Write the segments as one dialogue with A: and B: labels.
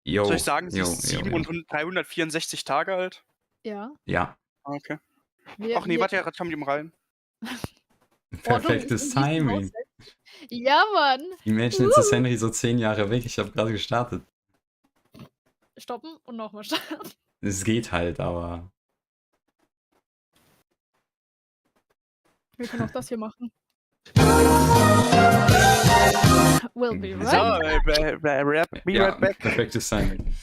A: Jo,
B: Soll ich sagen, sie
A: jo,
B: ist
A: jo,
B: 7
A: jo.
B: und 364 Tage alt?
C: Ja.
A: Ja,
B: Ah, okay.
C: Wir,
B: Ach nee, warte, ja, kommen die mal rein.
A: perfektes Timing.
C: Ja, Mann.
A: Die Menschen, jetzt ist Henry so 10 Jahre weg. Ich habe gerade gestartet.
C: Stoppen und nochmal starten.
A: Es geht halt, aber...
C: Wir können auch das hier machen. We'll be
B: So,
C: right back.
B: be
A: Ja,
B: right back.
A: perfektes Timing.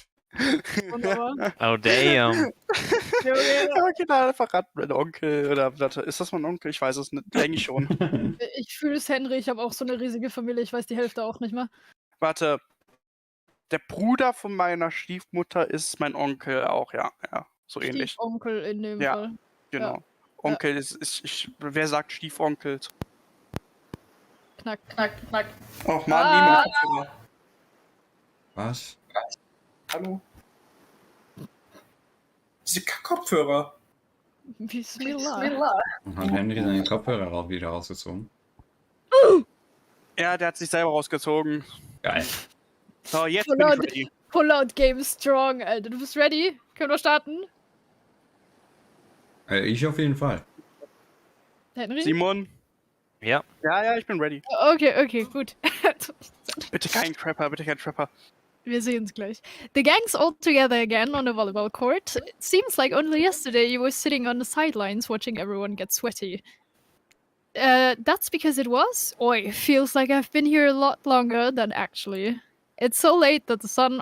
C: Wunderbar.
D: Oh, damn.
B: Okay, da verraten mein Onkel. Oder warte, ist das mein Onkel? Ich weiß es nicht. Eigentlich schon.
C: Ich fühle es, Henry. Ich habe auch so eine riesige Familie. Ich weiß die Hälfte auch nicht mehr.
B: Warte. Der Bruder von meiner Stiefmutter ist mein Onkel auch, ja. Ja, so ähnlich.
C: Onkel in dem
B: Ja,
C: Fall.
B: genau.
C: Ja.
B: Onkel ist wer sagt Stiefonkel?
C: Knack, knack, knack.
B: Och man, niemand.
A: Was?
B: Hallo? Diese Kopfhörer.
C: Bismillah.
A: Hat Henry seine Kopfhörer auch wieder rausgezogen?
B: Ja, der hat sich selber rausgezogen.
A: Geil.
B: So, jetzt bin ich ready.
C: Pullout Game Strong, Alter. Du bist ready? Können wir starten?
A: Ich auf jeden Fall.
C: Henry?
B: Simon?
D: Ja.
B: Ja, ich bin ready.
C: Okay, gut.
B: Bitte kein Trapper, bitte kein Trapper.
C: Wir sehen's gleich. The gang's all together again on the volleyball court. It seems like only yesterday you were sitting on the sidelines watching everyone get sweaty. That's because it was? Oi, feels like I've been here a lot longer than actually. It's so late that the sun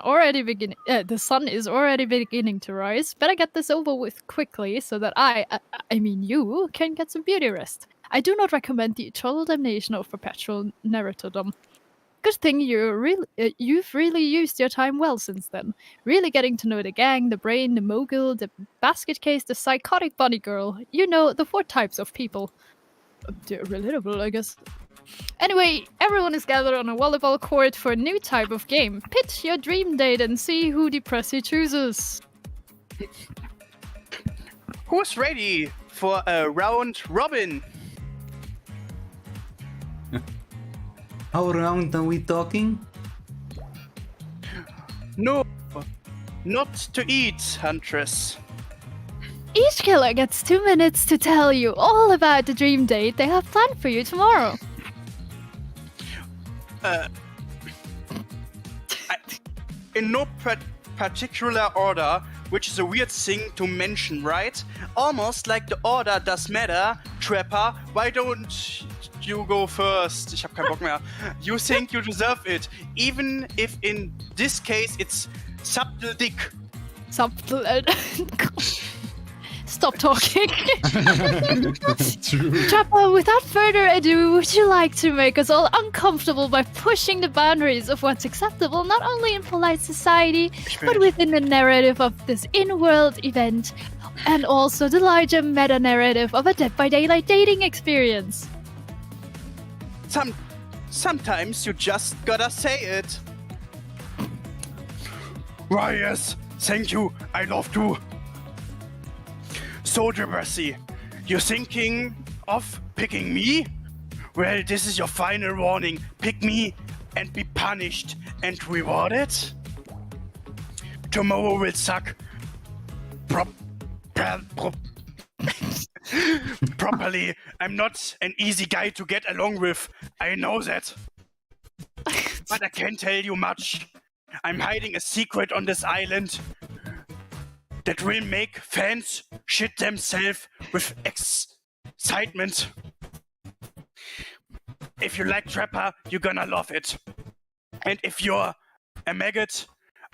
C: is already beginning to rise. Better get this over with quickly so that I mean you, can get some beauty rest. I do not recommend the eternal damnation of perpetual narratordom. Good thing you've really used your time well since then. Really getting to know the gang, the brain, the mogul, the basket case, the psychotic bunny girl. You know, the 4 types of people. They're relatable, I guess. Anyway, everyone is gathered on a volleyball court for a new type of game. Pitch your dream date and see who the Pressy chooses.
B: Who's ready for a round robin?
A: How round are we talking?
B: No, not to eat, Huntress.
C: Each killer gets 2 minutes to tell you all about the dream date they have planned for you tomorrow.
B: In no particular order, which is a weird thing to mention, right? Almost like the order does matter, Trapper. Why don't you go first? Ich hab keinen Bock mehr. You think you deserve it, even if in this case it's subtle dick.
C: Subtle. Stop talking.
A: True.
C: Trapper, without further ado, would you like to make us all uncomfortable by pushing the boundaries of what's acceptable not only in polite society, but within the narrative of this in-world event, and also the larger meta-narrative of a Dead by Daylight dating experience?
B: Sometimes you just gotta say it. Why, yes, thank you, I love to. So, Debussy, you're thinking of picking me? Well, this is your final warning. Pick me and be punished and rewarded. Tomorrow will suck. Properly. I'm not an easy guy to get along with. I know that. But I can't tell you much. I'm hiding a secret on this island that will make fans shit themselves with excitement. If you like Trapper, you're gonna love it. And if you're a maggot,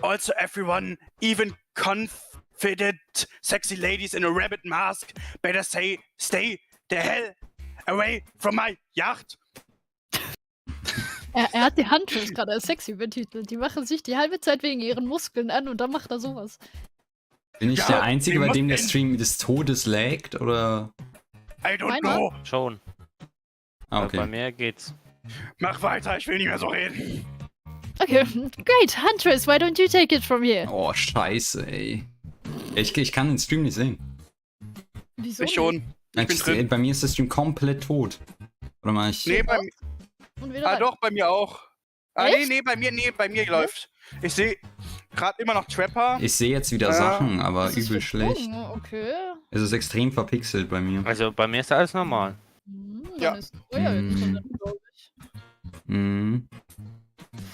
B: also everyone, even confident sexy ladies in a rabbit mask, better say, stay the hell away from my yacht.
C: Er hat die Huntress gerade als sexy betitelt. Die machen sich die halbe Zeit wegen ihren Muskeln an und dann macht er sowas.
A: Bin ich
B: Ja,
A: der Einzige, bei
B: die
A: dem der
B: Muskeln.
A: Stream des Todes laggt, oder?
B: I don't
C: Meiner?
B: know.
D: Schon.
A: Ah,
D: Bei
A: okay.
D: mir geht's.
B: Mach weiter, ich will nicht mehr so reden.
C: Okay, great. Huntress, why don't you take it from here?
A: Oh, scheiße, ey. Ich kann den Stream nicht sehen.
C: Wieso?
B: Ich schon. Ich bin drin.
A: Bei mir ist der Stream komplett tot. Oder mach ich...
B: Nee,
C: Und wieder
B: Ah
C: rein.
B: doch, bei mir auch. Ah,
C: Echt?
B: nee, bei mir läuft. Ich sehe Gerade immer noch Trapper.
A: Ich sehe jetzt wieder
B: Ja.
A: Sachen, aber
C: Das ist
A: übel schlecht.
C: versprungen, okay.
A: Es ist extrem verpixelt bei mir.
D: Also bei mir ist alles normal.
C: Dann
B: Ja.
C: ist euer Internet, glaube ich.
A: Mhm.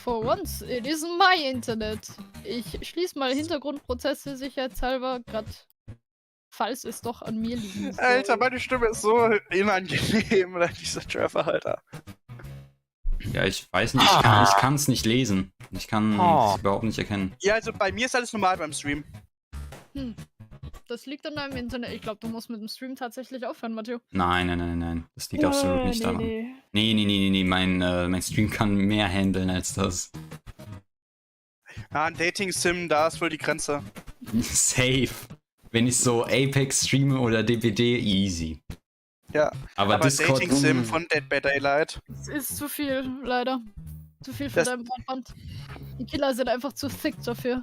C: For once, it isn't my Internet. Ich schließe mal Hintergrundprozesse sicherheitshalber, gerade falls es doch an mir liegen soll.
B: Alter, meine Stimme ist so unangenehm, dieser Trapper, Alter.
A: Ja, ich weiß nicht, ich kann es nicht lesen. Ich kann es überhaupt nicht erkennen.
B: Ja, also bei mir ist alles normal beim Stream.
C: Das liegt an deinem Internet. Ich glaube, du musst mit dem Stream tatsächlich aufhören, Matteo.
A: Nein. Das liegt absolut nicht daran. Nee. Mein Stream kann mehr handeln als das.
B: Ja, ein Dating-Sim, da ist wohl die Grenze.
A: Safe. Wenn ich so Apex streame oder DBD, easy.
B: Ja,
A: Aber Discord.
B: Dating-Sim von Dead by Daylight.
C: Es ist zu viel, leider. Zu viel für
B: Das-
C: dein Breitband. Die Killer sind einfach zu thick dafür.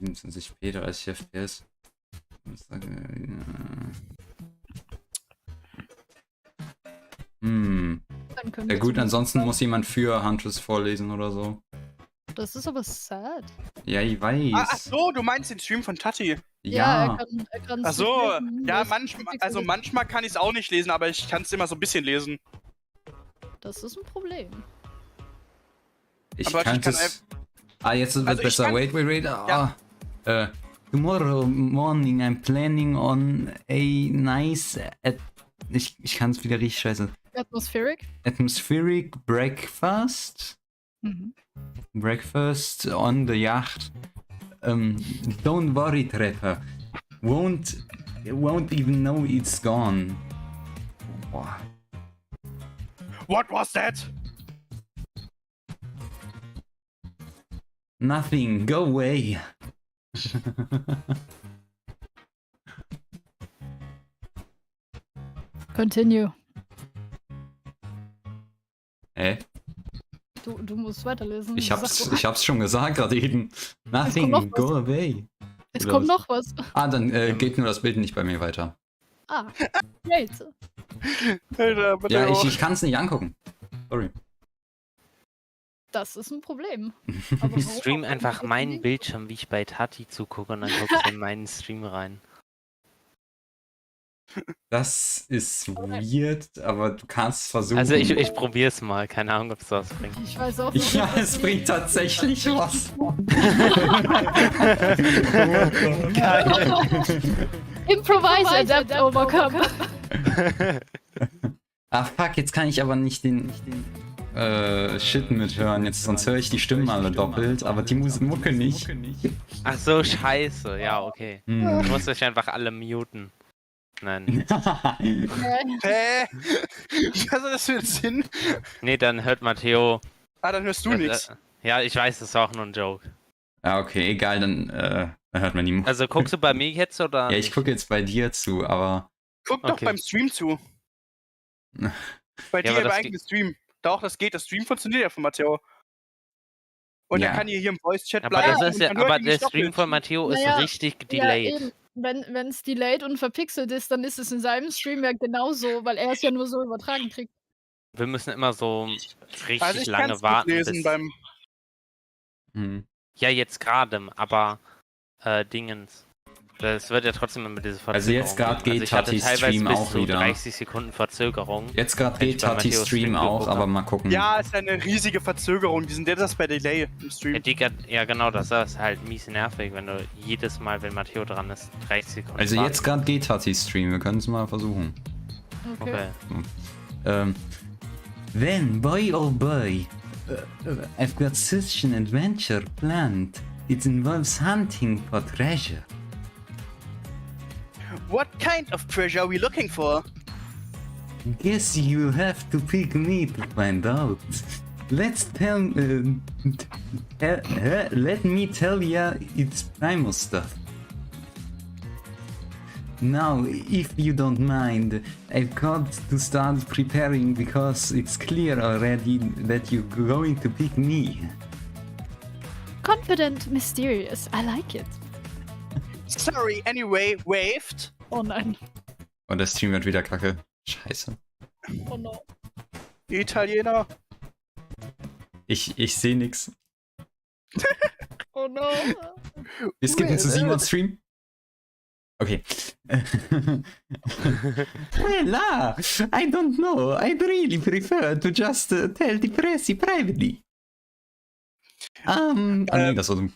A: 27p, 30 FPS.
C: Dann können
A: Ja
C: wir
A: gut,
C: zum-
A: ansonsten muss jemand für Huntress vorlesen oder so.
C: Das ist aber sad.
A: Ja, ich weiß.
B: Ach so, du meinst den Stream von Tati.
A: Ja.
C: Er kann
B: Ach so,
C: lesen,
B: ja,
C: das-
B: manchmal kann ich es auch nicht lesen, aber ich kann es immer so ein bisschen lesen.
C: Das ist ein Problem.
A: Ich
B: Aber ich
A: kann
B: kann
A: es. Jetzt wird
B: Also ich
A: besser.
B: kann-
A: Wait. Tomorrow morning I'm planning on a nice. Ich kann es wieder richtig scheiße.
C: Atmospheric?
A: Atmospheric breakfast. Breakfast on the yacht. Don't worry, Trapper. Won't even know it's gone. Boah.
B: What was that?
A: Nothing. Go away.
C: Continue. Du musst weiterlesen.
A: Ich
C: Sag doch.
A: hab's schon gesagt gerade eben. Nothing.
C: noch was.
A: Go away.
C: Es
A: oder
C: kommt
A: was?
C: noch was.
A: Dann geht nur das Bild nicht bei mir weiter.
C: Ah, great.
B: Alter, bitte
A: Ja,
B: auch.
A: ich kann's nicht angucken. Sorry.
C: Das ist ein Problem.
D: Ich stream einfach meinen Bildschirm, wie ich bei Tati zugucke und dann guckst du in meinen Stream rein.
A: Das ist weird, aber du kannst versuchen.
D: Also ich probier's mal, keine Ahnung, ob es was bringt.
C: Ich weiß auch nicht.
A: Ja,
C: ob das
A: es bringt tatsächlich was.
C: Improvise, adapt, overcome.
A: Fuck, jetzt kann ich aber nicht den Shit mithören. Jetzt, sonst höre ich die Stimmen alle doppelt, aber die Mucke nicht.
D: Ach so, scheiße, ja, okay. Du musst euch einfach alle muten. Nein.
B: Hä? Was hat das für einen Sinn?
D: Nee, dann hört Matteo.
B: Ah, dann hörst du nichts.
D: Ja, ich weiß, das ist auch nur ein Joke.
A: Ja, okay, egal, dann hört man die Mucke.
D: Also guckst du bei mir jetzt oder?
A: Ja, ich gucke jetzt bei dir zu, aber.
B: Guck doch
D: Okay.
B: beim Stream zu. Bei dir
D: aber
B: im
D: das
B: eigenen Stream. Doch, das geht. Das Stream funktioniert ja von Matteo. Und
A: Ja.
B: er kann hier im Voice-Chat
D: Aber,
B: bleiben.
D: das ist
B: und
D: ja,
B: dann hört
D: aber
B: ihn
D: der
B: nicht
D: Stream
B: doppelt.
D: von Matteo ist
C: Naja,
D: richtig
C: Ja,
D: delayed.
C: eben. Wenn es delayed und verpixelt ist, dann ist es in seinem Stream ja genauso, weil er es ja nur so übertragen kriegt.
D: Wir müssen immer so richtig
B: Also ich
D: lange
B: kann's
D: warten.
B: mitlesen
D: Bis,
B: beim...
A: Hm.
D: ja, jetzt gerade, aber Dingens. Das wird ja trotzdem immer diese Verzögerung.
A: Also jetzt gerade
D: geben.
A: geht
D: ich hatte
A: Tatis
D: teilweise
A: Stream
D: bis
A: auch
D: zu
A: wieder.
D: 30 Sekunden Verzögerung.
A: Jetzt gerade
D: Wenn
A: geht
D: ich bei
A: Tatis
D: Matteos
A: Stream
D: Stream
A: auch,
D: geguckt
A: aber
D: hab.
A: mal gucken.
B: Ja, ist eine riesige Verzögerung. Die sind das bei Delay im
D: Ja,
B: Stream.
D: Digga, ja genau, das ist halt mies nervig, wenn du jedes Mal, wenn Matteo dran ist, 30 Sekunden
A: Also
D: warten
A: jetzt gerade geht Tatis Stream, wir können es mal versuchen.
C: Okay.
D: Okay.
A: Then, boy oh boy, I've got such an adventure planned. It involves hunting for treasure.
B: What kind of treasure are we looking for?
A: Guess you'll have to pick me to find out. Let me tell ya it's primal stuff. Now, if you don't mind, I've got to start preparing because it's clear already that you're going to pick me.
C: Confident, mysterious. I like it.
B: Sorry, anyway, waved.
C: Oh nein.
A: Und der Stream wird wieder kacke. Scheiße.
C: Oh no.
B: Die Italiener.
A: Ich sehe nix.
C: Oh no.
A: Wir skippen zu Simons Stream. Okay. Well, I don't know. I'd really prefer to just tell the pressy privately. Nee, das war so.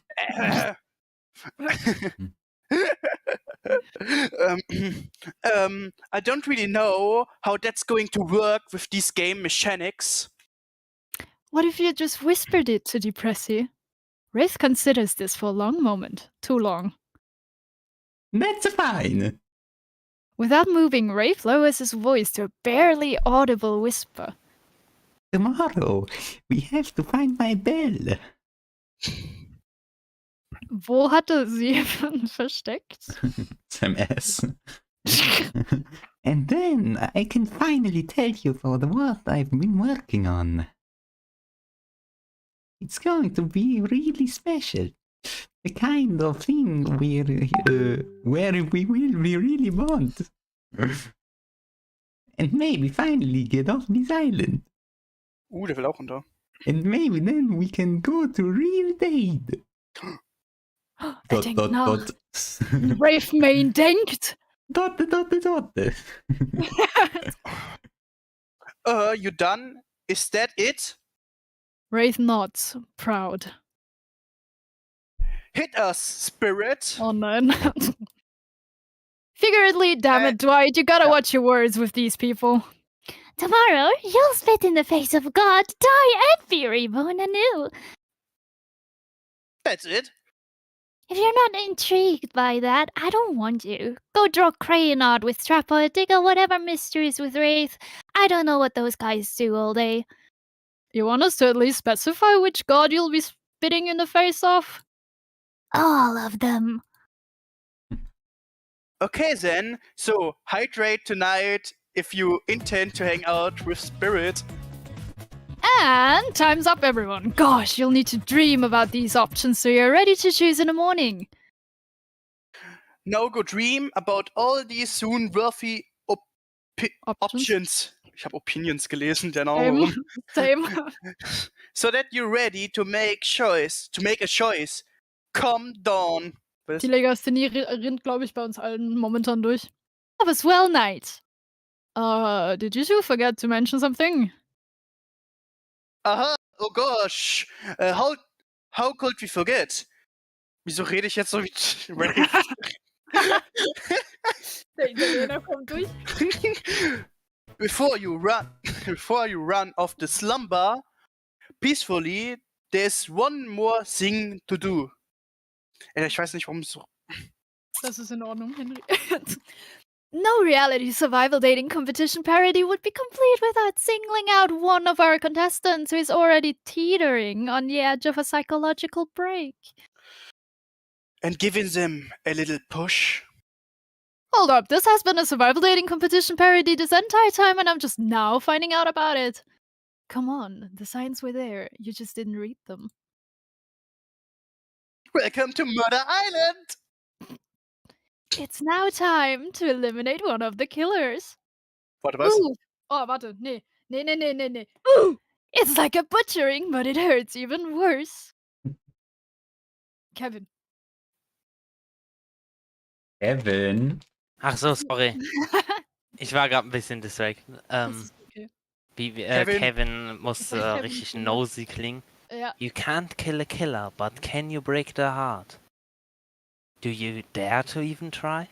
B: I don't really know how that's going to work with these game mechanics.
C: What if you just whispered it to Depressy? Wraith considers this for a long moment. Too long.
A: That's fine.
C: Without moving, Wraith lowers his voice to a barely audible whisper.
A: Tomorrow, we have to find my bell.
C: Wo hatte sie versteckt?
A: Sam S. And then I can finally tell you for what I've been working on. It's going to be really special. The kind of thing where we really want. And maybe finally get off this island.
B: Der will auch runter.
A: And maybe then we can go to real date.
C: Er denkt nach. Wraith Main denkt.
A: Dot.
B: You done? Is that it?
C: Wraith nods, proud.
B: Hit us, spirit.
C: Oh nein. Figuratively, damn it, Dwight, you gotta watch your words with these people.
E: Tomorrow, you'll spit in the face of God, die, and be reborn anew.
B: That's it.
E: If you're not intrigued by that, I don't want you. Go draw crayon art with Strapper, dig out whatever mysteries with Wraith. I don't know what those guys do all day.
C: You want us to at least specify which god you'll be spitting in the face of?
E: All of them.
B: Okay then, so hydrate tonight if you intend to hang out with spirit.
C: And time's up, everyone. Gosh, you'll need to dream about these options so you're ready to choose in the morning.
B: Now go dream about all these soon worthy options. Ich habe Opinions gelesen, genau.
C: Same.
B: So that you're ready to make a choice. Come dawn.
C: Die Legasthenie rinnt, glaube ich, bei uns allen momentan durch. Have a swell night. Did you two forget to mention something?
B: Aha, oh gosh. How could we forget? Wieso rede ich jetzt so wie Wraith?
C: Der Italiener kommt durch.
B: Before you run off the slumber peacefully, there's one more thing to do. Ich weiß nicht, warum es so.
C: Das ist in Ordnung, Henry. No reality survival dating competition parody would be complete without singling out one of our contestants who is already teetering on the edge of a psychological break.
B: And giving them a little push.
C: Hold up, this has been a survival dating competition parody this entire time and I'm just now finding out about it. Come on, the signs were there, you just didn't read them.
B: Welcome to Murder Island!
C: It's now time to eliminate one of the killers.
B: Warte, was?
C: Ooh. Oh, warte, nee. Ooh! It's like a butchering, but it hurts even worse. Kevin.
A: Kevin?
D: Ach so, sorry. Ich war gerade ein bisschen distracted.
C: Das ist okay.
D: Kevin muss
C: Kevin
D: richtig
C: Killer.
D: nosy klingen.
C: Ja.
D: You can't kill a killer, but can you break their heart? Do you dare to even try?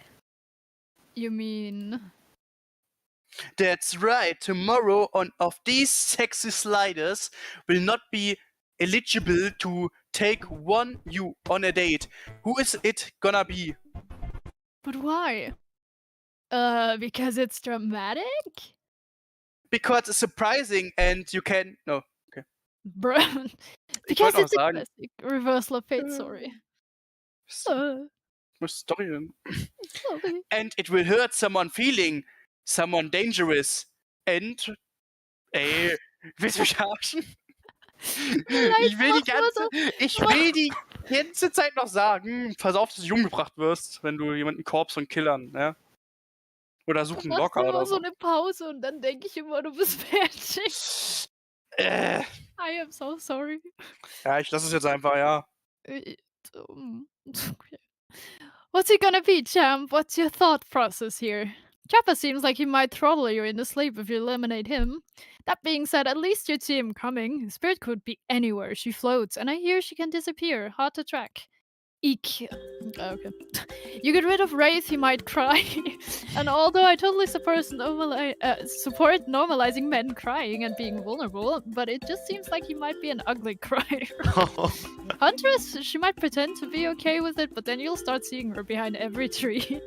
C: You mean...
B: That's right. Tomorrow one of these sexy sliders will not be eligible to take you on a date. Who is it gonna be?
C: But why? Because it's dramatic?
B: Because it's surprising and you can... No. Okay.
C: Bruh.
B: Ich
C: Because
B: wollte noch
C: it's a
B: sagen.
C: classic reversal of fate, sorry.
B: Story.
C: Sorry.
B: And it will hurt someone feeling someone dangerous. And... Ey, willst du mich verarschen? Ich will die ganze Zeit noch sagen, pass auf, dass du umgebracht wirst, wenn du jemanden korbst und killern, ne? Oder such einen
C: Du machst
B: Locker
C: immer
B: oder
C: so
B: so.
C: eine Pause und dann denke ich immer, du bist fertig. I am so sorry.
B: Ja, ich lasse es jetzt einfach, ja.
C: Okay. What's he gonna be, champ? What's your thought process here? Trapper seems like he might throttle you into sleep if you eliminate him. That being said, at least you'd see him coming. Spirit could be anywhere. She floats, and I hear she can disappear. Hard to track. Eek. Okay. You get rid of Wraith, he might cry. And although I totally support normalizing men crying and being vulnerable, but it just seems like he might be an ugly crier. Huntress, she might pretend to be okay with it, but then you'll start seeing her behind every tree.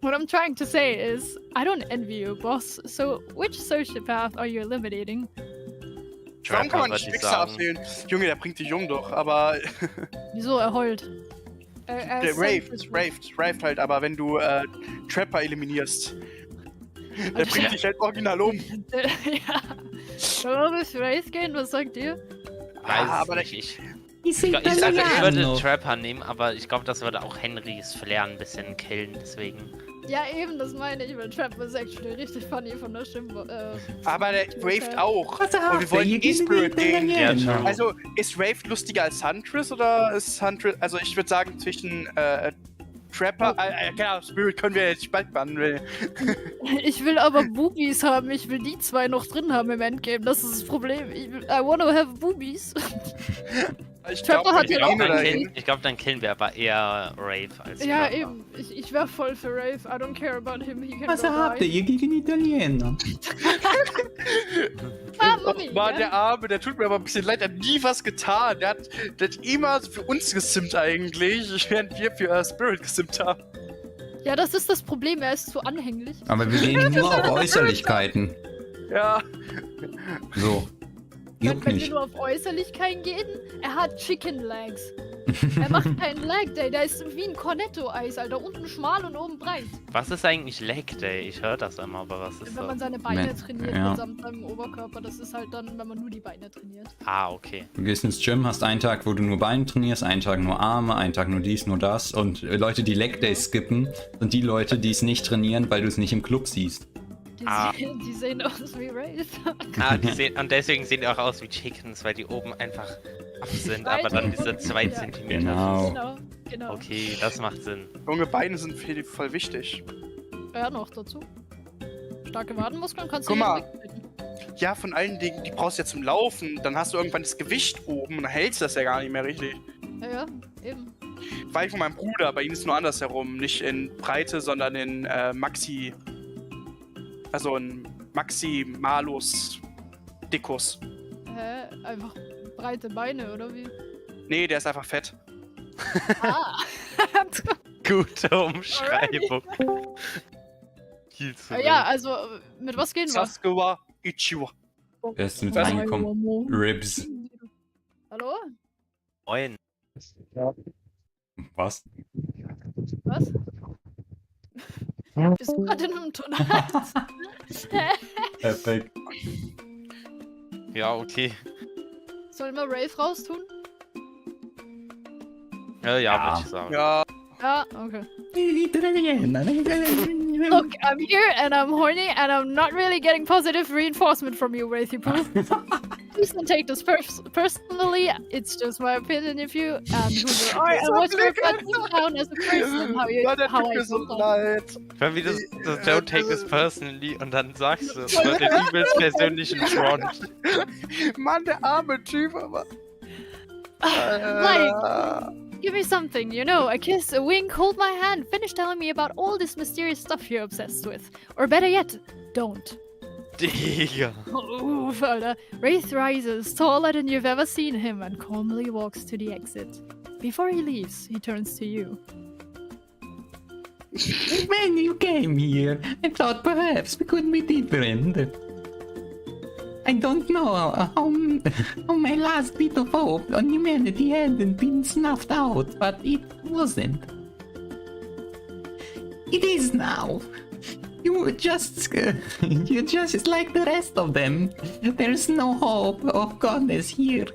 C: What I'm trying to say is, I don't envy you, boss. So, which sociopath are you eliminating?
B: Warum kann man
D: würde
B: nicht
D: ich
B: Wichser
D: sagen.
B: abwählen? Junge, der bringt dich jung doch, aber
C: Wieso? Er heult. Er
B: der
C: ist
B: Raved halt, aber wenn du Trapper eliminierst, der bringt dich halt original um.
C: Ja. Wollen wir bis Wraith gehen? Was sagt ihr?
D: Weiß
B: aber
D: nicht.
A: Ich
D: Ich würde Trapper nehmen, aber ich glaube, das würde auch Henrys Flair ein bisschen killen, deswegen.
C: Ja, eben, das meine ich, weil Trapper ist actually richtig funny von der Stimme.
B: Aber der Raved auch.
A: Was
B: Und wir wollen E-Spirit gehen.
D: Ja, true.
B: Also, ist Raved lustiger als Huntress oder ist Huntress. Also, ich würde sagen, zwischen Trapper. Ja, Spirit können wir jetzt bald bannen.
C: Ich will aber Boobies haben. Ich will die zwei noch drin haben im Endgame. Das ist das Problem. I wanna have boobies.
B: Ich
C: Trapper
B: glaube,
C: hat
B: wir
C: ja auch
B: gehen oder
C: einen
B: hin.
D: Ich glaube, dann killen wir aber eher Rave als
C: Ja,
D: Trapper.
C: eben. Ich wäre voll für Rave. I don't care about him. He can
A: Was
C: go
A: habt
C: die.
A: ihr gegen Italiener?
C: Mamma
B: Oh, Mann,
C: mia.
B: der Arme, der tut mir aber ein bisschen leid, der hat nie was getan. Der hat immer für uns gesimmt eigentlich, während wir für Spirit gesimmt haben.
C: Ja, das ist das Problem. Er ist zu anhänglich.
A: Aber wir gehen nur auf Äußerlichkeiten.
B: Ja.
A: So. Juckt
C: Wenn wir
A: nicht.
C: nur auf Äußerlichkeiten gehen, er hat Chicken Legs. Er macht keinen Leg Day, der ist wie ein Cornetto-Eis, Alter. Unten schmal und oben breit.
D: Was ist eigentlich Leg Day? Ich höre das immer, aber was ist
C: Wenn man
D: das?
C: seine Beine
A: Man-
C: trainiert
A: ja.
C: mitsamt seinem Oberkörper, das ist halt dann, wenn man nur die Beine trainiert.
D: Ah, okay.
A: Du gehst ins Gym, hast einen Tag, wo du nur Beine trainierst, einen Tag nur Arme, einen Tag nur dies, nur das. Und Leute, die Leg Days skippen, sind die Leute, die es nicht trainieren, weil du es nicht im Club siehst.
C: Die sehen aus wie Wraith.
D: Und deswegen sehen die auch aus wie Chickens, weil die oben einfach ab sind, aber dann diese 2
C: Ja.
D: Zentimeter.
A: Genau.
C: Genau.
D: Okay, das macht Sinn.
B: Junge, Beine sind voll wichtig.
C: Ja, noch dazu. Starke Wadenmuskeln kannst du
B: Guck mal.
C: nicht wegtreten.
B: Ja, von allen Dingen, die brauchst du ja zum Laufen. Dann hast du irgendwann das Gewicht oben und dann hältst du das ja gar nicht mehr richtig.
C: Ja, eben.
B: War ich von meinem Bruder, bei ihm ist es nur andersherum. Nicht in Breite, sondern in Maxi. Also in Maximalus Dickus.
C: Hä? Einfach breite Beine, oder wie?
B: Nee, der ist einfach fett.
C: Ah.
D: Gute Umschreibung. Viel zu
C: Ja, also, mit was gehen wir?
B: Saskewa Ichiwa.
A: Wer ist mit
B: Was?
A: reingekommen? Ribs.
C: Hallo?
D: Moin.
A: Was?
C: Was? Bist du gerade in einem Tunnel?
A: Perfekt.
D: Ja, okay.
C: Sollen wir Rave raustun?
D: Ja, würde ich sagen.
B: Ja,
C: Ja, okay.
A: Italiener.
C: Look, I'm here and I'm horny and I'm not really getting positive reinforcement from you, Wraithy Poo. Please don't take this personally. It's just my opinion if you and who you are and what you're putting down as a person. How
B: ja, der
C: how
B: tut
C: I
B: mir so
C: feel about
B: leid.
D: Wenn wir das Don't take this personally und dann sagst du es mit dem übelst persönlichen Front.
B: Mann, der arme Typ, aber.
C: Give me something, you know, a kiss, a wink, hold my hand, finish telling me about all this mysterious stuff you're obsessed with. Or better yet, don't.
D: Digga.
C: Oof, Alter. Wraith rises, taller than you've ever seen him, and calmly walks to the exit. Before he leaves, he turns to you.
A: When you came here, I thought perhaps we could be different. I don't know how my last bit of hope on humanity hadn't been snuffed out, but it wasn't. It is now. You're just like the rest of them. There's no hope of goodness here.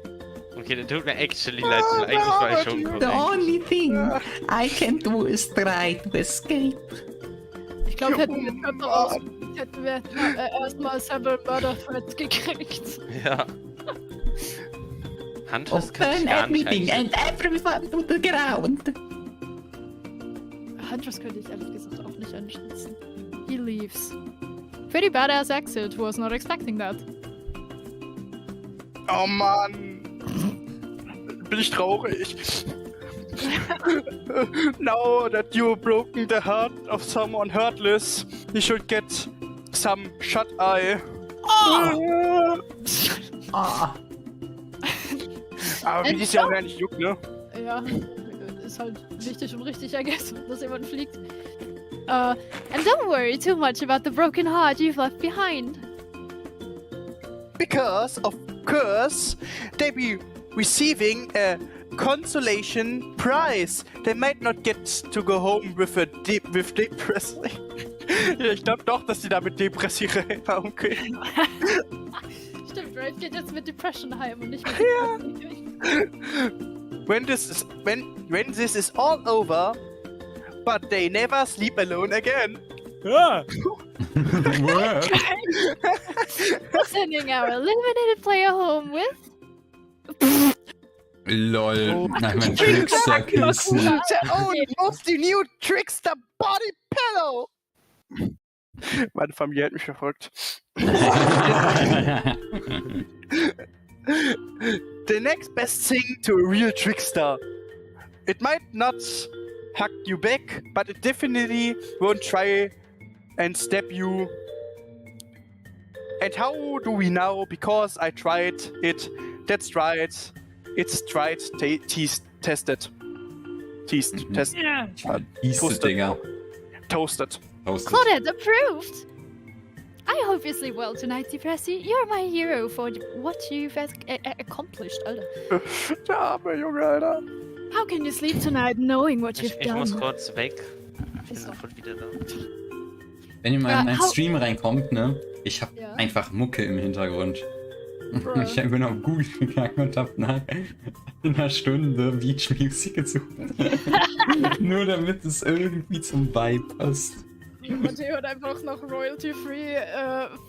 D: Okay, der tut mir actually leid, weil eigentlich war ich schon
A: The
D: korrekt.
A: only thing I can do is try to escape.
C: Ich glaube, hätten wir erstmal Sample Murder Threat gekriegt.
D: Ja. Huntress kann
A: Open
D: ich gar nicht
A: everything and
D: einschätzen.
A: everyone to the ground.
C: Huntress könnte ich ehrlich gesagt auch nicht einschätzen. He leaves. Pretty badass exit. Was not expecting that.
B: Oh Mann. Bin ich traurig. Now that you've broken the heart of someone heartless, you should get some shut-eye.
A: Ah.
B: Aber wie die ist ja auch gar nicht juckt, ne?
C: Ja, ist halt wichtig und richtig, I guess, dass jemand fliegt. And don't worry too much about the broken heart you've left behind.
B: Because, of course, they be receiving a consolation prize. They might not get to go home with depressing. Ja, ich glaube doch, dass die da mit depressiver umgehen.
C: Stimmt, Rafe geht jetzt mit Depression heim und nicht mit Depression.
B: When this is all over, but they never sleep alone again.
C: Sending our eliminated player home with
A: Lol. Nach meinem Trickster-Kissen.
B: Their own musty new trickster body pillow. Meine Familie hat mich verfolgt. The next best thing to a real trickster. It might not hug you back, but it definitely won't try and stab you. And how do we know? Because I tried it. That's right. It's tried, teased, tested. Teased, tested.
A: Hieß Digga.
B: Toasted.
C: Claudette approved. I hope you sleep well tonight, Depressy. You're my hero for what you've accomplished, Alter.
B: Der arme Junge, Alter.
C: How can you sleep tonight knowing what you've
D: Ich
C: done?
D: muss kurz weg. Ich bin
C: Ist doch-
D: sofort wieder da.
A: Wenn ihr mal in meinen
C: hau-
A: Stream reinkommt, ne? Ich hab
C: Ja.
A: einfach Mucke im Hintergrund.
C: Bruh.
A: Ich bin auf Google gegangen und hab nach einer Stunde Beach Music gesucht. Nur damit es irgendwie zum Vibe passt.
C: Matteo hat einfach noch royalty-free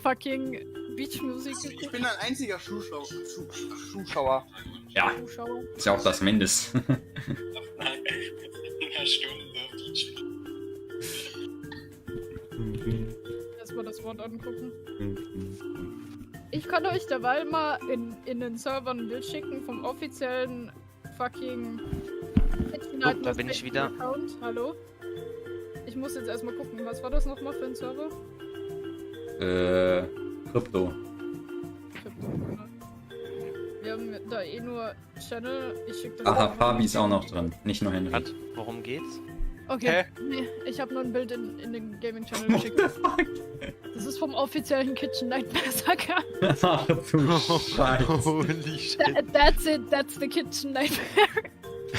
C: fucking Beach-Musik
B: Ich
C: geguckt.
B: bin ein einziger Zuschauer.
A: Ja,
C: Zuschauer.
A: ist ja auch das Mindest.
C: Erstmal das Wort angucken. Ich kann euch derweil mal in den Servern ein Bild schicken vom offiziellen fucking
D: Da bin ich wieder.
C: Account. Hallo? Ich muss jetzt erstmal gucken, was war das nochmal für ein Server?
A: Krypto.
C: Wir haben da eh nur Channel. Ich schicke das.
A: Aha,
C: mal.
A: Fabi ist auch noch drin. Nicht nur Henry.
D: Hat, worum geht's?
C: Okay, nee, ich habe nur ein Bild in den Gaming-Channel geschickt. Das ist vom offiziellen Kitchen Nightmare Saga.
A: Ach du Scheiße.
D: Holy shit.
C: That's it, that's the Kitchen Nightmare.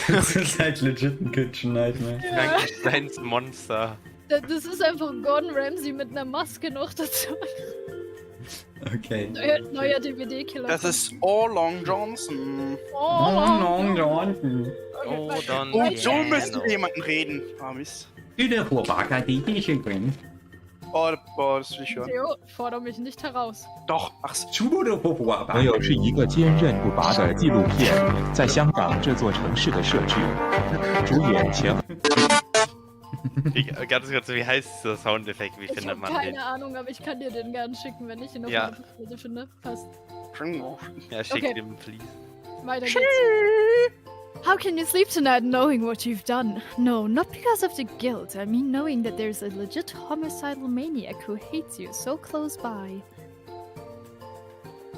A: Das ist halt legit ein Kitchen Nightmare.
D: Frankensteins Monster.
C: Das ist einfach Gordon Ramsay mit einer Maske noch dazu.
A: Okay.
C: Neuer DVD-Killer.
B: Das ist Long Johnson.
C: Oh,
A: Johnson.
D: Oh, dann.
B: Oh, so
D: yeah,
B: müsste
D: no.
B: jemanden reden. Ah, Mist.
A: Wieder Vorbacker, die drin.
B: Oh, das will ich hören.
C: Theo, fordere mich nicht heraus.
B: Doch, mach's.
F: 朋友是一个坚韧不拔的纪录片，在香港这座城市的设置。主演前
D: Ganz kurz, wie heißt dieser Soundeffekt? Wie
C: Ich
D: findet
C: habe
D: man den?
C: keine Ahnung, aber ich kann dir den gerne schicken, wenn ich ihn auf
D: Ja.
C: der Seite finde. Passt.
D: Ja, schick
C: Okay.
D: dem, please.
C: Weiter geht's. How can you sleep tonight knowing what you've done? No, not because of the guilt. I mean knowing that there's a legit homicidal maniac who hates you so close by.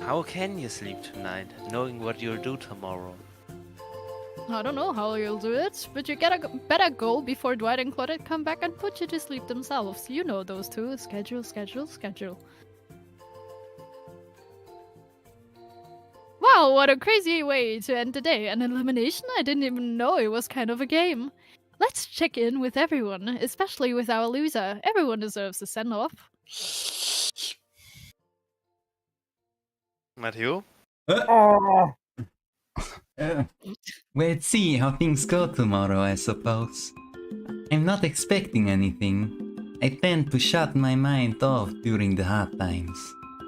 D: How can you sleep tonight, knowing what you'll do tomorrow?
C: I don't know how you'll do it, but you better go before Dwight and Claudette come back and put you to sleep themselves. You know those two. Schedule, schedule, schedule. Wow, what a crazy way to end the day. An elimination? I didn't even know it was kind of a game. Let's check in with everyone, especially with our loser. Everyone deserves a send-off.
D: Matteo?
A: We'll see how things go tomorrow, I suppose. I'm not expecting anything. I tend to shut my mind off during the hard times.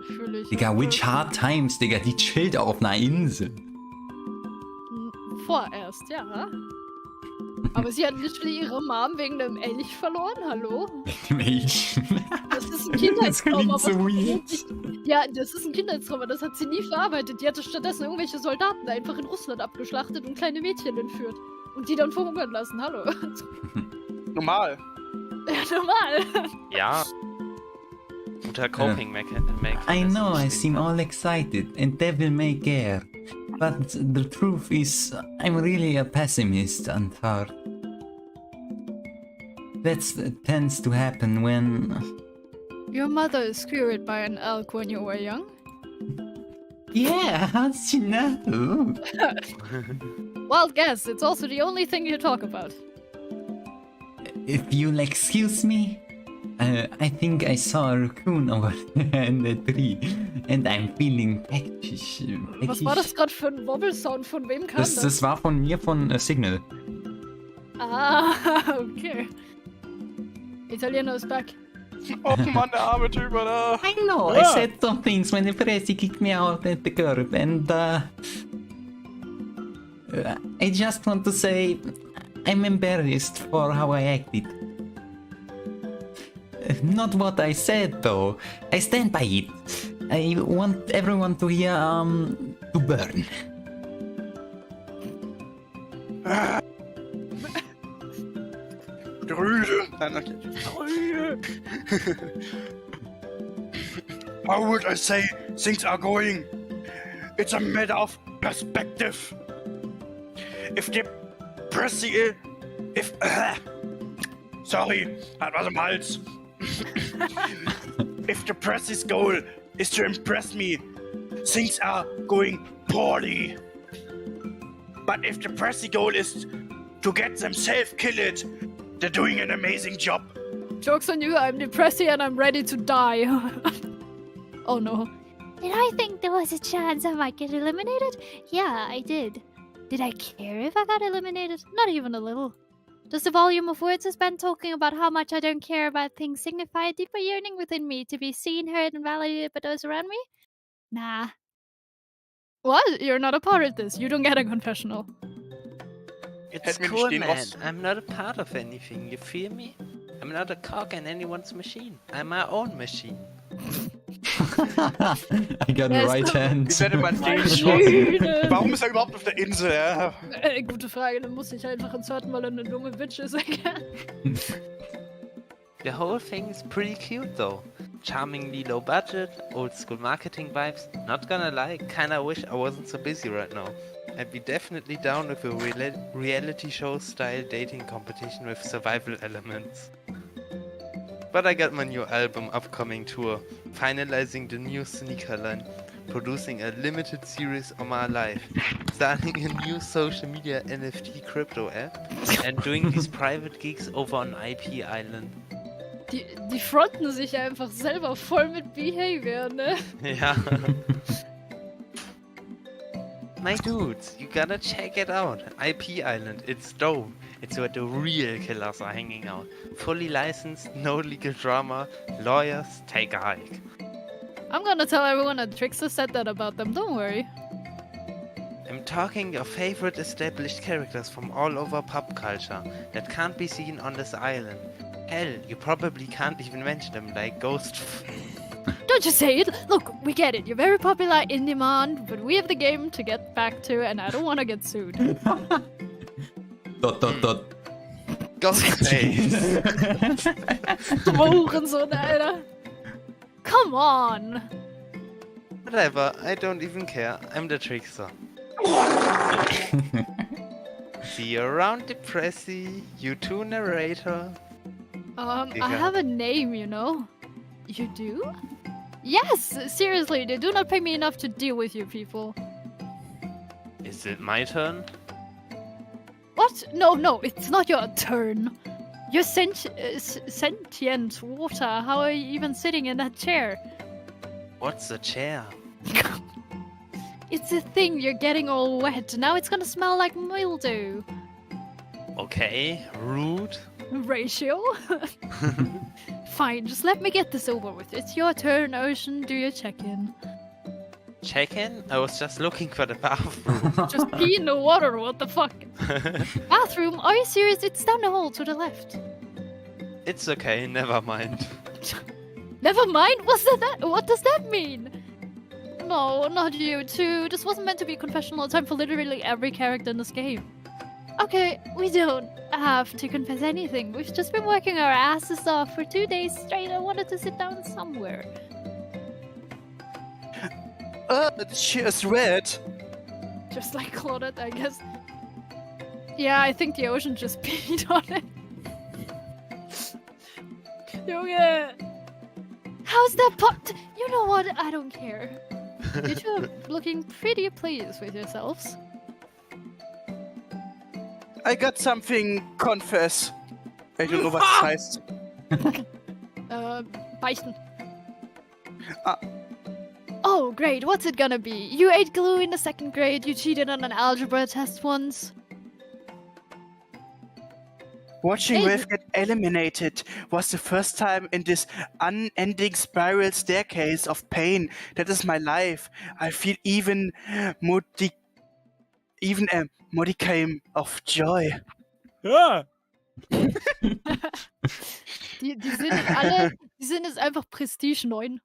C: Fühl ich.
A: Digga, which hard times, Digga? Die chillt auf einer Insel.
C: vorerst, ja. Aber sie hat literally ihre Mom wegen einem Elch verloren, hallo?
A: Welch?
C: Das ist ein
A: Das
C: Kindheitstrauma.
A: klingt so weird.
C: Ja, das ist ein Kindheitstrauma, das hat sie nie verarbeitet. Die hatte stattdessen irgendwelche Soldaten einfach in Russland abgeschlachtet und kleine Mädchen entführt. Und die dann verhungern lassen, hallo.
B: Normal.
C: Ja, normal.
D: Ja. Guter Coping-Mechanism.
A: I know I seem all excited and devil may care. But the truth is, I'm really a pessimist at heart. That tends to happen when...
C: Your mother is cured by an elk when you were young?
A: Yeah, how'd you know?
C: Wild guess, it's also the only thing you talk about.
A: If you'll excuse me, I think I saw a raccoon over there in the tree, and I'm feeling peckish.
C: Was war das gerade für ein Wobble-Sound? Von wem kam das?
A: Das war von mir, von Signal.
C: Ah, okay. Italiener is back.
B: Oh Mann, der arme Typ, Alter.
A: I know, I said some things when the Prezi kicked me out at the curb, and I just want to say I'm embarrassed for how I acted. Not what I said though. I stand by it. I want everyone to hear to burn.
B: Grüne. Nein, okay. Grüne. How would I say things are going? It's a matter of perspective. If the pressy... If... sorry, that was im Hals. If the pressy's goal is to impress me, things are going poorly. But if the pressy goal is to get themselves killed, they're doing an amazing job.
C: Joke's on you, I'm depressed and I'm ready to die. Oh no.
E: Did I think there was a chance I might get eliminated? Yeah, I did. Did I care if I got eliminated? Not even a little. Does the volume of words I spent talking about how much I don't care about things signify a deeper yearning within me to be seen, heard, and validated by those around me? Nah.
C: What? You're not a part of this. You don't get a confessional.
D: It's
B: Hätten wir
D: cool,
B: stehen
D: man.
B: lassen.
D: I'm not a part of anything, you feel me? I'm not a cog in anyone's machine. I'm my own machine.
A: I got the right hand.
B: Ich werde mein Ding
C: Maschine.
B: Warum ist er überhaupt auf der Insel? Ja?
C: Gute Frage, dann muss ich einfach inserten, weil er eine dumme Bitch ist.
D: The whole thing is pretty cute though. Charmingly low budget, old school marketing vibes. Not gonna lie, kinda wish I wasn't so busy right now. I'd be definitely down with a reality show style dating competition with survival elements. But I got my new album upcoming tour, finalizing the new sneaker line, producing a limited series on my life, starting a new social media NFT crypto app, and doing these private gigs over on IP Island.
C: Die fronten sich einfach selber voll mit Behavior, ne?
D: Yeah. My dudes, you gotta check it out. IP Island, it's dope. It's where the real killers are hanging out. Fully licensed, no legal drama, lawyers, take a hike.
C: I'm gonna tell everyone that Trickster said that about them, don't worry.
D: I'm talking your favorite established characters from all over pop culture that can't be seen on this island. Hell, you probably can't even mention them, like Ghost.
C: Don't you say it! Look, we get it. You're very popular, in demand, but we have the game to get back to, and I don't want to get sued.
A: Dot.
D: Ghostface!
C: Hurensohn, Alter. Come on!
D: Whatever, I don't even care. I'm the trickster. See you around, Depressy. You too, narrator.
C: I have a name, you know. You do? Yes, seriously, they do not pay me enough to deal with you people.
D: Is it my turn?
C: What? No, it's not your turn. You're sentient water. How are you even sitting in that chair?
D: What's a chair?
C: It's a thing, you're getting all wet. Now it's gonna smell like mildew.
D: Okay, rude.
C: Ratio? Fine, just let me get this over with. It's your turn, Ocean. Do your check-in.
D: check-in? I was just looking for the bathroom.
C: Just pee in the water, what the fuck? Bathroom? Are you serious? It's down the hall to the left.
D: It's okay, never mind.
C: Never mind? What does that mean? No, not you too. This wasn't meant to be a confessional time for literally every character in this game. Okay, we don't have to confess anything. We've just been working our asses off for 2 days straight. I wanted to sit down somewhere.
B: The chair is red.
C: Just like Claudette, I guess. Yeah, I think the ocean just peed on it. Junge! How's that pot? You know what? I don't care. You two are looking pretty pleased with yourselves.
B: I got something confess. I don't know what it heißt.
C: Beichten.
B: Ah.
C: Oh, great. What's it gonna be? You ate glue in the 2nd grade. You cheated on an algebra test once.
B: Watching
C: Hey.
B: Wave get eliminated was the first time in this unending spiral staircase of pain. That is my life. I feel even a modicum of joy.
G: Ja.
C: Die sind alle, die sind jetzt einfach Prestige 9.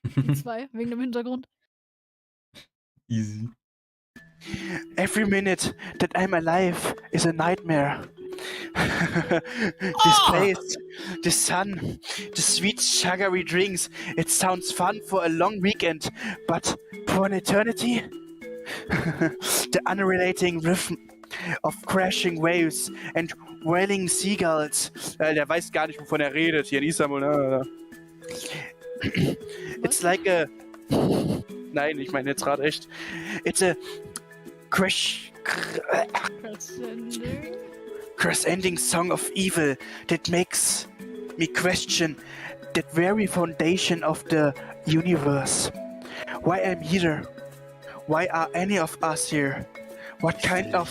C: Die 2, wegen dem Hintergrund.
A: Easy.
B: Every minute that I'm alive is a nightmare. This place, the sun, the sweet sugary drinks, it sounds fun for a long weekend, but for an eternity? The unrelating rhythm of crashing waves and wailing seagulls. Der weiß gar nicht, wovon redet hier in Istanbul. It's like a... Nein, ich meine jetzt gerade echt. It's a crescending song of evil that makes me question that very foundation of the universe. Why I'm here? Why are any of us here? What kind of...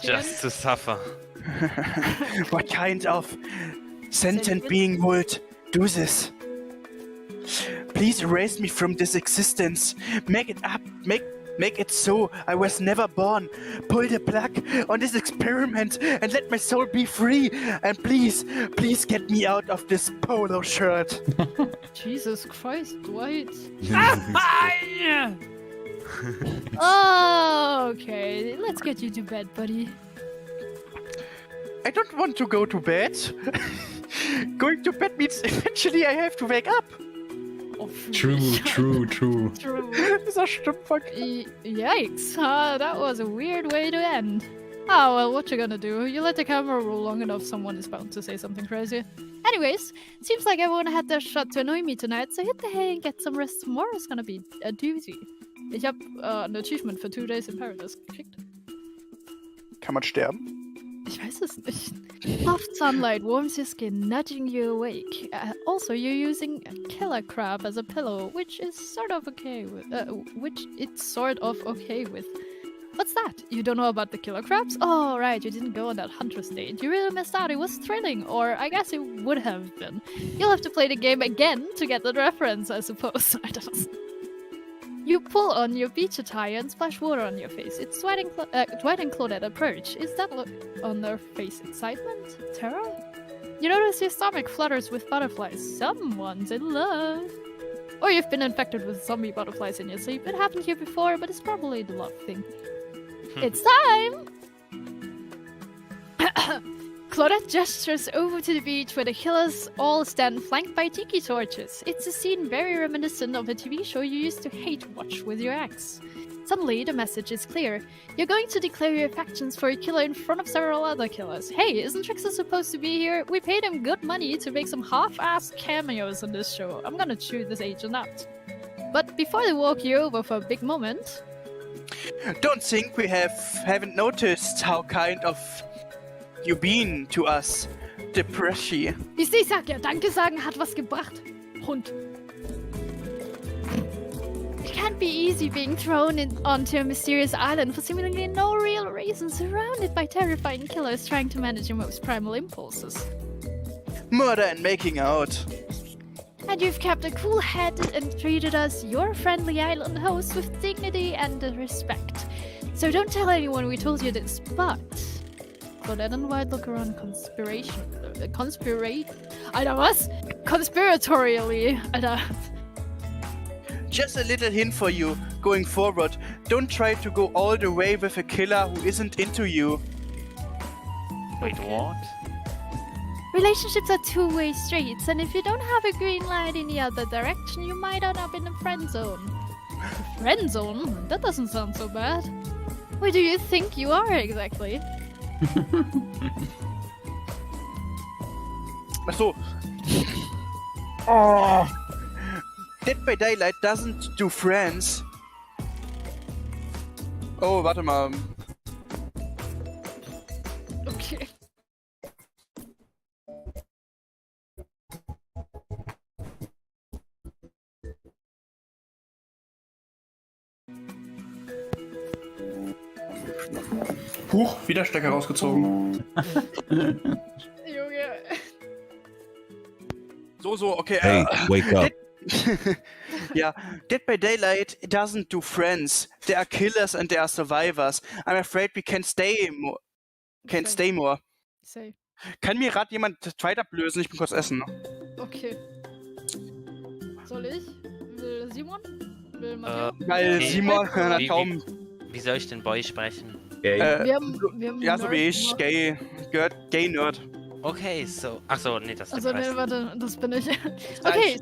D: Just to suffer.
B: What kind of sentient being would do this? Please erase me from this existence. Make it up. Make it so I was never born. Pull the plug on this experiment and let my soul be free. And please get me out of this polo shirt.
C: Jesus Christ, Dwight.
G: Ja.
C: Oh, okay, let's get you to bed, buddy.
B: I don't want to go to bed. Going to bed means eventually I have to wake up.
C: Oh,
A: True.
C: True.
B: Dieser Stimmfuck.
C: Yikes, that was a weird way to end. Oh, well, what you gonna do? You let the camera roll long enough, someone is bound to say something crazy. Anyways, seems like everyone had their shot to annoy me tonight, so hit the hay and get some rest. Tomorrow's gonna be a doozy. Ich hab an achievement for 2 days in Paradise gekriegt.
B: Kann man sterben?
C: Ich weiß es nicht. Soft sunlight warms your skin, nudging you awake. Also, you're using a killer crab as a pillow, which is sort of okay with. What's that? You don't know about the killer crabs? Oh, right, you didn't go on that hunter's date. You really missed out. It was thrilling, or I guess it would have been. You'll have to play the game again to get the reference, I suppose. I don't know. You pull on your beach attire and splash water on your face. It's Dwight and Claudette approach. Is that look on their face excitement? Terror? You notice your stomach flutters with butterflies. Someone's in love. Or you've been infected with zombie butterflies in your sleep. It happened here before, but it's probably the love thing. It's time! Claudette gestures over to the beach where the killers all stand flanked by tiki torches. It's a scene very reminiscent of a TV show you used to hate watch with your ex. Suddenly, the message is clear. You're going to declare your affections for a killer in front of several other killers. Hey, isn't Trickster supposed to be here? We paid him good money to make some half-assed cameos in this show. I'm gonna chew this agent out. But before they walk you over for a big moment...
B: Don't think we haven't noticed how kind of you been to us, Depressi.
C: Siehst du, ich sag ja, Danke sagen hat was gebracht. Hund. It can't be easy being thrown onto a mysterious island for seemingly no real reason, surrounded by terrifying killers trying to manage your most primal impulses.
B: Murder and making out.
E: And you've kept a cool head and treated us, your friendly island hosts, with dignity and respect. So don't tell anyone we told you this, but... Claudette and White look around conspiratorially. Alter.
B: Just a little hint for you, going forward. Don't try to go all the way with a killer who isn't into you.
D: Wait, what?
E: Relationships are two-way streets, and if you don't have a green light in the other direction, you might end up in a friend zone. A friend zone? That doesn't sound so bad. Where do you think you are exactly?
B: Achso. Oh. Dead by Daylight doesn't do friends. Oh, warte mal.
C: Okay.
B: Huch, wieder Stecker rausgezogen.
C: Junge.
B: So, okay.
F: Hey, wake up.
B: Yeah, Dead by Daylight doesn't do friends. There are killers and there are survivors. I'm afraid we can stay more. Stay more.
C: Say.
B: Kann mir gerade jemand Fight ablösen? Ich bin kurz essen.
C: Okay. Soll ich? Will Simon? Will Matteo?
B: Weil
D: Okay.
B: Simon,
D: Wie-
B: kaum.
D: Wie soll ich den Boy sprechen?
A: Okay.
C: Wir haben
B: Ja, so wie ich.
C: Nerd gemacht.
B: Gay Nerd.
D: Okay, so. Achso, nee, das ist
C: Also,
D: der
C: nee,
D: Preis.
C: warte, das bin ich. Okay,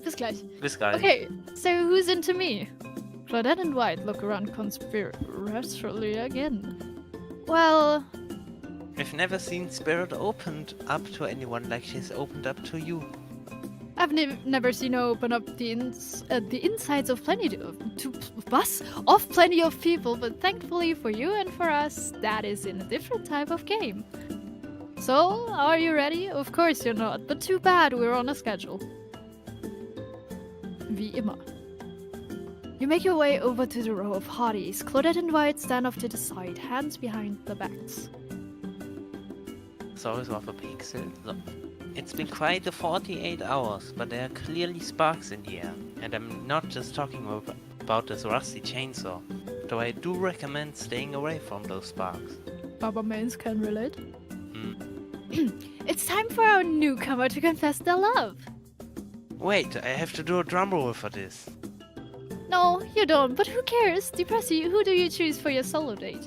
C: bis gleich.
D: Bis gleich.
C: Okay, so who's into me? Claudette and White look around conspiratorially again. Well,
D: I've never seen Spirit opened up to anyone like she's opened up to you.
C: I've never seen her open up the insides of plenty of people, but thankfully for you and for us, that is in a different type of game. So, are you ready? Of course you're not, but too bad we're on a schedule. Wie immer. You make your way over to the row of hotties. Claudette and White stand off to the side, hands behind their backs.
D: Sorry for the pixel. So. It's been quite the 48 hours, but there are clearly sparks in the air. And I'm not just talking about this rusty chainsaw, though I do recommend staying away from those sparks.
C: Baba Mains can relate.
E: It's time for our newcomer to confess their love.
D: Wait, I have to do a drum roll for this.
E: No, you don't, but who cares? Depressy, who do you choose for your solo date?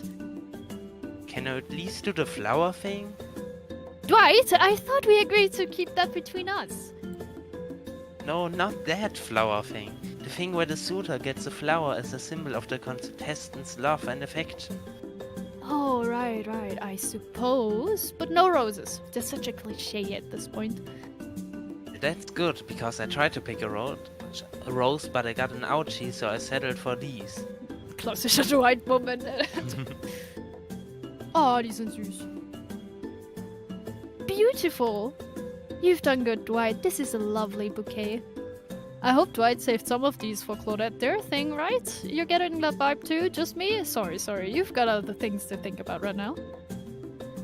D: Can I at least do the flower thing?
E: Dwight, I thought we agreed to keep that between us.
D: No, not that flower thing. The thing where the suitor gets a flower as a symbol of the contestant's love and affection.
E: Oh, right, I suppose. But no roses. Just such a cliche at this point.
D: That's good, because I tried to pick a rose, but I got an ouchie, so I settled for these.
C: Klassischer Dwight-Moment. Oh, die sind süß.
E: Beautiful. You've done good, Dwight. This is a lovely bouquet.
C: I hope Dwight saved some of these for Claudette. Their thing, right? You're getting that vibe too? Just me? Sorry. You've got other things to think about right now.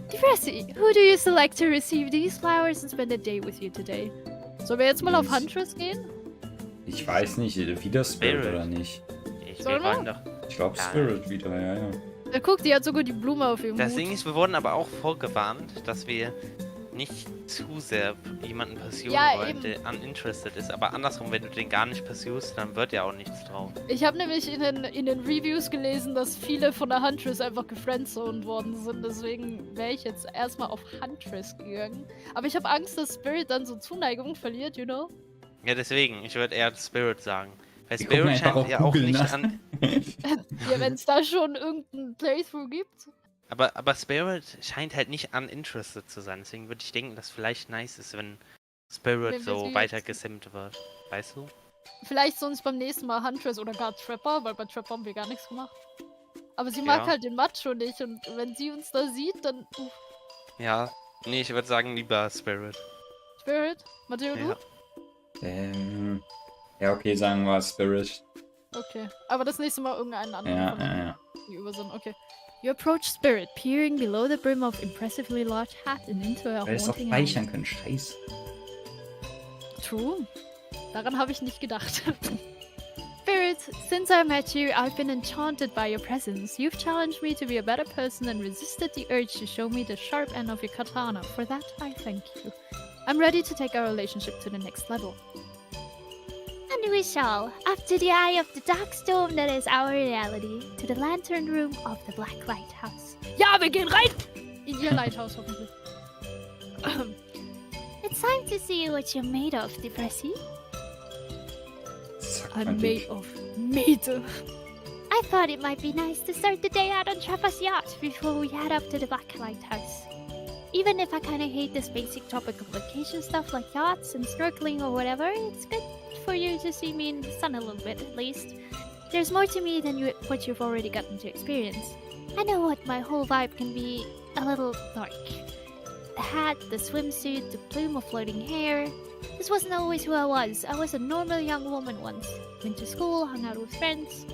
E: Depressy, who do you select to receive these flowers and spend a day with you today?
C: Sollen wir jetzt mal auf Huntress gehen?
A: Ich weiß nicht, wieder Spirit
D: Spirit.
A: oder nicht.
D: Wir
C: Sollen wir?
D: wollen doch.
A: Ich glaube Spirit wieder, ja.
C: Guck, die hat sogar die Blume auf ihrem
D: Das
C: Hut.
D: Ding ist, wir wurden aber auch vorgewarnt, dass wir nicht zu sehr jemanden pursuen
C: Ja,
D: wollen,
C: eben.
D: der uninterested ist. Aber andersrum, wenn du den gar nicht pursuest, dann wird ja auch nichts drauf.
C: Ich habe nämlich in den Reviews gelesen, dass viele von der Huntress einfach gefriendzoned worden sind. Deswegen wäre ich jetzt erstmal auf Huntress gegangen. Aber ich habe Angst, dass Spirit dann so Zuneigung verliert, you know?
D: Ja, deswegen, ich würde eher Spirit sagen. Weil
A: Wir gucken
D: Spirit
A: einfach
D: scheint
A: auf
D: ja auch
A: Google
D: nicht
A: nach.
D: an.
C: Ja, wenn es da schon irgendein Playthrough gibt.
D: Aber Spirit scheint halt nicht uninterested zu sein. Deswegen würde ich denken, dass vielleicht nice ist, wenn Spirit
C: Wenn wir
D: so
C: sie
D: weiter
C: jetzt-
D: gesimmt wird. Weißt du?
C: Vielleicht sonst beim nächsten Mal Huntress oder gar Trapper, weil bei Trapper haben wir gar nichts gemacht. Aber sie mag
D: Ja.
C: halt den Macho nicht und wenn sie uns da sieht, dann.
D: Ja. Nee, ich würde sagen lieber Spirit.
C: Spirit? Matteo, du?
D: Ja.
A: Ja, okay, sagen wir Spirit.
C: Okay. Aber das nächste Mal irgendeinen anderen
A: Ja,
C: von
A: ja.
C: die über sind. Okay.
E: You approach Spirit, peering below the brim of impressively large hat and into a
A: Weil es doch
E: haunting
A: speichern können, scheiße.
C: True. Daran habe ich nicht gedacht. Spirit, since I met you, I've been enchanted by your presence. You've challenged me to be a better person and resisted the urge to show me the sharp end of your katana. For that, I thank you. I'm ready to take our relationship to the next level.
E: And we shall, up to the eye of the dark storm that is our reality, to the lantern room of the Black Lighthouse.
C: Ja, wir gehen rein! In ihr Lighthouse hoffentlich.
E: It's time to see what you're made of, Depressi.
C: I'm made of meat.
E: I thought it might be nice to start the day out on Trappa's yacht before we head up to the Black Lighthouse. Even if I kinda hate this basic tropical vacation stuff like yachts and snorkeling or whatever, it's good for you to see me in the sun a little bit at least. There's more to me than what you've already gotten to experience. I know what my whole vibe can be a little dark. The hat, the swimsuit, the plume of floating hair. This wasn't always who I was. I was a normal young woman once. Went to school, hung out with friends.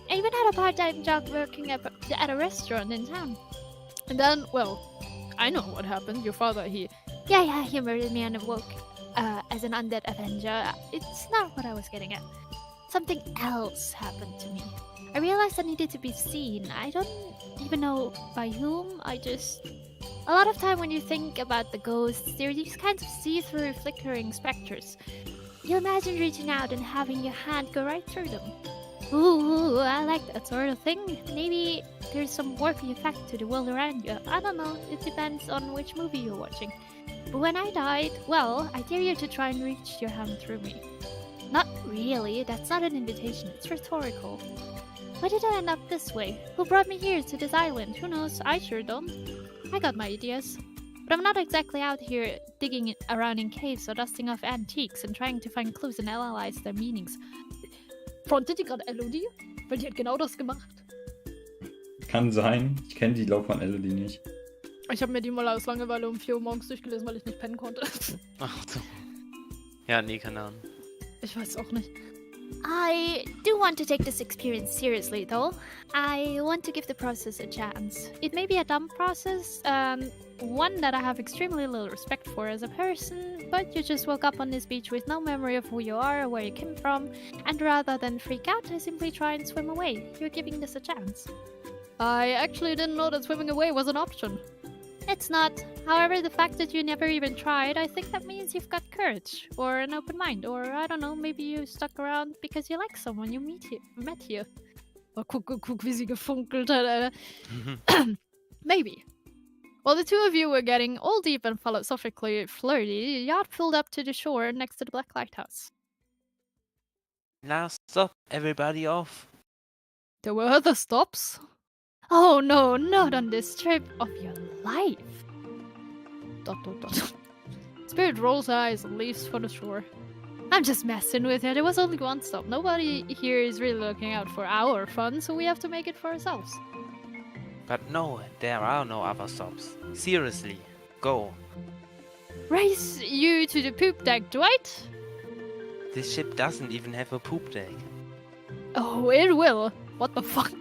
E: I even had a part-time job working at a restaurant in town.
C: And then, well, I know what happened. Your father, he
E: He murdered me and awoke as an undead avenger. It's not what I was getting at. Something else happened to me. I realized I needed to be seen. I don't even know by whom. A lot of time when you think about the ghosts, they're these kinds of see-through, flickering specters. You imagine reaching out and having your hand go right through them. Ooh, I like that sort of thing. Maybe there's some warpy effect to the world around you. I don't know, it depends on which movie you're watching. But when I died, well, I dare you to try and reach your hand through me. Not really, that's not an invitation, it's rhetorical. Why did I end up this way? Who brought me here to this island? Who knows? I sure don't. I got my ideas. But I'm not exactly out here digging around in caves or dusting off antiques and trying to find clues and analyze their meanings.
C: frontet die gerade Elodie? Weil die hat genau das gemacht.
A: Kann sein. Ich kenne die Lauf von Elodie nicht.
C: Ich habe mir die mal aus Langeweile um 4 Uhr morgens durchgelesen, weil ich nicht pennen konnte.
D: Ach so. Ja, nee, keine Ahnung.
C: Ich weiß auch nicht.
E: I do want to take this experience seriously, though. I want to give the process a chance. It may be a dumb process, one that I have extremely little respect for as a person, but you just woke up on this beach with no memory of who you are or where you came from, and rather than freak out, I simply try and swim away. You're giving this a chance.
C: I actually didn't know that swimming away was an option.
E: It's not. However, the fact that you never even tried, I think that means you've got courage, or an open mind, or I don't know, maybe you stuck around because you like someone you met here.
C: Oh, guck, wie sie gefunkelt hat, Maybe. While the two of you were getting all deep and philosophically flirty, the yacht pulled up to the shore next to the Black Lighthouse.
D: Now stop everybody off.
C: There were other stops. Oh no, not on this trip of your life. ... Spirit rolls eyes and leaves for the shore. I'm just messing with you. There was only one stop. Nobody here is really looking out for our fun, so we have to make it for ourselves.
D: But no, there are no other stops. Seriously, go.
C: Race you to the poop deck, Dwight.
D: This ship doesn't even have a poop deck.
C: Oh, it will. What the fuck?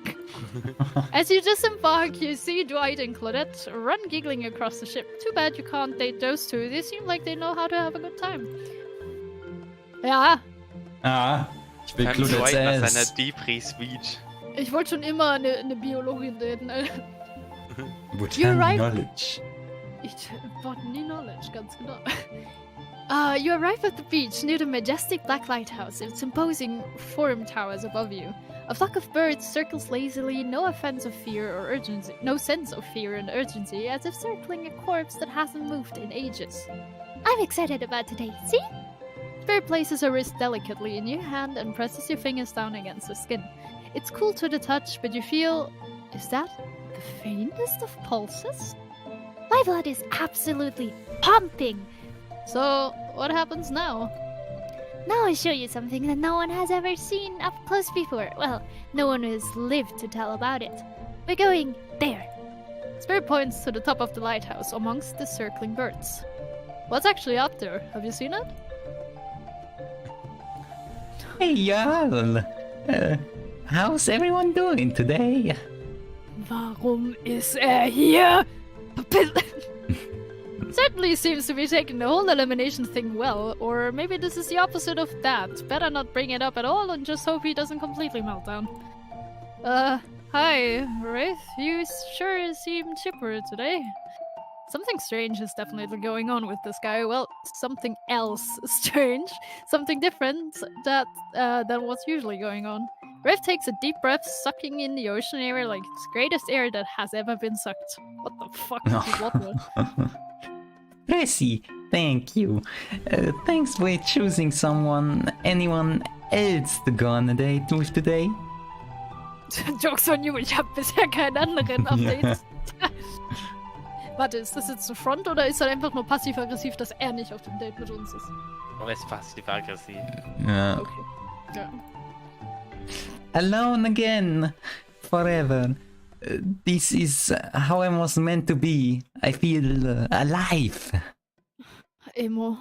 C: As you disembark, you see Dwight and Claudette run giggling across the ship. Too bad you can't date those two. They seem like they know how to have a good time. Ja.
A: Ah, ich will
D: Ganz
A: Claudette
D: weit nach
A: Ass.
D: seiner Depri-Speech.
C: Ich wollte schon immer eine Biologin daten.
A: Botany
C: right.
A: Knowledge.
C: Botany knowledge, ganz genau. You arrive at the beach near the majestic Black Lighthouse, its imposing forum towers above you. A flock of birds circles lazily, no sense of fear and urgency, as if circling a corpse that hasn't moved in ages.
E: I'm excited about today. See?
C: Spirit places her wrist delicately in your hand and presses your fingers down against the skin. It's cool to the touch, but you feel... Is that the faintest of pulses?
E: My blood is absolutely pumping.
C: So, what happens now?
E: Now I'll show you something that no one has ever seen up close before. Well, no one has lived to tell about it. We're going there.
C: Spirit points to the top of the lighthouse amongst the circling birds. What's actually up there? Have you seen it?
A: Hey y'all. How's everyone doing today?
C: Warum ist hier?
E: Sir
C: certainly seems to be taking the whole elimination thing well, or maybe this is the opposite of that. Better not bring it up at all and just hope he doesn't completely melt down. Hi, Wraith. You sure seem chipper today. Something strange is definitely going on with this guy. Well, something else strange. Something different than what's usually going on. Wraith takes a deep breath, sucking in the ocean air like it's the greatest air that has ever been sucked. What the fuck is he water?
A: Pressy, thank you. Thanks for choosing anyone else to go on a date with today.
C: Jokes on you, ich habe bisher keine anderen Updates. Warte, ist das jetzt eine Front oder ist er einfach nur passiv-aggressiv, dass er nicht auf dem Date mit uns ist?
D: Er ist passiv-aggressiv.
A: Ja.
C: Okay. Ja.
A: Alone again, forever. This is how I was meant to be. I feel alive.
C: Emo.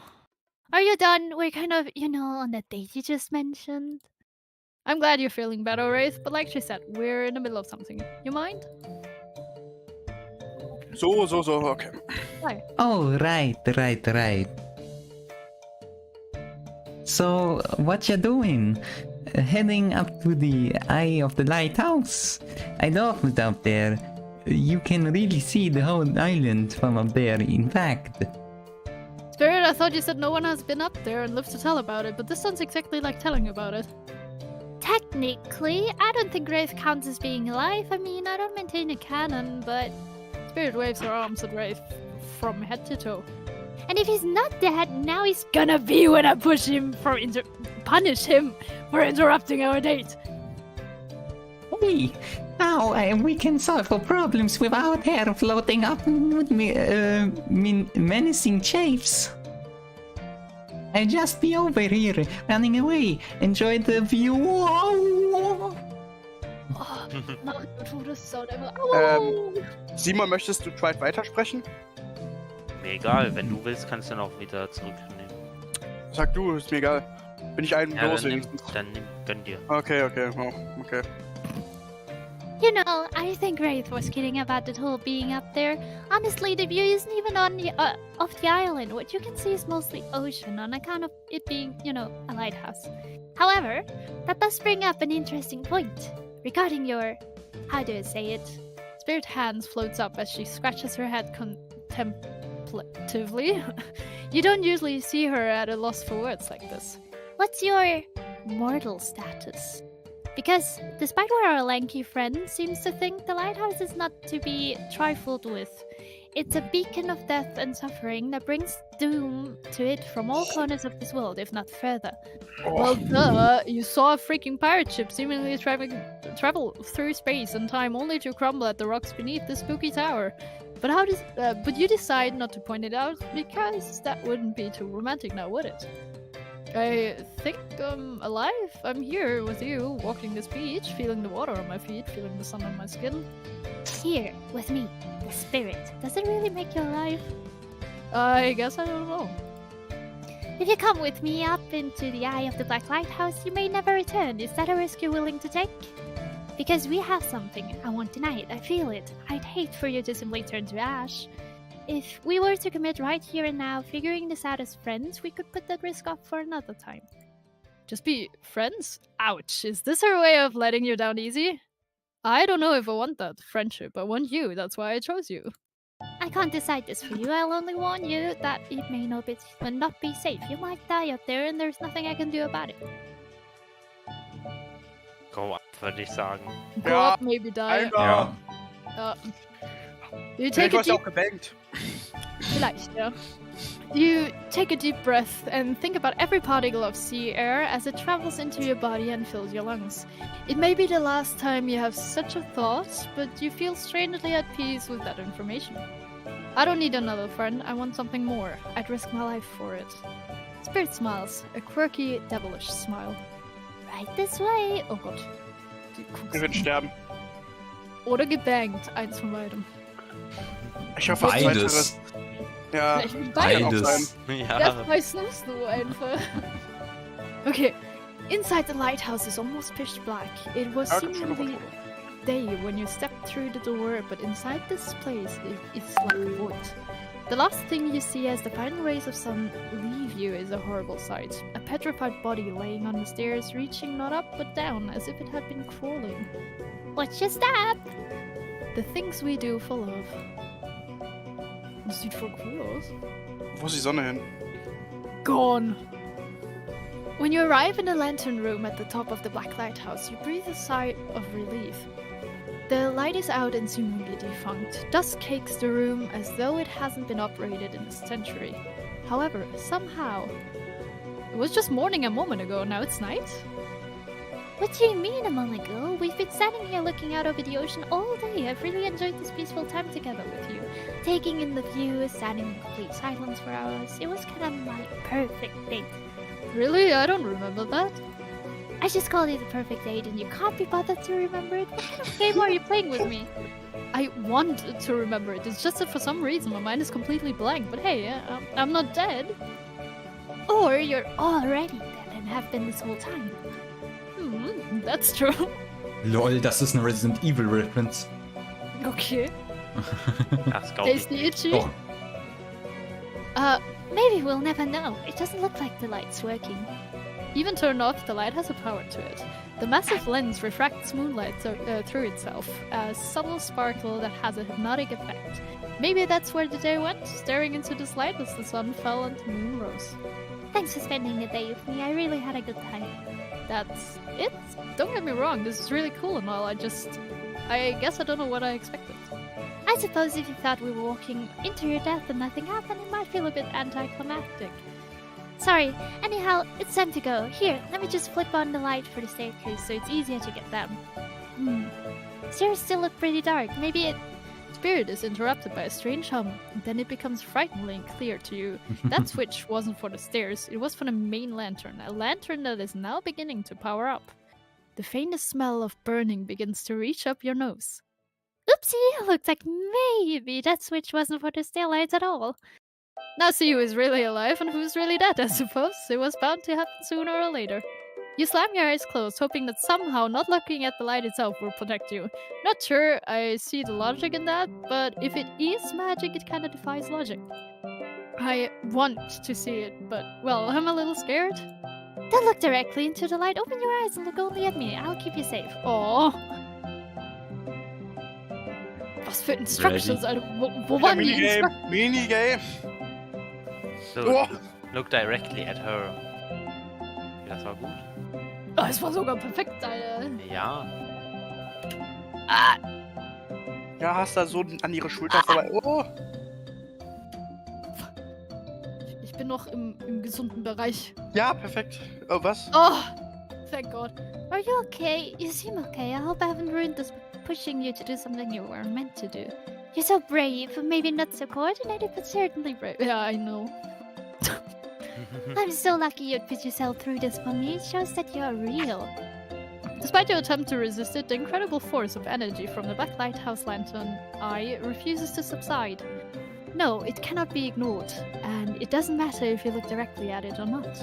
E: Are you done? We're kind of, on the date you just mentioned.
C: I'm glad you're feeling better, Wraith, but like she said, we're in the middle of something. You mind?
B: So, okay.
C: Why?
A: Oh, right. So, what you doing? Heading up to the eye of the lighthouse. I love it up there. You can really see the whole island from up there, in fact.
C: Spirit, I thought you said no one has been up there and lived to tell about it, but this sounds exactly like telling about it.
E: Technically, I don't think Wraith counts as being alive. I mean, I don't maintain a cannon, but...
C: Spirit waves her arms at Wraith from head to toe.
E: And if he's not dead, now he's gonna be when I punish him for interrupting our date.
A: Hey, now we can solve our problems without hair floating up with menacing chafes. I'll just be over here, running away. Enjoy the view.
C: Mach du Todessound einfach.
B: Simon, möchtest du Pride weitersprechen?
D: Mir egal, wenn du willst, kannst du noch wieder zurücknehmen.
B: Sag du, ist mir egal. Bin ich ein
D: Ja,
B: los
D: dann nimm,
B: wenigstens.
D: gönn dir.
B: Okay. Oh, okay.
E: I think Wraith was kidding about the whole being up there. Honestly, the view isn't even on the off the island. What you can see is mostly ocean on account of it being, a lighthouse. However, that does bring up an interesting point regarding your, how do I say it?
C: Spirit hands floats up as she scratches her head contemplatively. You don't usually see her at a loss for words like this.
E: What's your mortal status? Because, despite what our lanky friend seems to think, the lighthouse is not to be trifled with. It's a beacon of death and suffering that brings doom to it from all corners of this world, if not further.
C: Well, duh. You saw a freaking pirate ship seemingly travel through space and time only to crumble at the rocks beneath the spooky tower. But you decide not to point it out because that wouldn't be too romantic now, would it? I think I'm alive. I'm here with you, walking this beach, feeling the water on my feet, feeling the sun on my skin.
E: Here, with me, the spirit. Does it really make you alive?
C: I guess I don't know.
E: If you come with me up into the eye of the Black Lighthouse, you may never return. Is that a risk you're willing to take? Because we have something I want tonight. I feel it. I'd hate for you to simply turn to ash. If we were to commit right here and now, figuring this out as friends, we could put that risk off for another time.
C: Just be friends? Ouch. Is this her way of letting you down easy? I don't know if I want that friendship. I want you. That's why I chose you.
E: I can't decide this for you. I'll only warn you that it may not be safe. You might die out there and there's nothing I can do about it.
D: Go up, würde ich sagen.
C: Go
B: Ja,
C: up, maybe die.
B: Ja.
C: You
B: Vielleicht
C: take a
B: warst du
C: deep...
B: auch gebankt.
C: Vielleicht, yeah. You take a deep breath and think about every particle of sea air as it travels into your body and fills your lungs. It may be the last time you have such a thought, but you feel strangely at peace with that information. I don't need another friend, I want something more. I'd risk my life for it. Spirit smiles, a quirky, devilish smile.
E: Right this way.
C: Oh Gott. Die guckst
B: Wir werden sterben.
C: Oder gebankt, eins von beidem.
B: Ich hoffe, was
A: Beides.
B: Weiteres. Ja,
C: Vielleicht mit
B: kann auch
C: beidem.
B: sein.
D: Ja.
C: Death by Snoo einfach. Okay, inside the lighthouse is almost pitch black. It was
B: Ja, gibt's schon
C: seemingly...
B: noch
C: day when you step through the door, but inside this place, it's like a void. The last thing you see as the final rays of sun leave you is a horrible sight. A petrified body laying on the stairs, reaching not up but down, as if it had been crawling.
E: Watch your step!
C: The things we do for love. Das sieht voll cool aus.
B: Wo ist die Sonne hin?
C: Gone. When you arrive in the lantern room at the top of the Black Lighthouse, you breathe a sigh of relief. The light is out and seemingly defunct. Dust cakes the room as though it hasn't been operated in a century. However, somehow... It was just morning a moment ago, now it's night?
E: What do you mean a moment ago? We've been standing here looking out over the ocean all day. I've really enjoyed this peaceful time together with you. Taking in the view, standing in complete silence for hours. It was kind of my perfect date.
C: Really? I don't remember that.
E: I just called it a perfect date and you can't be bothered to remember it. What kind of game are you playing with me?
C: I want to remember it. It's just that for some reason my mind is completely blank. But hey, I'm not dead.
E: Or you're already dead and have been this whole time.
C: That's true.
A: Lol, das ist eine Resident Evil Reference.
C: Okay.
D: That's gold.
C: Tasty itchy.
A: Oh,
E: Maybe we'll never know. It doesn't look like the light's working.
C: Even turned off, the light has a power to it. The massive lens refracts moonlight through itself, a subtle sparkle that has a hypnotic effect. Maybe that's where the day went, staring into this light as the sun fell and the moon rose.
E: Thanks for spending the day with me. I really had a good time.
C: That's it. Don't get me wrong, this is really cool and all. I guess I don't know what I expected.
E: I suppose if you thought we were walking into your death and nothing happened, it might feel a bit anticlimactic. Sorry. Anyhow, it's time to go. Here, let me just flip on the light for the staircase so it's easier to get down. Stairs still look pretty dark. Maybe it...
C: Spirit is interrupted by a strange hum, and then it becomes frighteningly clear to you. That switch wasn't for the stairs, it was for the main lantern, a lantern that is now beginning to power up. The faintest smell of burning begins to reach up your nose.
E: Oopsie! Looks like maybe that switch wasn't for the stairlights at all.
C: Now see who is really alive and who's really dead, I suppose. It was bound to happen sooner or later. You slam your eyes closed, hoping that somehow not looking at the light itself will protect you. Not sure I see the logic in that, but if it is magic, it kinda defies logic. I want to see it, but, well, I'm a little scared.
E: Don't look directly into the light. Open your eyes and look only at me. I'll keep you safe.
C: Oh. Was für Instructions, Alter. Wo waren die Instructions?
B: Minigame!
D: Look directly at her. Das war gut.
C: Oh, es war sogar perfekt, Alter.
D: Ja.
B: Ja, hast da so an ihre Schulter vorbei. Oh!
C: Ich bin noch im gesunden Bereich.
B: Ja, perfekt. Oh, was?
C: Oh, thank God.
E: Are you okay? You seem okay. I hope I haven't ruined this pushing you to do something you weren't meant to do. You're so brave. Maybe not so coordinated, but certainly brave.
C: Yeah, I know.
E: I'm so lucky you'd put yourself through this for me. It shows that you're real.
C: Despite your attempt to resist it, the incredible force of energy from the Black Lighthouse lantern eye refuses to subside. No, it cannot be ignored, and it doesn't matter if you look directly at it or not.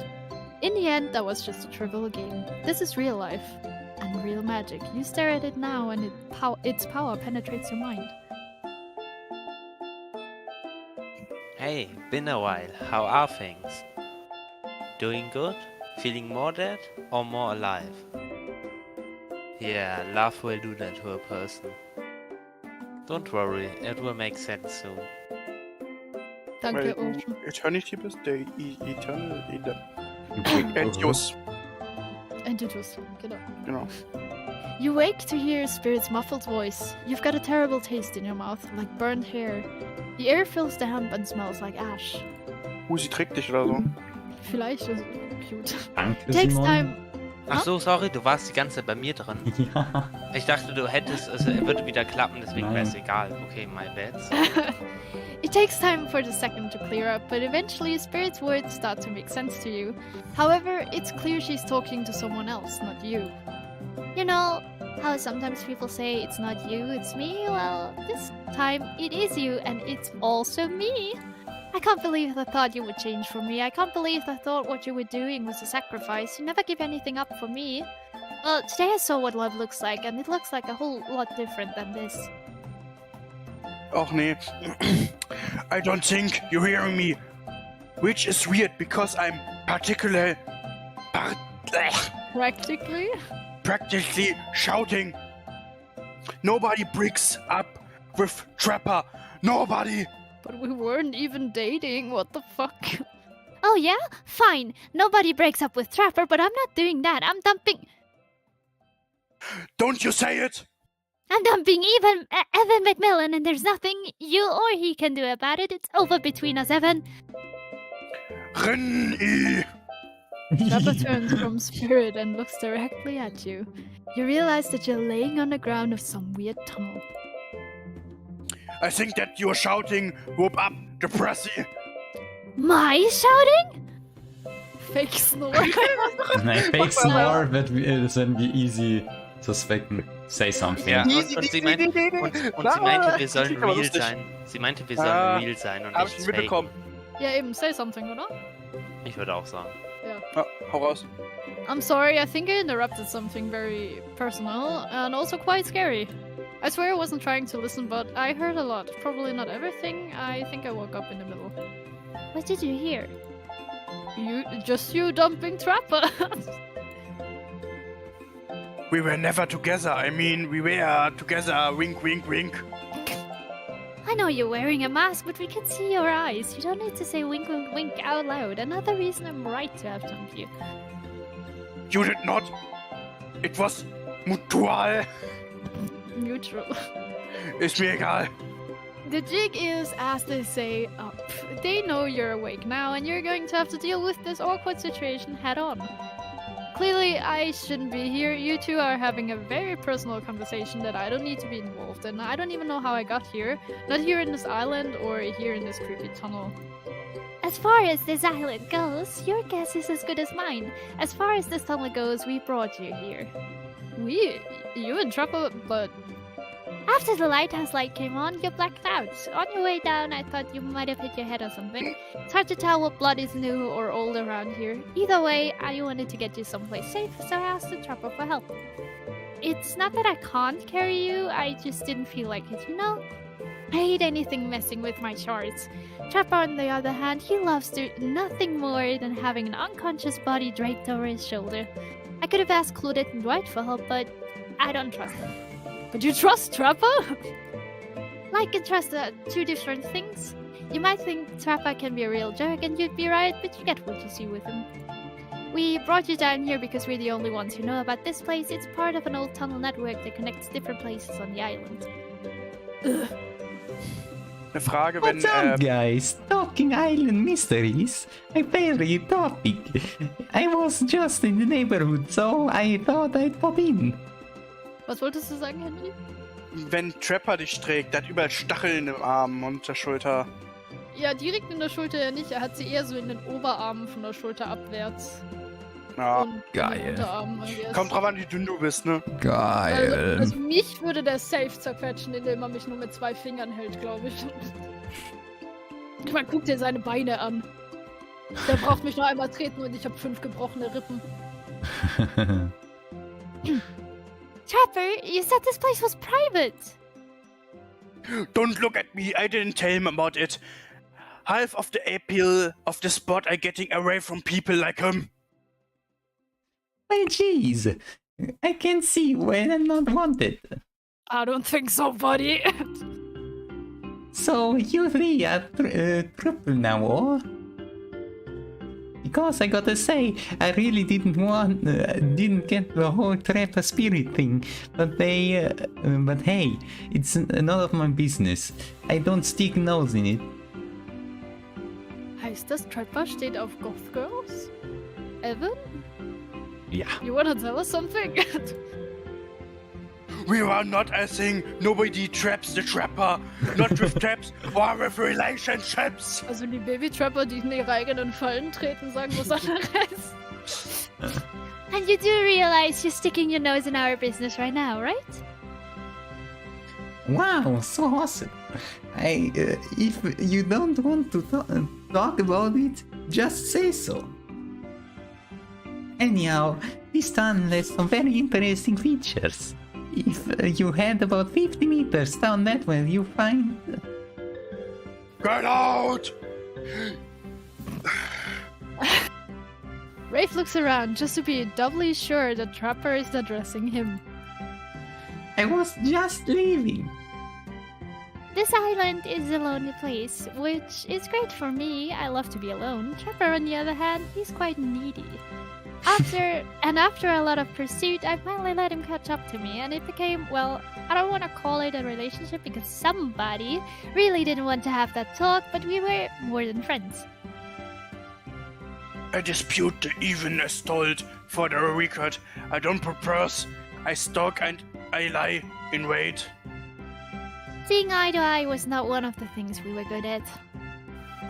C: In the end, that was just a trivial game. This is real life, and real magic. You stare at it now, and its power penetrates your mind.
D: Hey, been a while. How are things? Doing good? Feeling more dead or more alive? Yeah, love will do that to a person. Don't worry, it will make sense soon.
C: Danke, Ocean.
B: Eternity bis der Eternal Endlos.
C: Endlos,
B: Genau.
C: You wake to hear Spirit's muffled voice. You've got a terrible taste in your mouth, like burnt hair. The air fills damp and smells like ash.
B: Sie trägt dich oder so.
C: Vielleicht ist cute.
A: danke,
C: Takes
A: Simon.
C: time.
D: Ach so, sorry, du warst die ganze Zeit bei mir drin.
A: Ja.
D: Ich dachte, du hättest, also er würde wieder klappen, deswegen wäre es egal. Okay, my bad.
C: It takes time for the second to clear up, but eventually Spirit's words start to make sense to you. However, it's clear she's talking to someone else, not you.
E: You know how sometimes people say it's not you, it's me? Well, this time it is you, and it's also me. I can't believe I thought you would change for me. I can't believe I thought what you were doing was a sacrifice. You never give anything up for me. Well, today I saw what love looks like, and it looks like a whole lot different than this.
B: Och nee. I don't think you're hearing me. Which is weird because I'm
C: Practically?
B: practically shouting. Nobody breaks up with Trapper. Nobody.
C: But we weren't even dating, what the fuck?
E: Oh yeah? Fine. Nobody breaks up with Trapper, but I'm not doing that. I'm dumping
B: Don't you say it.
E: Evan McMillan, and there's nothing you or he can do about it. It's over between us, Evan.
B: Renny.
C: Trapper turns from spirit and looks directly at you. You realize that you're laying on the ground of some weird tunnel.
B: I think that you're shouting, whoop up, the pressy.
E: My shouting?
C: Fake snore.
A: Nein, Fake Snore wird sind easy suspekten. Say something.
D: Ja, und sie meinte, wir sollen
B: aber
D: real
B: lustig.
D: sein. Sie meinte, wir sollen real sein und
B: Hab
D: nicht
B: ich
D: fake.
B: mitbekommen.
C: Ja, eben, say something, oder?
D: Ich würde auch sagen.
B: Ja, hau raus.
C: I'm sorry, I think I interrupted something very personal and also quite scary. I swear I wasn't trying to listen, but I heard a lot. Probably not everything. I think I woke up in the middle.
E: What did you hear?
C: You dumping Trapper.
B: We were never together. I mean, we were together. Wink, wink, wink.
E: I know you're wearing a mask, but we can see your eyes. You don't need to say wink, wink, wink out loud. Another reason I'm right to have dumped you.
B: You did not. It was mutual.
C: Neutral.
B: Ist mir egal.
C: The jig is, as they say, up. They know you're awake now, and you're going to have to deal with this awkward situation head on. Clearly, I shouldn't be here. You two are having a very personal conversation that I don't need to be involved in. I don't even know how I got here. Not here in this island or here in this creepy tunnel.
E: As far as this island goes, your guess is as good as mine. As far as this tunnel goes, we brought you here.
C: You and Trapper, but
E: After the lighthouse light came on, you blacked out. On your way down, I thought you might have hit your head or something. It's hard to tell what blood is new or old around here. Either way, I wanted to get you someplace safe, so I asked the Trapper for help. It's not that I can't carry you, I just didn't feel like it, you know? I hate anything messing with my charts. Trapper, on the other hand, he loves nothing more than having an unconscious body draped over his shoulder. I could have asked Claudette and Dwight for help, but I don't trust them.
C: But you trust Trapper?
E: Like and trust are two different things. You might think Trapper can be a real jerk, and you'd be right, but you get what you see with him. We brought you down here because we're the only ones who know about this place. It's part of an old tunnel network that connects different places on the island.
B: Eine Frage, wenn
A: What's up, guys? Talking Island Mysteries? My favorite topic. I was just in the neighborhood, so I thought I'd pop in.
C: Was wolltest du sagen, Henry?
B: wenn Trapper dich trägt, der hat überall Stacheln im Arm und der Schulter.
C: Ja, direkt in der Schulter ja nicht. Er hat sie eher so in den Oberarmen von der Schulter abwärts.
B: Ja.
C: Und
A: Geil.
C: in den Unterarmen, I guess.
B: Kommt drauf an, wie dünn du bist, ne?
A: Geil.
C: Also mich würde der safe zerquetschen, indem er mich nur mit 2 Fingern hält, glaube ich. Man guckt dir seine Beine an. Der braucht mich nur einmal treten und ich habe 5 gebrochene Rippen.
E: Trapper, you said this place was private.
B: Don't look at me, I didn't tell him about it. Half of the appeal of the spot are getting away from people like him.
A: Well, jeez. I can see when I'm not wanted.
C: I don't think so, buddy.
A: So, you 3 are triple now, or? Because I gotta say, I really didn't get the whole Trapper Spirit thing, but but hey, it's none of my business. I don't stick nose in it.
C: Heißt das, Trapper steht auf Goth Girls? Evan?
A: Yeah.
C: You wanna tell us something?
B: We are not a thing. Nobody traps the trapper. Not with traps or with relationships.
C: Also die Baby-Trapper, die in ihre eigenen Fallen treten, sagen was anderes.
E: And you do realize you're sticking your nose in our business right now, right?
A: Wow, so awesome. If you don't want to talk about it, just say so. Anyhow, This tunnel has some very interesting features. If you head about 50 meters down that way, you find...
B: Get out!
C: Rafe looks around just to be doubly sure that Trapper is addressing him.
A: I was just leaving.
E: This island is a lonely place, which is great for me. I love to be alone. Trapper, on the other hand, he's quite needy. After a lot of pursuit, I finally let him catch up to me, and it became, well, I don't want to call it a relationship because somebody really didn't want to have that talk, but we were more than friends.
B: I dispute the evenness told for the record. I don't propose. I stalk and I lie in wait.
E: Seeing eye to eye was not one of the things we were good at.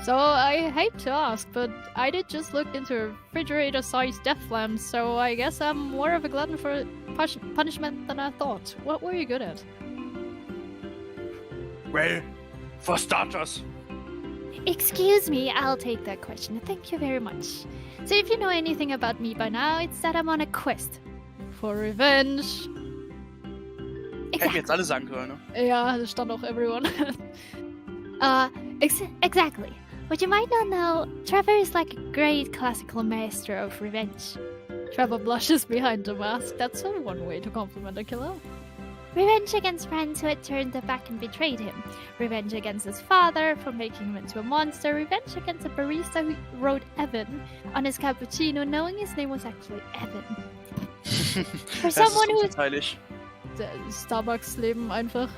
C: So I hate to ask, but I did just look into a refrigerator-sized death lamp, so I guess I'm more of a glutton for punishment than I thought. What were you good at?
B: Well, for starters,
E: Excuse me, I'll take that question. Thank you very much. So if you know anything about me by now, it's that I'm on a quest.
C: For revenge.
B: hätte ich jetzt alle sagen sollen, ne?
C: Ja, das stand auch everyone.
E: Exactly. What you might not know, Trevor is like a great classical master of revenge.
C: Trevor blushes behind the mask. That's one way to compliment a killer.
E: Revenge against friends who had turned their back and betrayed him. Revenge against his father for making him into a monster. Revenge against a barista who wrote Evan on his cappuccino, knowing his name was actually Evan. For someone who
B: heilig.
C: Starbucks-Leben einfach.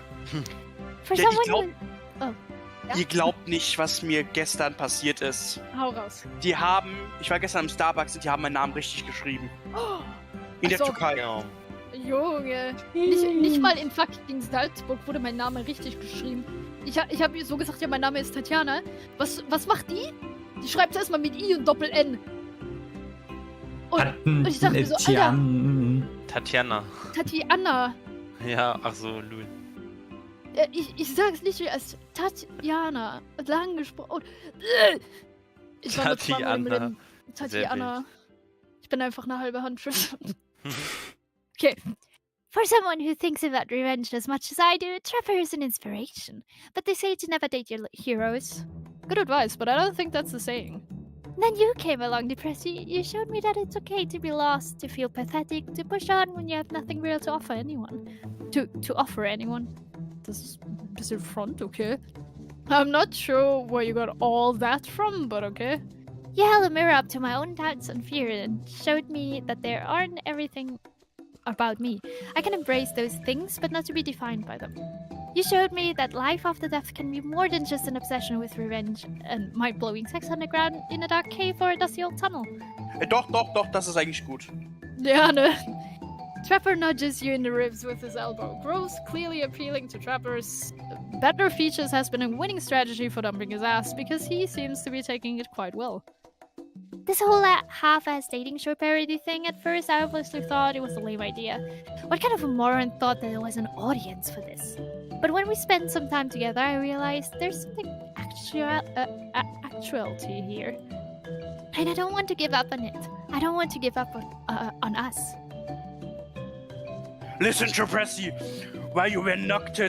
E: For
B: Ja,
E: someone who...
B: Ihr glaubt nicht, was mir gestern passiert ist.
C: Hau raus.
B: Die haben, ich war gestern im Starbucks und die haben meinen Namen richtig geschrieben. In der
C: Ach so.
B: Türkei.
D: Ja.
C: Junge, nicht mal in fucking Salzburg wurde mein Name richtig geschrieben. Ich hab so gesagt, ja, mein Name ist Tatjana. Was macht die? Die schreibt es erstmal mit I und Doppel-N. Und ich dachte mir so, Alter,
D: Tatjana.
C: Tatjana.
D: Ja, ach so, Lul.
C: Ich sag's nicht wie als Tatjana. Lang gesprochen. Ich war nur zweimal im Leben. Tatjana. Ich bin einfach eine halbe Hand. Okay.
E: For someone who thinks about revenge as much as I do, Trevor is an inspiration. But they say to never date your heroes.
C: Good advice, but I don't think that's the saying.
E: Then you came along, Depressy. You showed me that it's okay to be lost, to feel pathetic, to push on when you have nothing real to offer anyone. To offer anyone. Das ist ein bisschen front, okay? I'm not sure where you got all that from, but okay. You held a mirror up to my own doubts and fear and showed me that there aren't everything about me. I can embrace those things, but not to be defined by them. You showed me that life after death can be more than just an obsession with revenge and mind-blowing sex underground in a dark cave or a dusty old tunnel.
B: Doch, das ist eigentlich gut.
C: Ja, ne? Trapper nudges you in the ribs with his elbow. Gross, clearly appealing to Trapper's better features, has been a winning strategy for dumping his ass because he seems to be taking it quite well.
E: This whole half-ass dating show parody thing, at first I obviously thought it was a lame idea. What kind of a moron thought that there was an audience for this? But when we spent some time together, I realized there's something actuality here. And I don't want to give up on it. I don't want to give up on us.
B: Listen, Trapressy, while you were knocked?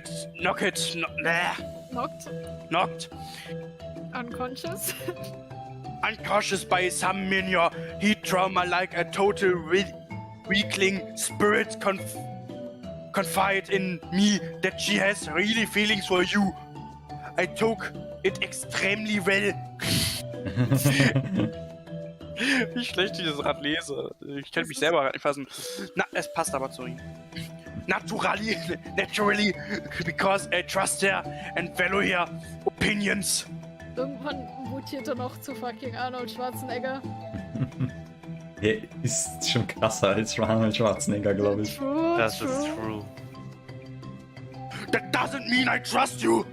C: Unconscious?
B: Unconscious by some minion, heat trauma like a total weakling spirit confide in me that she has really feelings for you. I took it extremely well. Wie schlecht ich das Rad lese. Ich kann mich selber nicht fassen. Na, es passt aber zu ihm. Naturally, because I trust her and value her opinions.
C: Irgendwann mutiert er noch zu fucking Arnold Schwarzenegger.
A: Der ist schon krasser als Arnold Schwarzenegger, glaube ich.
C: True,
D: Das
C: true.
D: ist true.
B: That doesn't mean I trust you.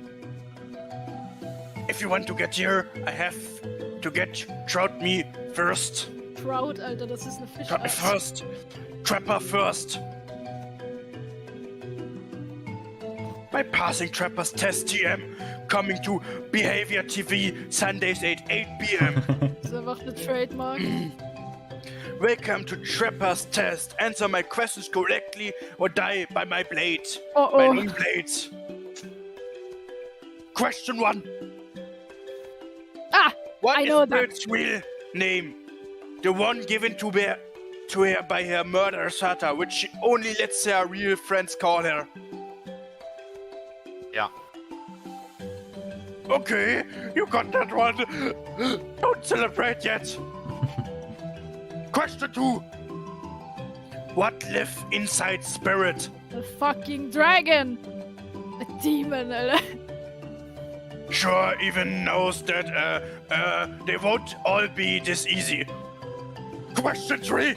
B: If you want to get here, I have to trout me first.
C: Trout, Alter, das ist eine Fischart.
B: First. Trapper first. By passing Trapper's test TM, coming to Behavior TV, Sundays at 8 p.m.
C: Das ist einfach eine Trademark.
B: Welcome to Trapper's test. Answer my questions correctly or die by my blade.
C: Oh,
B: My
C: oh.
B: own blade. Question 1.
C: Ah!
B: What
C: I
B: is
C: know that.
B: Spirit's real name? The one given to her by her murderer Sata, which she only lets her real friends call her.
D: Ja.
B: Okay, you got that one. Don't celebrate yet. Question 2. What live inside Spirit?
C: A fucking dragon! A demon, Alter.
B: Sure, even knows that they won't all be this easy. Question 3.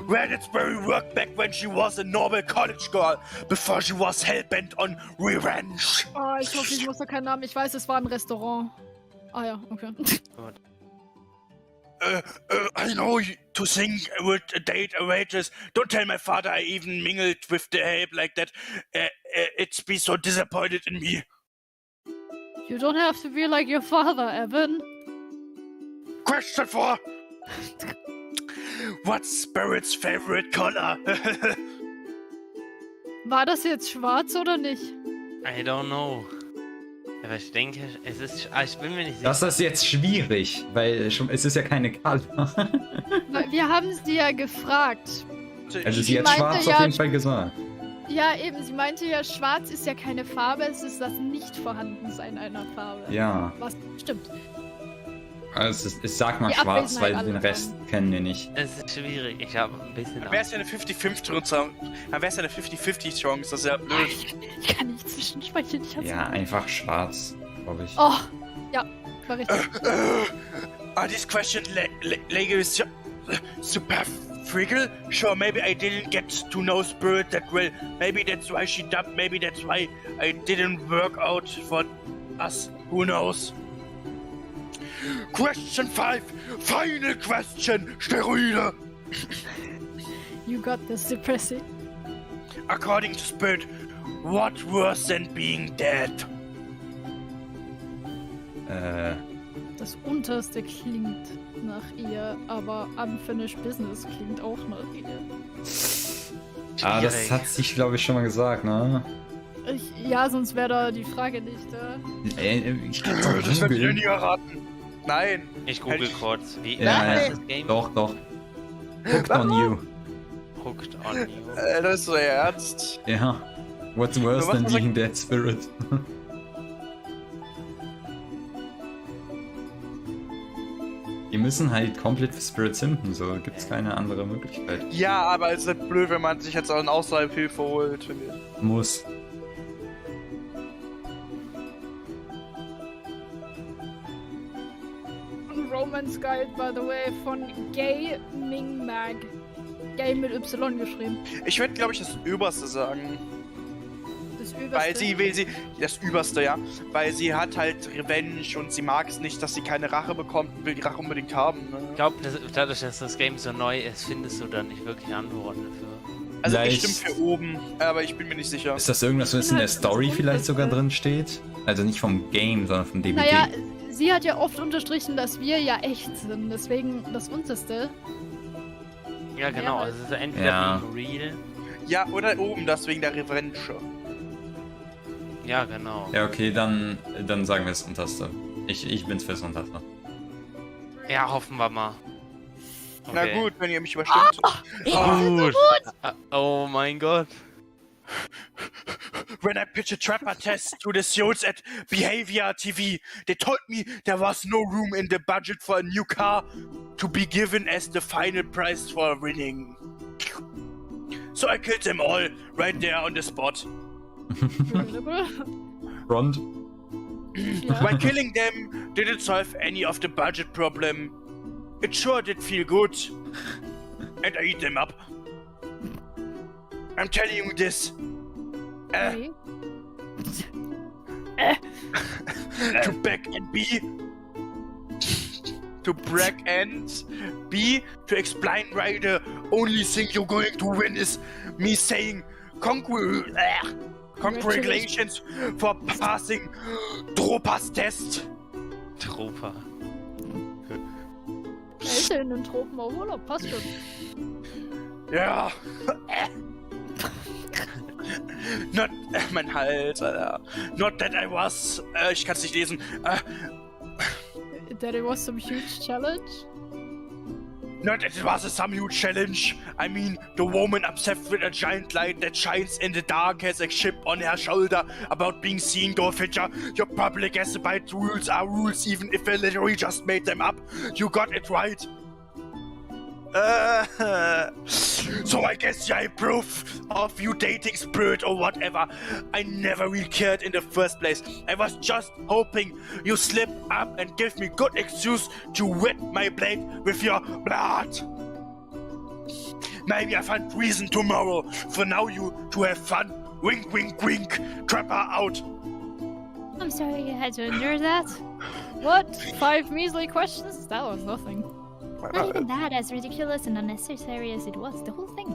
B: Where did Spirit work back when she was a normal college girl, before she was hellbent on revenge?
C: Oh, ich hoffe, ich muss da keinen Namen. Ich weiß, es war ein Restaurant. Ah ja, okay.
B: I know to think would date a waitress. Don't tell my father I even mingled with the help like that. It's be so disappointed in me.
C: You don't have to be like your father, Evan.
B: Question 4. What's Spirit's favorite color?
C: War das jetzt schwarz oder nicht?
D: I don't know. Aber ich denke, es ist. Ich bin mir nicht sicher.
A: Das ist jetzt schwierig, weil es ist ja keine Color.
C: Weil wir haben sie ja gefragt.
A: Also sie hat
C: meinte
A: schwarz
C: ja-
A: auf jeden Fall gesagt.
C: Ja, eben, sie meinte ja, schwarz ist ja keine Farbe, es ist das Nicht-Vorhandensein einer Farbe.
A: Ja.
C: Was stimmt.
A: Also ich sag mal
C: Die
A: schwarz, weil
C: Abwesenheit
A: den
C: aller
A: Rest kennen wir nicht.
D: Es ist schwierig. Ich habe ein bisschen
B: Dann wär's ja eine 50-50 Chance. Das ist ja blöd.
C: Ich kann nicht zwischenspeichern, ich hab's
A: Ja, einfach schwarz, glaube ich.
C: Oh, ja, war richtig.
B: This question is super freakle? Sure, maybe I didn't get to know Spirit that well. Maybe that's why she dubbed. Maybe that's why I didn't work out for us. Who knows? Question 5. Final question. Steroide.
C: You got this, Depressing.
B: According to Spirit, what worse than being dead?
C: Das unterste klingt nach ihr, aber Unfinished Business klingt auch nach ihr.
A: Das hat sich, glaube ich, schon mal gesagt, ne?
C: Ja, sonst wäre da die Frage nicht da.
A: Ich kann
B: Das wird ihr nie erraten. Nein.
D: Ich google kurz. Wie
A: Ja,
D: heißt
A: ja.
D: das Game?
A: Doch. Hooked on you.
D: Hooked on you.
B: Das ist so ernst.
A: Ja. What's worse
B: Was
A: than
B: muss
A: being dead, Spirit? Die müssen halt komplett für Spirit simpen, so gibt's keine andere Möglichkeit.
B: Ja, aber es ist halt blöd, wenn man sich jetzt auch eine Außerhalb-Hilfe holt, finde ich.
A: Muss.
C: Romance Guide, by the way, von Gay Ming Mag. Gay mit Y geschrieben.
B: Ich würde, glaube ich, das Überste sagen.
C: Das Überste.
B: Weil sie will sie. Das Überste, ja. Weil sie hat halt Revenge und sie mag es nicht, dass sie keine Rache bekommt und will die Rache unbedingt haben. Ne?
D: Ich glaube, dadurch, dass das Game so neu ist, findest du da nicht wirklich Antworten dafür.
B: Also ich
A: Vielleicht-
B: stimme für oben, aber ich bin mir nicht sicher.
A: Ist das irgendwas, was in der Story vielleicht sogar drin steht? Also nicht vom Game, sondern vom DVD.
C: Naja, sie hat ja oft unterstrichen, dass wir ja echt sind. Deswegen das Unterste.
D: Ja, genau.
C: Ja,
D: Also es ist entweder
A: Ja.
D: being real.
B: Ja, oder oben, das wegen der Revenge.
D: Ja, genau.
A: Ja, okay, dann sagen wir das Unterste. Ich bin's fürs Unterste.
D: Ja, hoffen wir mal.
B: Na
D: Okay.
B: gut, wenn ihr mich überstimmt.
D: Gut. Oh mein Gott.
B: When I pitched a trapper test to the suits at Behavior TV, they told me there was no room in the budget for a new car to be given as the final prize for winning. So I killed them all right there on the spot.
A: Front.
B: By killing them didn't solve any of the budget problem. It sure did feel good. And I eat them up. I'm telling you this.
C: Okay.
B: To back and B. To brag and B. To explain why the only thing you're going to win is me saying congratulations for passing Dropas test.
D: Tropa.
C: Welche Monate in den Tropen auf Urlaub, passt schon.
B: Ja. Not, mein Hals, Alter. Not that I was. Ich kann's nicht lesen.
C: That it was some huge challenge.
B: Not that it was some huge challenge. I mean, the woman obsessed with a giant light that shines in the dark has a chip on her shoulder about being seen. Go figure. You probably guess about rules are rules, even if they literally just made them up. You got it right. So I guess I approve of you dating spirit or whatever. I never really cared in the first place. I was just hoping you slip up and give me good excuse to wet my blade with your blood. Maybe I find reason tomorrow. For now, you to have fun. Wink, wink, wink. Trapper out.
E: I'm sorry you had to endure that.
C: What? 5 measly questions? That was nothing.
E: Not even that, as ridiculous and unnecessary as it was, the whole thing.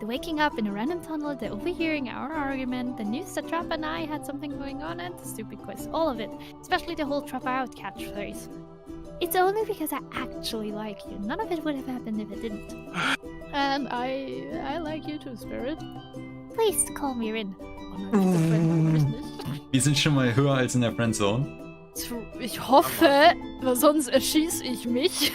E: The waking up in a random tunnel, the overhearing our argument, the news that Trappa and I had something going on, and the stupid quiz. All of it. Especially the whole Trappa out catchphrase. It's only because I actually like you. None of it would have happened if it didn't.
C: And I like you too, Spirit.
E: Please call me Rin.
A: Wir sind schon mal höher als in der Friendzone.
C: Ich hoffe, weil sonst erschieße ich mich.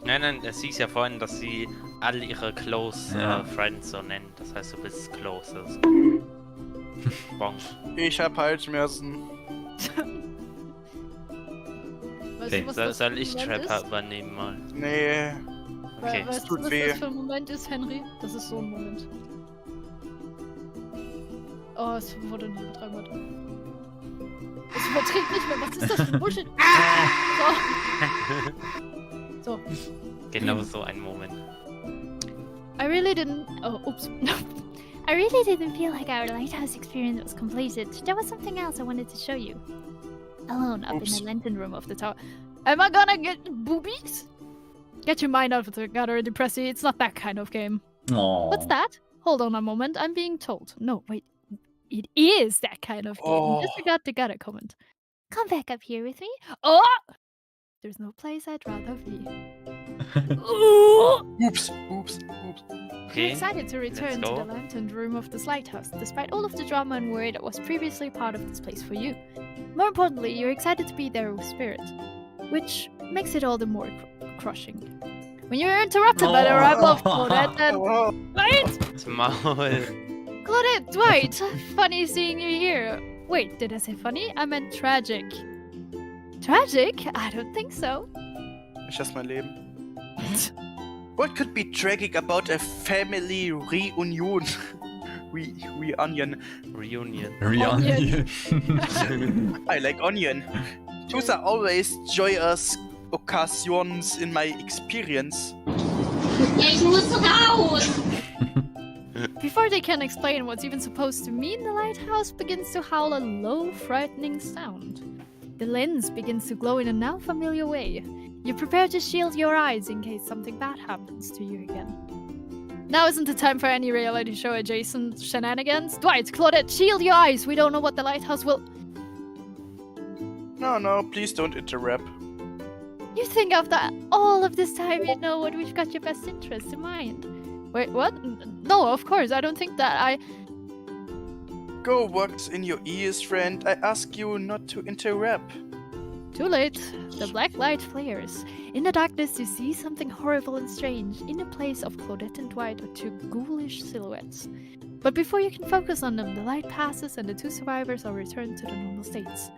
D: Nein, es hieß ja vorhin, dass sie alle ihre Close Friends so nennen. Das heißt, du bist Closest. Bon.
B: Ich hab Halsschmerzen.
A: Okay.
D: Soll ich Trapper übernehmen mal?
B: Nee.
D: Okay.
C: Weißt du, was das für ein Moment ist, Henry? Das ist so ein Moment. Oh, es wurde nicht übertragen. Es überträgt nicht mehr. Was ist das für Bullshit? So.
D: Genau so ein Moment.
C: I really didn't... Oh, oops.
E: I really didn't feel like our lighthouse experience was completed. There was something else I wanted to show you. Alone up in the lantern room of the tower.
C: Am I gonna get boobies? Get your mind out of the gutter, Depressy. It's not that kind of game.
A: Oh.
C: What's that? Hold on a moment. I'm being told. No, wait. It is that kind of game.
B: Oh.
C: Disregard the gutter comment.
E: Come back up here with me.
C: Oh! There's no place I'd rather be. Ooh!
B: Oops.
C: I'm
D: Okay.
C: excited to return
D: let's
C: to
D: go.
C: the lantern room of this lighthouse, despite all of the drama and worry that was previously part of this place for you. More importantly, you're excited to be there with Spirit, which makes it all the more crushing. When you're interrupted by the arrival of Claudette and...
B: Oh.
C: Wait!
D: Maul.
C: Claudette, Dwight! Funny seeing you here. Wait, did I say funny? I meant tragic. Tragic? I don't think so.
B: Ich hasse mein Leben. What could be tragic about a family reunion? Reunion.
A: Reunion.
B: I like onion. Those are always joyous occasions in my experience.
H: Ich muss raus!
C: Before they can explain what's even supposed to mean, the lighthouse begins to howl a low, frightening sound. The lens begins to glow in a now familiar way. You prepare to shield your eyes in case something bad happens to you again. Now isn't the time for any reality show adjacent shenanigans. Dwight, Claudette, shield your eyes! We don't know what the lighthouse will...
B: No, please don't interrupt.
C: You think after all of this time you know what we've got your best interest in mind. Wait, what? No, of course, I don't think that I...
B: Go what's in your ears, friend. I ask you not to interrupt.
C: Too late. The black light flares. In the darkness, you see something horrible and strange. In the place of Claudette and Dwight are two ghoulish silhouettes. But before you can focus on them, the light passes and the two survivors are returned to their normal states.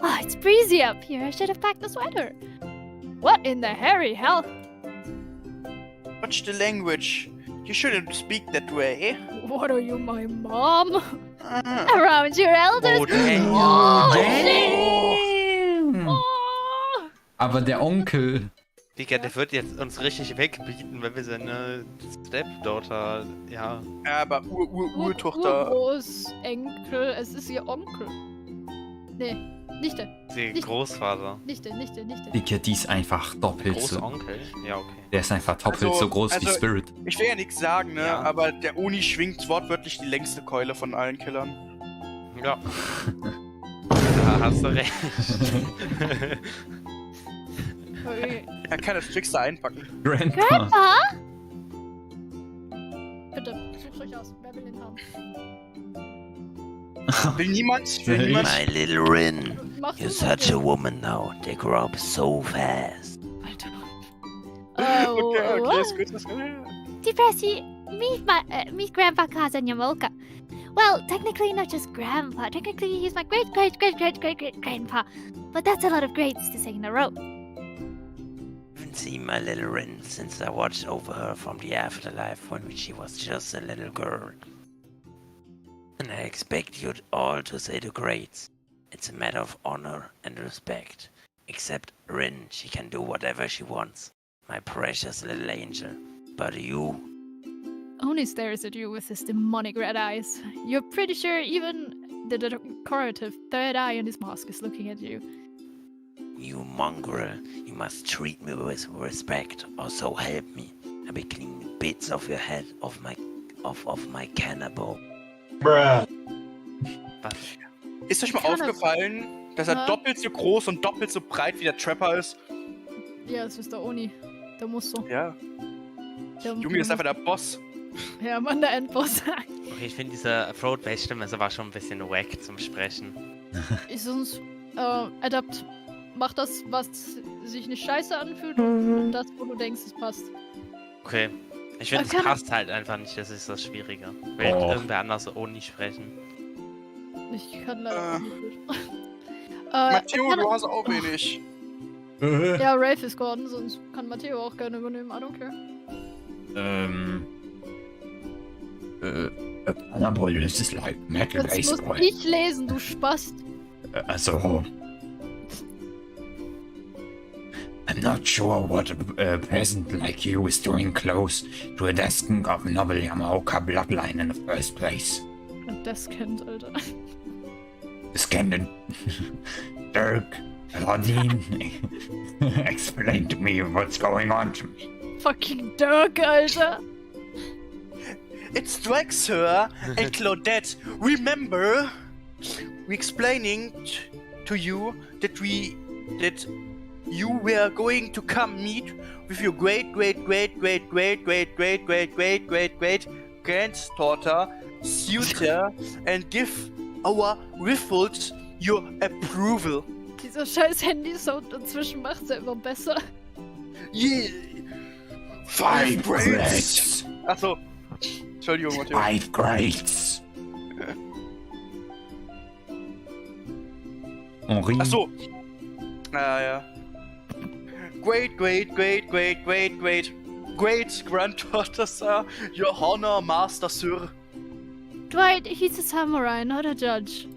C: Ah, it's breezy up here. I should have packed a sweater. What in the hairy hell?
B: Watch the language. You shouldn't speak that way.
C: What are you, my mom?
B: Ah.
C: Around your elders?
D: Oh, damn.
C: Oh,
A: Damn.
C: oh.
A: Aber der Onkel.
D: Digga, der wird jetzt uns richtig wegbieten, wenn wir seine Stepdaughter, ja.
B: Ja, aber Urtochter.
C: Großenkel, es ist ihr Onkel. Nee, Nichte.
D: Der
C: Nicht-
D: Großvater.
C: Nichte.
A: Digga, die ist einfach doppelt so.
D: Großonkel? Ja, okay.
A: Der ist einfach doppelt
B: Also-
A: so groß wie
B: also-
A: Spirit.
B: Ich will ja nichts sagen, ne?
D: Ja.
B: Aber der Oni schwingt wortwörtlich die längste Keule von allen Killern.
D: Ja. Da hast du recht.
C: Okay.
B: Er kann das Schicksal einpacken.
A: Grandpa.
E: Grandpa?
C: Bitte, sucht euch aus. Wer will den haben?
B: Will niemand? Will niemand?
D: My little Rin,
C: Mach's
D: you're
C: du
D: such a
C: mal.
D: woman now. They grow up so fast.
C: Alter.
B: Okay,
C: what?
B: ist gut. Ist gut.
E: Depressy, meet Grandpa Kazan Yamooka. Well, technically not just Grandpa. Technically he's my great-great-great-great-great-great-grandpa. But that's a lot of greats to say in a row.
D: Haven't seen my little Rin since I watched over her from the afterlife when she was just a little girl. And I expect you all to say the greats. It's a matter of honor and respect. Except Rin, she can do whatever she wants. My precious little angel. But you,
C: Oni stares at you with his demonic red eyes. You're pretty sure even the decorative third eye in his mask is looking at you.
D: you mongrel, you must treat me with respect, or so help me. I'll be cleaning bits of your head off my cannibal.
F: Bruh.
D: Was?
B: Ist euch mal
C: Kann er-
B: aufgefallen, dass er
C: Ja.
B: doppelt so groß und doppelt so breit wie der Trapper ist?
C: Ja, es ist der Oni. Der muss so.
B: Ja.
C: Der,
B: Junge ist einfach der Boss.
C: Ja, Mann, der Endboss.
D: Okay, ich finde diese Throat-Bass-Stimme ist aber schon ein bisschen wack zum Sprechen.
C: Ist uns Adapt. Mach das, was sich nicht scheiße anfühlt und das, wo du denkst, es passt.
D: Okay. Ich finde, es
C: Kann er-
D: passt halt einfach nicht, das ist das Schwierige. Will
A: Oh.
D: irgendwer anders so ohne sprechen.
C: Ich kann leider auch nicht gut.
B: Matteo,
C: kann-
B: du hast auch wenig.
C: Ja, Rafe ist gone, sonst kann Matteo auch gerne übernehmen. I don't care.
A: Pineapple, this is like metal
C: Das
A: baseball.
C: musst ich lesen, du Spast.
A: Also, I'm not sure what a peasant like you is doing close to a descendant of noble Yamaoka bloodline in the first place.
C: Das kennt, Alter.
A: Scandal. Dirk, Rodin, explain to me what's going on to me.
C: Fucking Dirk, Alter.
B: It's Drake, sir, and Claudette. Remember, we explaining to you that you were going to come meet with your great granddaughter, Suter, and give our riffles your approval.
C: Dieser scheiß Handy-Sound inzwischen macht's ja immer besser.
B: Yeah.
A: 5 grades!
B: Achso. Entschuldigung, Matteo.
A: 5 grades! Henri,
B: Achso. Ja. Great granddaughter, sir. Your honor, master, sir.
C: Dwight, he's a samurai, not a judge.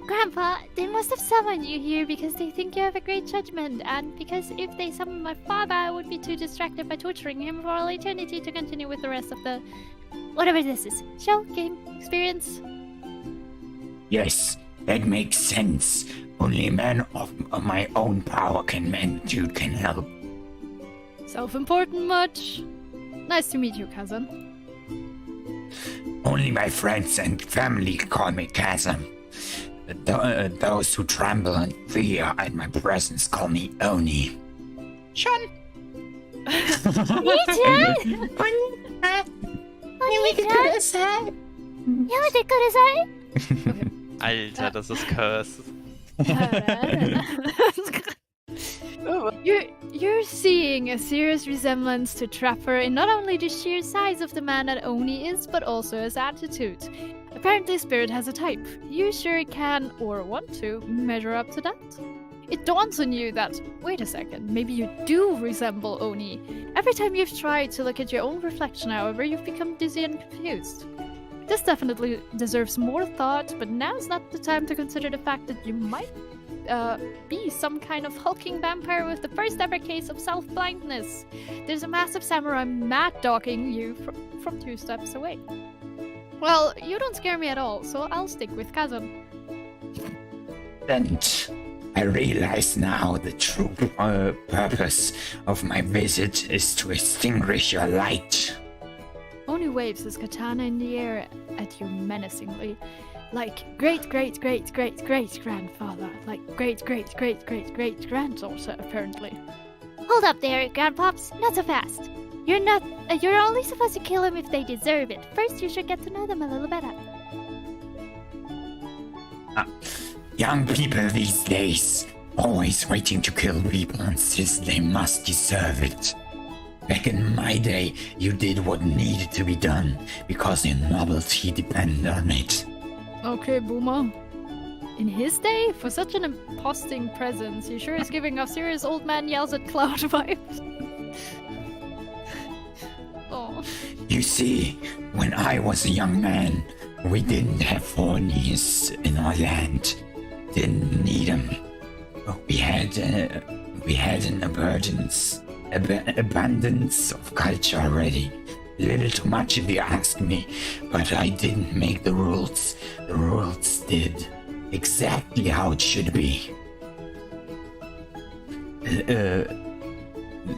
E: Grandpa, they must have summoned you here because they think you have a great judgment, and because if they summoned my father, I would be too distracted by torturing him for all eternity to continue with the rest of the... whatever this is. Show, game, experience.
A: yes, that makes sense. Only a man of my own power magnitude can help.
C: Self-important much? Nice to meet you, cousin.
A: Only my friends and family call me Chasm. Those who tremble in fear at my presence call me Oni.
B: Schon.
E: Oni-chan! Oni-chan! Yamete kudasai!
D: Alter, das ist cursed.
C: You're seeing a serious resemblance to Trapper in not only the sheer size of the man that Oni is, but also his attitude. Apparently Spirit has a type. You sure can, or want to, measure up to that? It dawns on you that, wait a second, maybe you do resemble Oni. Every time you've tried to look at your own reflection, however, you've become dizzy and confused. This definitely deserves more thought, but now's not the time to consider the fact that you might be some kind of hulking vampire with the first ever case of self-blindness. There's a massive samurai mad-dogging you from 2 steps away. Well, you don't scare me at all, so I'll stick with Kazan.
A: And I realize now the true purpose of my visit is to extinguish your light.
C: Oni waves his katana in the air at you menacingly. Like great-great-great-great-great-grandfather. Like great-great-great-great-great-granddaughter, apparently.
E: Hold up there, Grandpops. Not so fast. You're only supposed to kill them if they deserve it. First, you should get to know them a little better.
A: Young people these days, always waiting to kill people and insist they must deserve it. Back in my day, you did what needed to be done because your novelty depended on it.
C: Okay, Boomer. In his day, for such an imposting presence, he sure is giving off serious old man yells at cloud vibes. Oh.
A: You see, when I was a young man, we didn't have 4 knees in our land. Didn't need them. We had an abundance of culture already. Little too much if you ask me, but I didn't make the rules. The rules did exactly how it should be.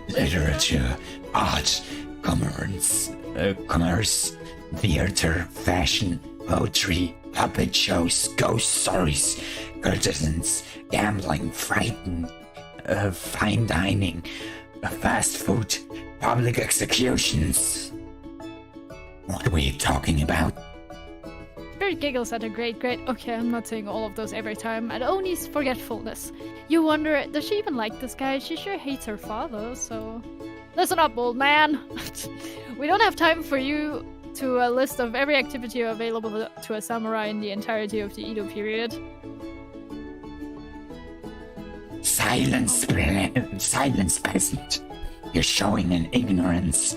A: Literature, art, commerce, theater, fashion, poetry, puppet shows, ghost stories, courtesans, gambling, fine dining, fast food, public executions. What were you talking about?
C: Bird giggles at a great. Okay, I'm not saying all of those every time. And Oni's forgetfulness. You wonder, does she even like this guy? She sure hates her father, so. Listen up, old man. We don't have time for you to a list of every activity available to a samurai in the entirety of the Edo period.
A: Silence, peasant. You're showing an ignorance.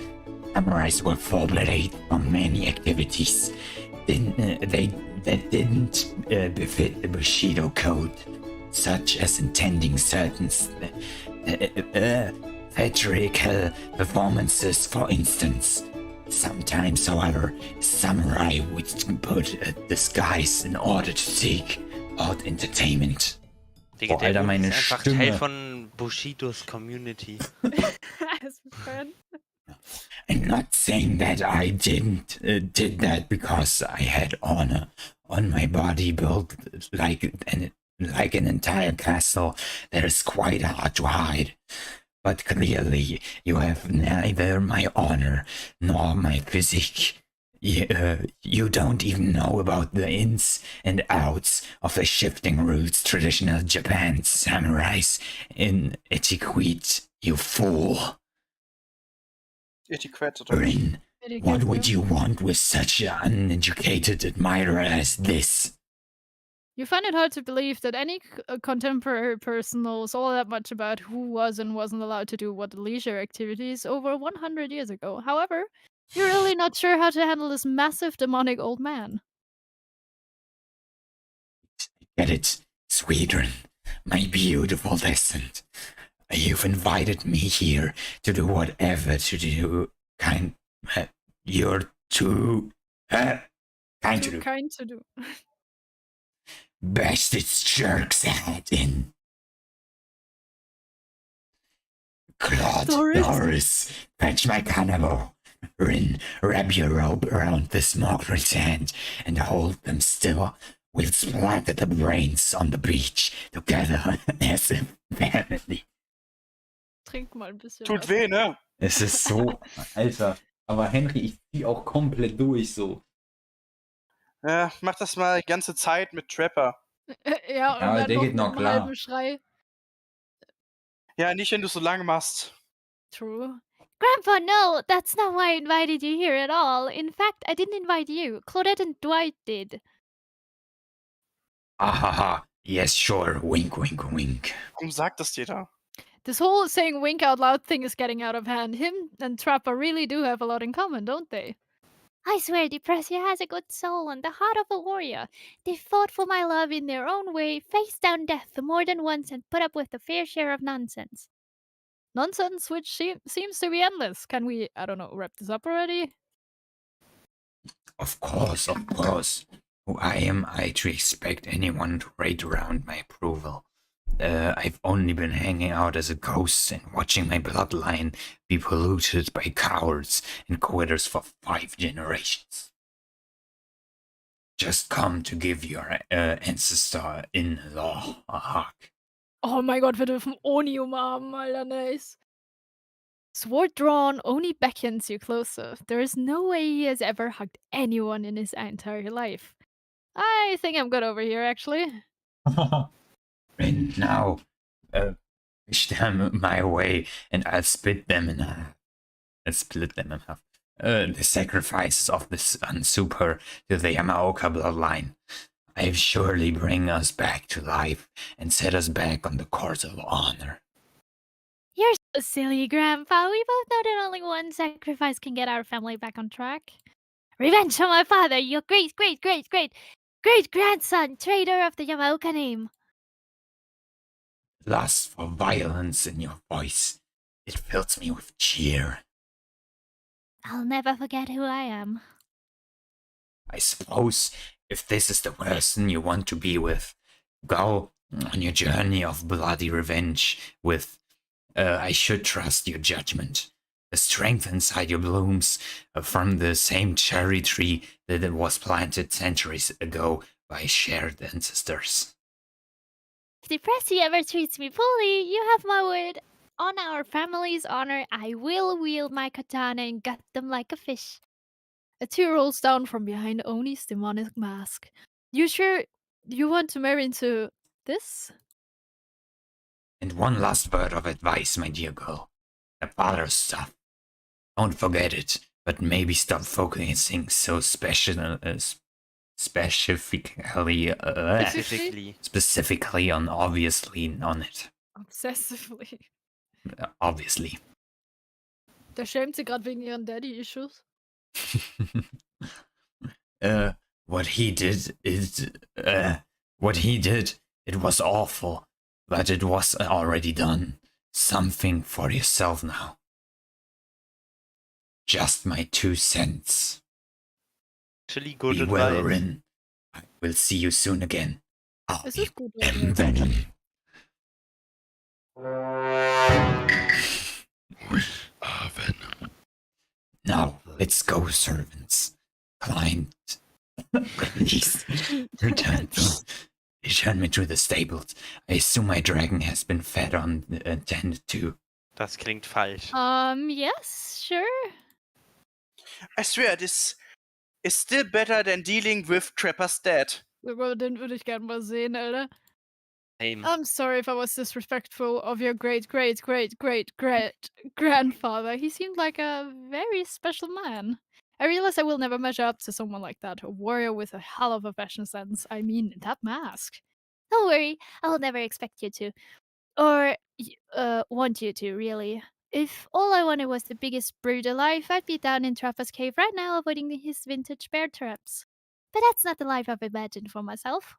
A: Samurais were forbidden from many activities. That didn't befit the Bushido code, such as attending certain theatrical performances, for instance. Sometimes, however, samurai would put a disguise in order to seek out entertainment.
D: Digga,
A: Boah, Alter,
D: Dude
A: meine
D: ist einfach
A: Stimme.
D: Teil von Bushidos Community.
C: As a friend.
A: I'm not saying that I did that because I had honor on my body built like an entire castle that is quite hard to hide. But clearly, you have neither my honor nor my physique. You don't even know about the ins and outs of the shifting roots traditional Japan samurais in etiquette, you fool.
B: Etikett oder
A: Rin, what would you want with such an uneducated admirer as this?
C: You find it hard to believe that any contemporary person knows all that much about who was and wasn't allowed to do what leisure activities over 100 years ago. However, you're really not sure how to handle this massive demonic old man.
A: Get it, Sweden, my beautiful descent. You've invited me here to do whatever to do. You're too kind to do.
C: Kind to do.
A: Best its jerk's head in. Claude Norris, fetch my cannibal. Rin, wrap your robe around the smoker's hand and hold them still. We'll splatter the brains on the beach together as a family.
C: Trink mal ein bisschen.
B: Tut
C: was.
B: weh, ne?
A: Es ist so, Alter. Aber Henry, ich zieh auch komplett durch so.
B: Ja, mach das mal die ganze Zeit mit Trapper.
C: Ja, und
A: Ja,
C: dann
A: der
C: noch
A: geht noch
C: mit einem
A: klar.
C: halben Schrei.
B: Ja, nicht, wenn du so lange machst.
C: True.
E: Grandpa, no, that's not why I invited you here at all. In fact, I didn't invite you. Claudette and Dwight did.
A: Ahaha, yes, sure, wink, wink, wink.
B: Warum sagt das dir da?
C: This whole saying wink out loud thing is getting out of hand. Him and Trapper really do have a lot in common, don't they?
E: I swear, Depressia has a good soul and the heart of a warrior. They fought for my love in their own way, faced down death more than once, and put up with a fair share of nonsense.
C: Nonsense, which seems to be endless. Can we, I don't know, wrap this up already?
A: Of course. Who am I to expect anyone to rate around my approval? I've only been hanging out as a ghost and watching my bloodline be polluted by cowards and quitters for 5 generations. Just come to give your ancestor-in-law a hug.
C: Oh mein Gott, wir dürfen Oni umarmen, Alter, nice. Sword drawn only beckons you closer. There is no way he has ever hugged anyone in his entire life. I think I'm good over here, actually.
A: And now, push them my way, and I'll split them in half. I'll split them in half. The sacrifices of this Unsuper to the Yamaoka bloodline. I surely bring us back to life and set us back on the course of honor.
E: You're so silly, Grandpa. We both know that only one sacrifice can get our family back on track. Revenge on my father, your great-great-great-great-great-grandson, traitor of the Yamaoka name.
A: Lust for violence in your voice. It fills me with cheer.
E: I'll never forget who I am.
A: I suppose if this is the person you want to be with, go on your journey of bloody revenge with, I should trust your judgment. The strength inside you blooms from the same cherry tree that it was planted centuries ago by shared ancestors.
E: If the Pressy ever treats me poorly, you have my word. On our family's honor, I will wield my katana and gut them like a fish.
C: A tear rolls down from behind Oni's demonic mask. You sure you want to marry into this?
A: And one last word of advice, my dear girl. The father stuff. Don't forget it, but maybe stop focusing so specifically on obviously on it.
C: Obsessively.
A: Obviously.
C: Der schämt sie gerade wegen ihren Daddy-Issues.
A: What he did, it was awful, but it was already done. Something for yourself now. Just my 2 cents.
D: Actually, good
A: Be
D: advice.
A: well, Rin. I will see you soon again. I'll
C: Es
A: be
C: ist gut.
A: Venom. Now, let's go, servants. Client, please return me to the stables. I assume my dragon has been fed on and tended to.
D: Das klingt falsch.
E: Yes, sure.
B: I swear, this is still better than dealing with Trapper's dad.
C: Aber den würde ich gerne mal sehen, Alter.
D: Same.
C: I'm sorry if I was disrespectful of your great-great-great-great-great-grandfather. He seemed like a very special man. I realize I will never measure up to someone like that, a warrior with a hell of a fashion sense. I mean, that mask.
E: Don't worry, I will never expect you to. Or, want you to, really. If all I wanted was the biggest brute alive, I'd be down in Trapper's cave right now avoiding his vintage bear traps. But that's not the life I've imagined for myself.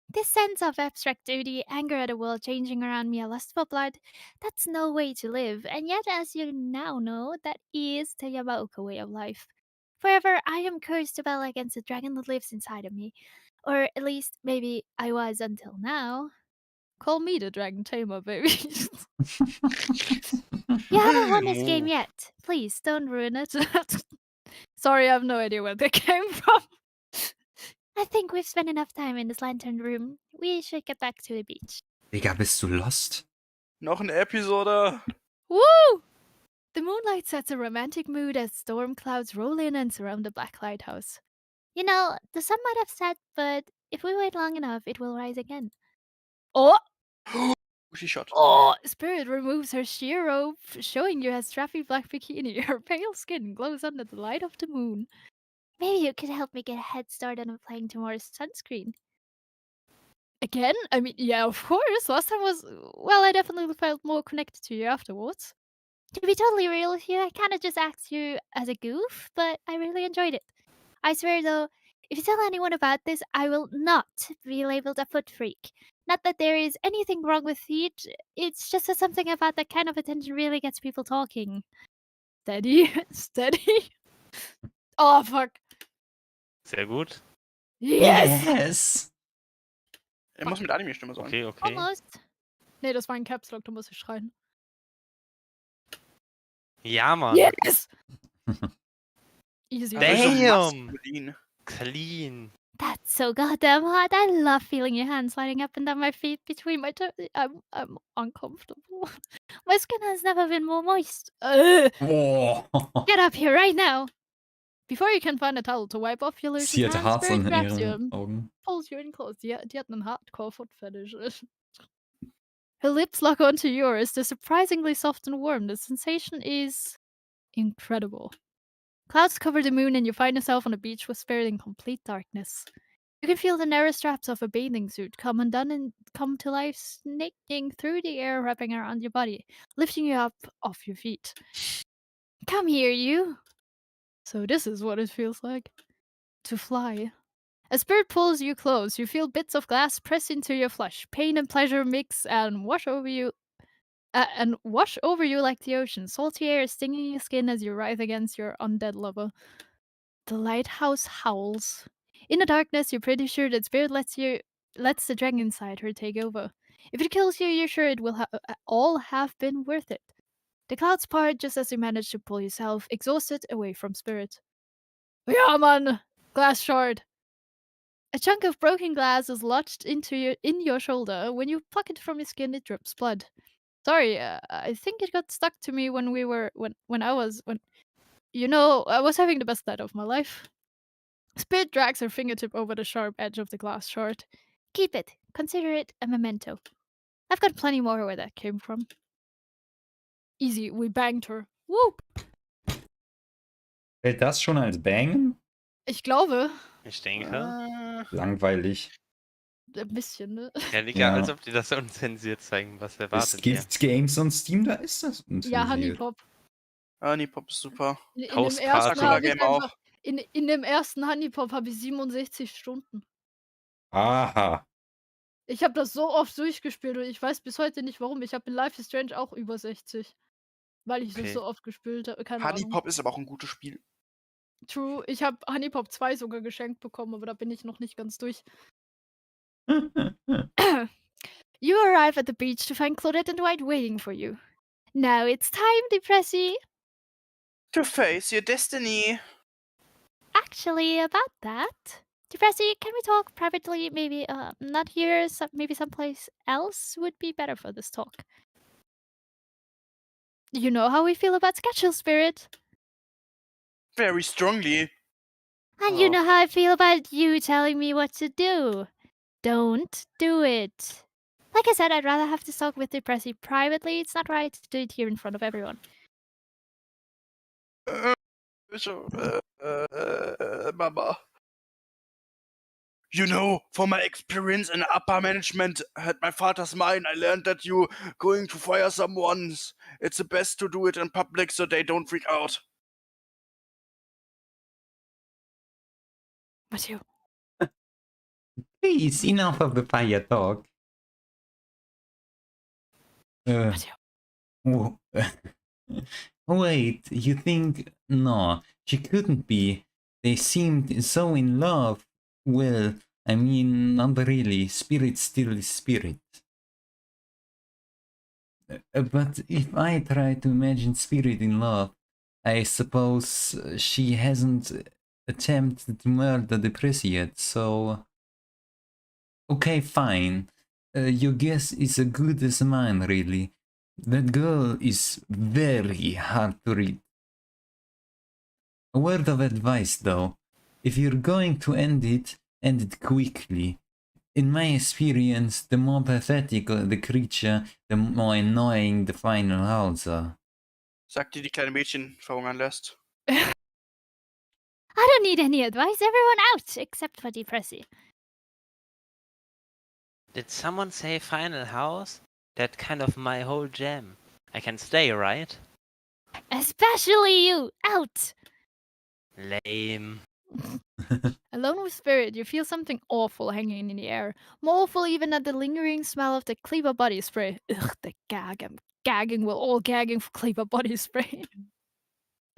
E: This sense of abstract duty, anger at the world changing around me, a lust for blood, that's no way to live. And yet, as you now know, that is the Yamaoka way of life. Forever, I am cursed to battle against the dragon that lives inside of me. Or at least, maybe I was until now.
C: Call me the dragon tamer, baby.
E: You haven't won this game yet. Please, don't ruin it.
C: Sorry, I have no idea where they came from.
E: I think we've spent enough time in this lantern room. We should get back to the beach.
A: Digga, bist du lost?
B: Noch eine Episode.
C: Woo! The moonlight sets a romantic mood as storm clouds roll in and surround the black lighthouse.
E: You know, the sun might have set, but if we wait long enough, it will rise again.
C: Oh!
B: She shot.
C: Oh! Spirit removes her sheer robe, showing you her strappy black bikini. Her pale skin glows under the light of the moon.
E: Maybe you could help me get a head start on applying tomorrow's sunscreen.
C: Again? I mean, yeah, of course. Last time was... Well, I definitely felt more connected to you afterwards.
E: To be totally real with you, I kind of just asked you as a goof, but I really enjoyed it. I swear though, if you tell anyone about this, I will not be labeled a foot freak. Not that there is anything wrong with feet, it's just that something about that kind of attention really gets people talking.
C: Steady. Steady. Oh, fuck.
D: Sehr gut.
C: Yes!
B: Er muss mit Anime-Stimme sein.
D: Okay, okay.
E: Almost.
C: Nee, das war ein Caps Lock, da muss ich schreien.
D: Ja, Mann.
C: Yes! Easy.
D: Damn!
B: Maskulin.
D: Clean.
E: That's so goddamn hot. I love feeling your hands sliding up and down my feet between my toes. I'm uncomfortable. My skin has never been more moist.
A: Oh.
E: Get up here right now. Before you can find a towel to wipe off your loose
A: Sie hat
E: hands,
A: Harz
E: Spirit
A: in
E: grabs you
A: ihren
E: and
A: Augen.
E: pulls you in close. Die hat einen Hardcore-Foot-Fetish. Her lips lock onto yours. They're surprisingly soft and warm. The sensation is incredible. Clouds cover the moon and you find yourself on a beach with Spirit in complete darkness. You can feel the narrow straps of a bathing suit come undone and come to life, snaking through the air, wrapping around your body, lifting you up off your feet. Come here, you! So this is what it feels like to fly. As Spirit pulls you close, you feel bits of glass press into your flesh. Pain and pleasure mix and wash over you like the ocean. Salty air stinging your skin as you writhe against your undead lover. The lighthouse howls. In the darkness, you're pretty sure that Spirit lets the dragon inside her take over. If it kills you, you're sure it will all have been worth it. The clouds part just as you manage to pull yourself, exhausted, away from Spirit. Yeah, man! Glass shard! A chunk of broken glass is lodged in your shoulder. When you pluck it from your skin, it drips blood. Sorry, I think it got stuck to me when I was having the best night of my life. Spirit drags her fingertip over the sharp edge of the glass shard. Keep it. Consider it a memento. I've got plenty more where that came from. Easy, we banged her. Woo!
A: Fällt das schon als Bang?
C: Ich glaube,
D: Ich denke.
A: Langweilig.
C: ein bisschen, ne?
D: Ja, Digga,
A: Ja.
D: als ob die das unzensiert zeigen. Was erwartet ihr?
A: Gibt's Games on Steam, da ist das unzensiert.
C: Ja, Honeypop.
B: Honeypop ist super.
C: In dem
D: Postparty.
C: ersten
B: Sakura
C: habe ich
B: Game auch.
C: einfach, in dem ersten Honeypop habe ich 67 Stunden.
A: Aha.
C: Ich habe das so oft durchgespielt und ich weiß bis heute nicht warum. Ich habe in Life is Strange auch über 60. Weil ich
D: Okay.
C: das so oft gespielt habe. Keine Ahnung.
B: Honeypop ist aber auch ein gutes Spiel.
C: True. Ich habe Honeypop 2 sogar geschenkt bekommen, aber da bin ich noch nicht ganz durch. You arrive at the beach to find Claudette and Dwight waiting for you. Now it's time, Depressy.
B: To face your destiny.
E: Actually, about that, Depressy, can we talk privately? Maybe not here. Maybe someplace else would be better for this talk. You know how we feel about Sketchel Spirit.
B: Very strongly.
E: And you know how I feel about you telling me what to do. Don't do it. Like I said, I'd rather have this talk with Depressy privately. It's not right to do it here in front of everyone.
B: Mama. You know, from my experience in upper management at my father's mine, I learned that you going to fire someone, it's the best to do it in public so they don't freak out.
C: Matthew.
A: Please, enough of the fire talk.
C: Matthew.
A: Oh. Wait, you think... No, she couldn't be. They seemed so in love. Well, I mean, not really. Spirit still is spirit. But if I try to imagine Spirit in love, I suppose she hasn't attempted to murder the priest yet, so... Okay, fine. Your guess is as good as mine, really. That girl is very hard to read. A word of advice, though. If you're going to end it quickly. In my experience, the more pathetic the creature, the more annoying the final howls are.
B: Sagt die kleine Mädchen verhungern lässt.
E: I don't need any advice. Everyone out, except for Depressy.
D: Did someone say final house? That's kind of my whole jam. I can stay, right?
E: Especially you, out!
D: Lame.
C: Alone with Spirit, you feel something awful hanging in the air. More awful even than the lingering smell of the Cleaver body spray. Ugh, the gag. I'm gagging. We're all gagging for Cleaver body spray.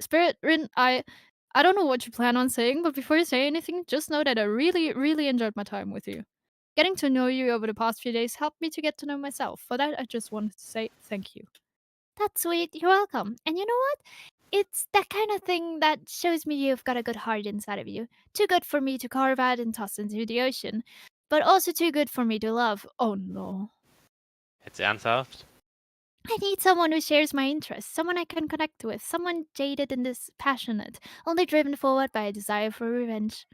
C: Spirit, Rin, I don't know what you plan on saying, but before you say anything, just know that I really, really enjoyed my time with you. Getting to know you over the past few days helped me to get to know myself. For that, I just wanted to say thank you.
E: That's sweet. You're welcome. And you know what? It's that kind of thing that shows me you've got a good heart inside of you. Too good for me to carve out and toss into the ocean, but also too good for me to love. Oh no.
D: Jetzt ernsthaft?
E: I need someone who shares my interests, someone I can connect with, someone jaded and dispassionate, only driven forward by a desire for revenge.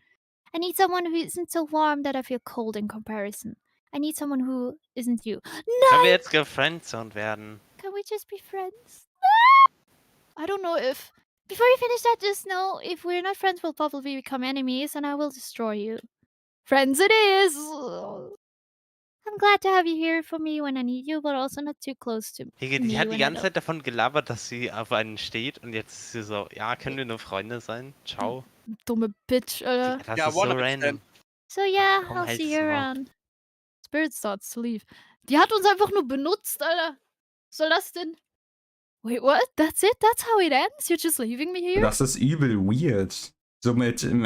E: I need someone who isn't so warm that I feel cold in comparison. I need someone who isn't you.
D: Können wir
E: Nein!
D: jetzt gefriendzoned werden?
E: Can we just be friends? I don't know if. Before you finish that, just know if we're not friends, we'll probably become enemies and I will destroy you. Friends it is! I'm glad to have you here for me when I need you, but also not too close to
D: Die
E: me
D: hat die
E: when I
D: ganze
E: don't.
D: Zeit davon gelabert, dass sie auf einen steht und jetzt ist sie so, ja, können wir nur Freunde sein? Ciao.
C: Dumme Bitch, Alter.
D: Das
B: Ja,
D: ist so
B: 100%.
D: random.
E: So yeah,
D: Komm,
E: I'll
D: hält's
E: see you
D: Maul.
E: around.
C: Spirit starts to leave. Die hat uns einfach nur benutzt, Alter. Was soll das denn? Wait, what? That's it? That's how it ends? You're just leaving me here?
A: Das ist übel weird. So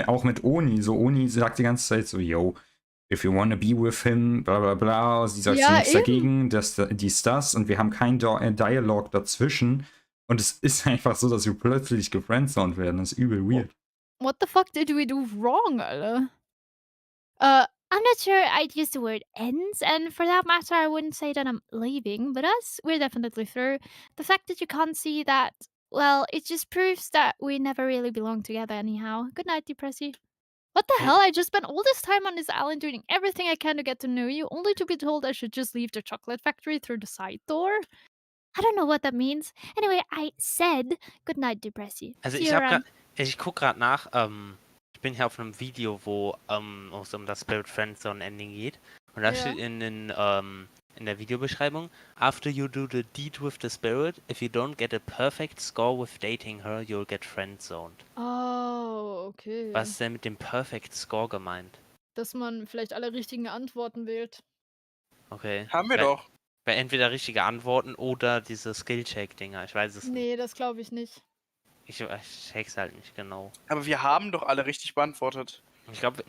A: auch mit Oni. So Oni sagt die ganze Zeit so, yo, if you wanna be with him, bla bla bla. Sie sagt
C: Ja,
A: so nichts
C: eben.
A: dagegen, das. Und wir haben keinen Dialog dazwischen. Und es ist einfach so, dass wir plötzlich gefriendzoned werden. Das ist übel weird.
C: What the fuck did we do wrong, Alter?
E: I'm not sure I'd use the word ends, and for that matter, I wouldn't say that I'm leaving, but us, we're definitely through. The fact that you can't see that, well, it just proves that we never really belong together anyhow. Good night, Depressy.
C: What the
D: Hey.
C: hell? I just spent all this time on this island doing everything I can to get to know you, only to be told I should just leave the chocolate factory through the side door?
E: I don't know what that means. Anyway, I said good night, Depressy.
D: Also
E: See
D: ich
E: you
D: habe
E: around.
D: ich gucke gerade nach, ich bin hier auf einem Video, wo es um das Spirit Friendzone Ending geht. Und da
C: Ja.
D: steht in der Videobeschreibung, after you do the deed with the spirit, if you don't get a perfect score with dating her, you'll get friendzoned.
C: Oh, okay.
D: Was ist denn mit dem Perfect Score gemeint?
C: Dass man vielleicht alle richtigen Antworten wählt.
D: Okay.
B: Haben wir
D: weil,
B: doch.
D: Weil entweder richtige Antworten oder diese Skill-Check-Dinger. Ich weiß es nicht.
C: Nee, das glaube ich nicht.
D: Ich check's halt nicht genau.
B: Aber wir haben doch alle richtig beantwortet.
D: Ich glaube,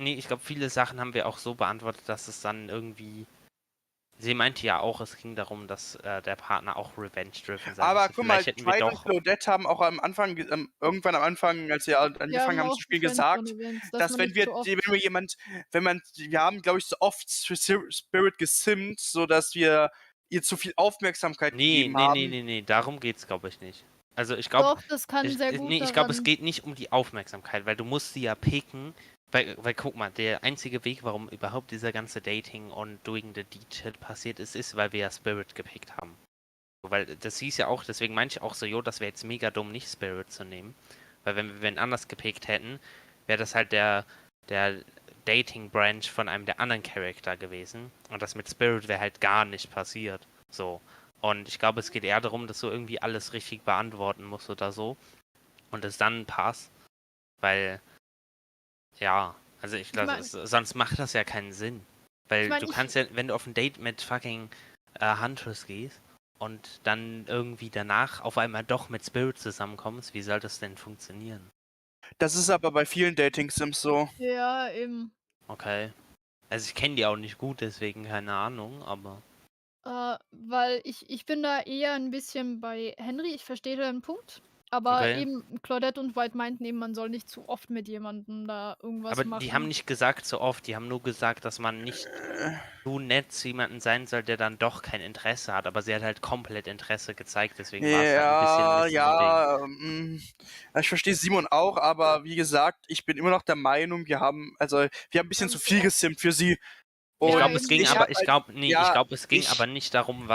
D: viele Sachen haben wir auch so beantwortet, dass es dann irgendwie. Sie meinte ja auch, es ging darum, dass der Partner auch revenge-driven sein
B: Aber
D: müsste.
B: guck mal,
D: Vielleicht hätten wir
B: Twilight und
D: doch.
B: Claudette haben auch am Anfang, irgendwann am Anfang, als sie angefangen haben zu spielen, gesagt, dass wenn wir haben, glaube ich, so oft für Spirit gesimmt, so dass wir ihr zu viel Aufmerksamkeit gegeben haben.
D: Nee, darum geht's, glaube ich, nicht. Also ich glaube,
C: Doch, das kann sehr gut
D: ich glaube, es
C: daran-
D: geht nicht um die Aufmerksamkeit, weil du musst sie ja picken, weil guck mal, der einzige Weg, warum überhaupt dieser ganze Dating und Doing the Deed Shit passiert ist, weil wir ja Spirit gepickt haben. Weil das hieß ja auch, deswegen meinte ich auch so, jo, das wäre jetzt mega dumm, nicht Spirit zu nehmen. Weil wenn wir wen anders gepickt hätten, wäre das halt der Dating-Branch von einem der anderen Charakter gewesen. Und das mit Spirit wäre halt gar nicht passiert. So. Und ich glaube, es geht eher darum, dass du irgendwie alles richtig beantworten musst oder so. Und es dann passt. Weil, ja, also ich glaube,
C: mein-
D: sonst macht das ja keinen Sinn. Weil
C: Ich mein,
D: du
C: ich-
D: kannst ja, wenn du auf ein Date mit fucking Huntress gehst und dann irgendwie danach auf einmal doch mit Spirit zusammenkommst, wie soll das denn funktionieren?
B: Das ist aber bei vielen Dating-Sims so.
C: Ja, eben.
D: Okay. Also ich kenne die auch nicht gut, deswegen keine Ahnung, aber.
C: Weil ich bin da eher ein bisschen bei Henry. Ich verstehe deinen Punkt. Aber
D: Okay.
C: eben Claudette und White meinten eben, man soll nicht zu oft mit jemandem da irgendwas
D: Aber
C: machen.
D: die haben nicht gesagt so oft, die haben nur gesagt, dass man nicht so nett zu jemandem sein soll, der dann doch kein Interesse hat. Aber sie hat halt komplett Interesse gezeigt, deswegen war es halt ein bisschen ein Ding.
B: Ich verstehe Simon auch, aber wie gesagt, ich bin immer noch der Meinung, wir haben ein bisschen zu viel gesimmt für sie.
D: Ich
C: Ja,
D: glaube, es
C: eben.
D: ging aber nicht darum,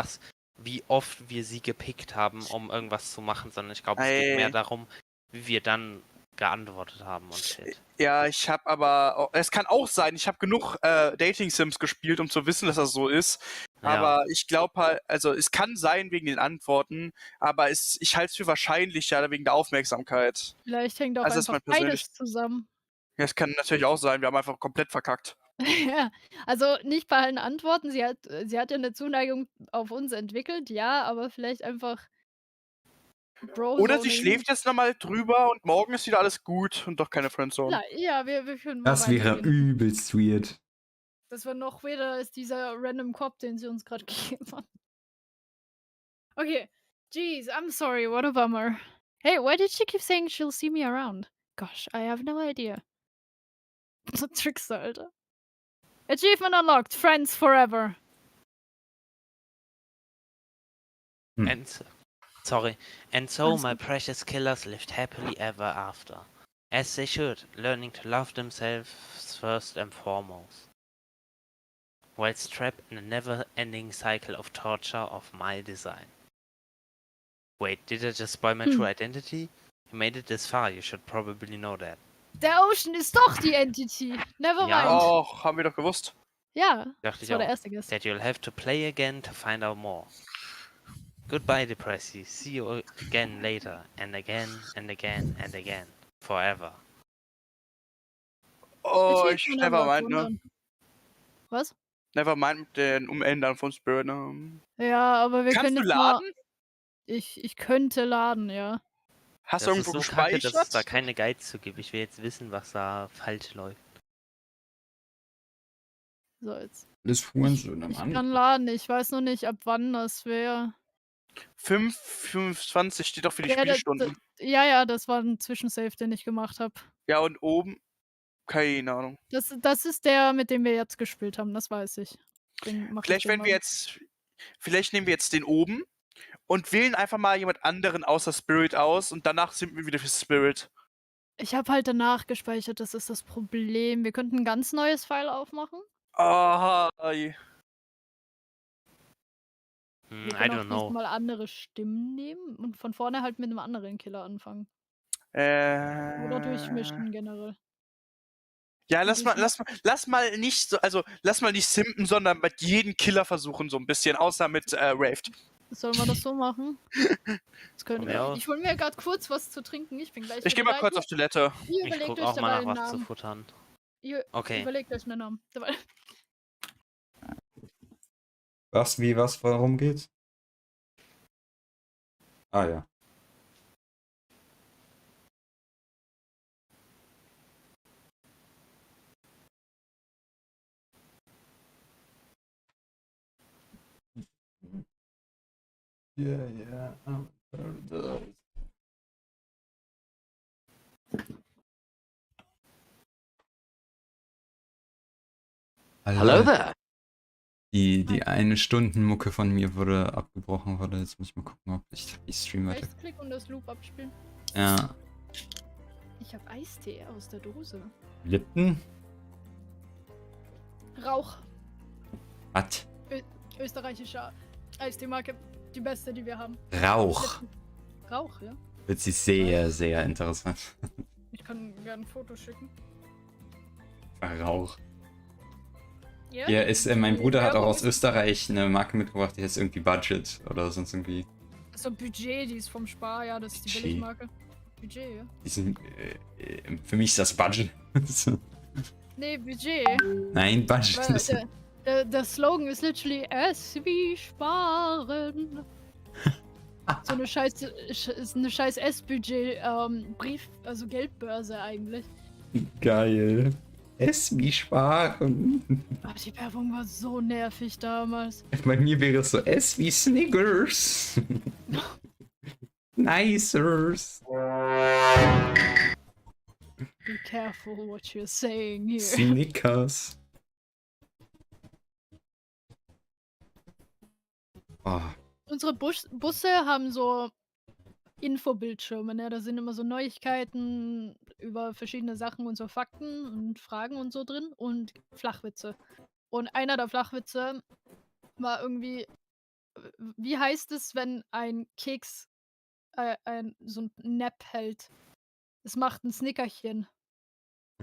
D: wie oft wir sie gepickt haben, um irgendwas zu machen, sondern ich glaube, es geht mehr darum, wie wir dann geantwortet haben und shit.
B: Ja, ich habe aber, es kann auch sein, ich habe genug Dating-Sims gespielt, um zu wissen, dass das so ist.
D: Ja.
B: Aber ich glaube halt, also es kann sein wegen den Antworten, aber ich halte es für wahrscheinlicher wegen der Aufmerksamkeit.
C: Vielleicht hängt auch
B: Also das ist
C: einfach
B: mein persönlich-
C: beides zusammen.
B: Ja, es kann natürlich auch sein, wir haben einfach komplett verkackt.
C: Ja, also nicht bei allen Antworten. Sie hat ja eine Zuneigung auf uns entwickelt, ja, aber vielleicht einfach
B: Oder sie
C: Bro-Zoning.
B: schläft jetzt nochmal drüber und morgen ist wieder alles gut und doch keine Friendzone.
C: Ja, wir können mal
A: Das wäre
C: weitergehen.
A: übelst weird.
C: Das war noch weirder als dieser random Cop, den sie uns gerade gegeben hat. Okay. Jeez, I'm sorry, what a bummer. Hey, why did she keep saying she'll see me around? Gosh, I have no idea. So Trickster, Alter. Achievement unlocked. Friends forever.
D: And sorry. And so
C: Alles
D: my
C: gut.
D: precious killers lived happily ever after. As they should, learning to love themselves first and foremost. Whilst trapped in a never-ending cycle of torture of my design. Wait, did I just spoil my true identity? You made it this far, you should probably know that.
C: Der Ocean ist doch die Entity. Never
D: Ja.
C: mind.
B: Oh, haben wir doch gewusst.
C: Ja,
D: Dachte
C: das
D: ich
C: war der
D: auch.
C: erste Guess.
D: That you'll have to play again to find out more. Goodbye, Depressy. See you again later. And again, and again, and again. Forever.
B: Oh,
C: Achievement
B: nevermind,
C: unlocked.
B: ne?
C: Wundern. Was?
B: Nevermind mit den Umändern von Spirit, ne?
C: Ja, aber wir
B: Kannst
C: können
B: du
C: jetzt mal.
B: laden?
C: Ich könnte laden, ja.
B: Hast du
D: Das ist
B: irgendwo
D: so kacke, dass es da
B: gespeichert?
D: keine Guides zu gibt. Ich will jetzt wissen, was da falsch läuft.
C: So, jetzt.
A: Das Hurensöhne,
C: Ich
A: Mann.
C: kann laden, ich weiß noch nicht, ab wann das wäre.
B: 5,25 steht doch für die
C: Ja,
B: Spielstunden.
C: ja, das war ein Zwischensave, den ich gemacht habe.
B: Ja, und oben? Keine Ahnung.
C: Das ist der, mit dem wir jetzt gespielt haben, das weiß ich. Den mach ich
B: Vielleicht, wenn wir jetzt. Vielleicht nehmen wir jetzt den oben und wählen einfach mal jemand anderen außer Spirit aus und danach sind wir wieder für Spirit.
C: Ich habe halt danach gespeichert, das ist das Problem. Wir könnten ein ganz neues File aufmachen.
B: Ah,
C: Wir
D: I
C: können
D: don't
C: auch
D: know.
C: mal andere Stimmen nehmen und von vorne halt mit einem anderen Killer anfangen. Oder durchmischen generell.
B: Ja, lass mal nicht so, also lass mal nicht simpen, sondern mit jedem Killer versuchen so ein bisschen, außer mit Raved.
C: Sollen wir das so machen? Das können
D: Von mir
C: wir.
D: aus.
C: Ich hole mir gerade kurz was zu trinken. Ich bin gleich
B: Ich gehe
C: wieder
B: mal
C: da.
B: kurz auf Toilette.
C: Ihr
D: Ich
C: überlegt
D: guck
C: euch
D: auch mal
C: dabei
D: nach
C: einen
D: was zu
C: Namen.
D: futtern.
C: Ihr
D: Okay.
C: überlegt euch einen Namen. Dabei.
A: Was, wie, was, warum geht's? Ah ja. Yeah.
I: Hello there.
A: Die eine Stunden Mucke von mir wurde abgebrochen. Warte, jetzt muss ich mal gucken, ob ich Stream weiter.
C: Rechtsklick und das Loop abspielen.
A: Ja.
C: Ich habe Eistee aus der Dose.
A: Lipton?
C: Rauch.
A: Was?
C: Österreichischer Eistee-Marke. Die beste, die wir haben.
A: Rauch.
C: Rauch, ja.
A: Wird sie sehr, sehr interessant.
C: Ich kann gerne ein Foto schicken.
A: Rauch.
C: Ja,
A: Ja, mein
C: die
A: Bruder hat auch
C: Werbung
A: aus
C: ist-
A: Österreich eine Marke mitgebracht, die heißt irgendwie Budget oder sonst irgendwie.
C: So Budget, die ist vom Spar, ja, das ist die
A: Budget.
C: Billigmarke. Budget, ja.
A: Die sind, für mich ist das Budget.
C: Nee, Budget.
A: Nein, Budget.
C: Weil der Slogan ist literally es wie sparen. So eine scheiß S-Budget Brief, also Geldbörse eigentlich.
A: Geil. Es wie sparen.
C: Aber die Werbung war so nervig damals.
A: Bei mir wäre es so S wie Snickers. Nicers.
C: Be careful what you're saying here.
A: Snickers. Oh,
C: Unsere Busse haben so Infobildschirme, ne? Da sind immer so Neuigkeiten über verschiedene Sachen und so Fakten und Fragen und so drin und Flachwitze. Und einer der Flachwitze war irgendwie, wie heißt es, wenn ein Keks so ein Nap hält? Es macht ein Snickerchen.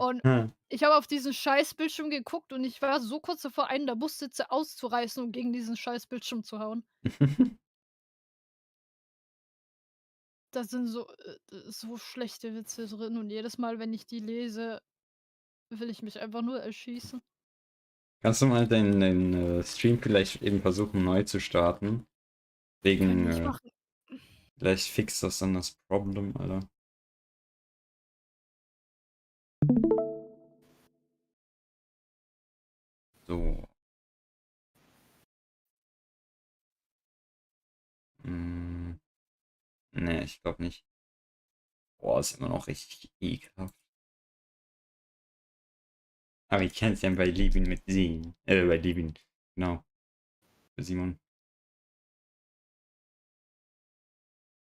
C: Und ich habe auf diesen scheiß Bildschirm geguckt und ich war so kurz davor, einen der Bussitze auszureißen und gegen diesen scheiß Bildschirm zu hauen. Da sind so schlechte Witze drin und jedes Mal, wenn ich die lese, will ich mich einfach nur erschießen.
A: Kannst du mal deinen Stream vielleicht eben versuchen neu zu starten?
C: Kann ich
A: Wegen,
C: machen.
A: vielleicht fixt das dann das Problem, Alter. So. Nee, ich glaube nicht. Boah, ist immer noch richtig ekelhaft. Aber ich kann es ja bei Levin mit sehen. Bei Levin. Genau. Für Simon.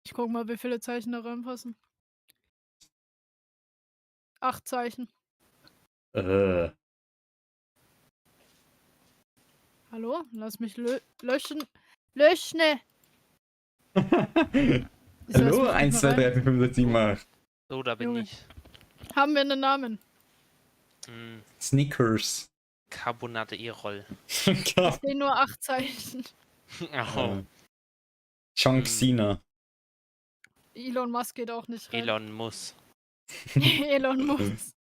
C: Ich guck mal, wie viele Zeichen da reinpassen. 8 Zeichen. Hallo? Lass mich löschen. Löschen! Wieso lässt
A: Hallo?
C: mich nicht
A: 1,
C: mehr
A: 2,
C: rein?
A: 3, 4, 5, 6, 7, 8.
D: So, da bin
C: Junge.
D: ich.
C: Haben wir einen Namen?
A: Snickers.
D: Carbonate E-Roll.
C: Ich sehe nur 8 Zeichen.
D: Oh,
A: John Cena.
C: Elon Musk geht auch nicht rein.
D: Elon muss.
C: Elon Musk.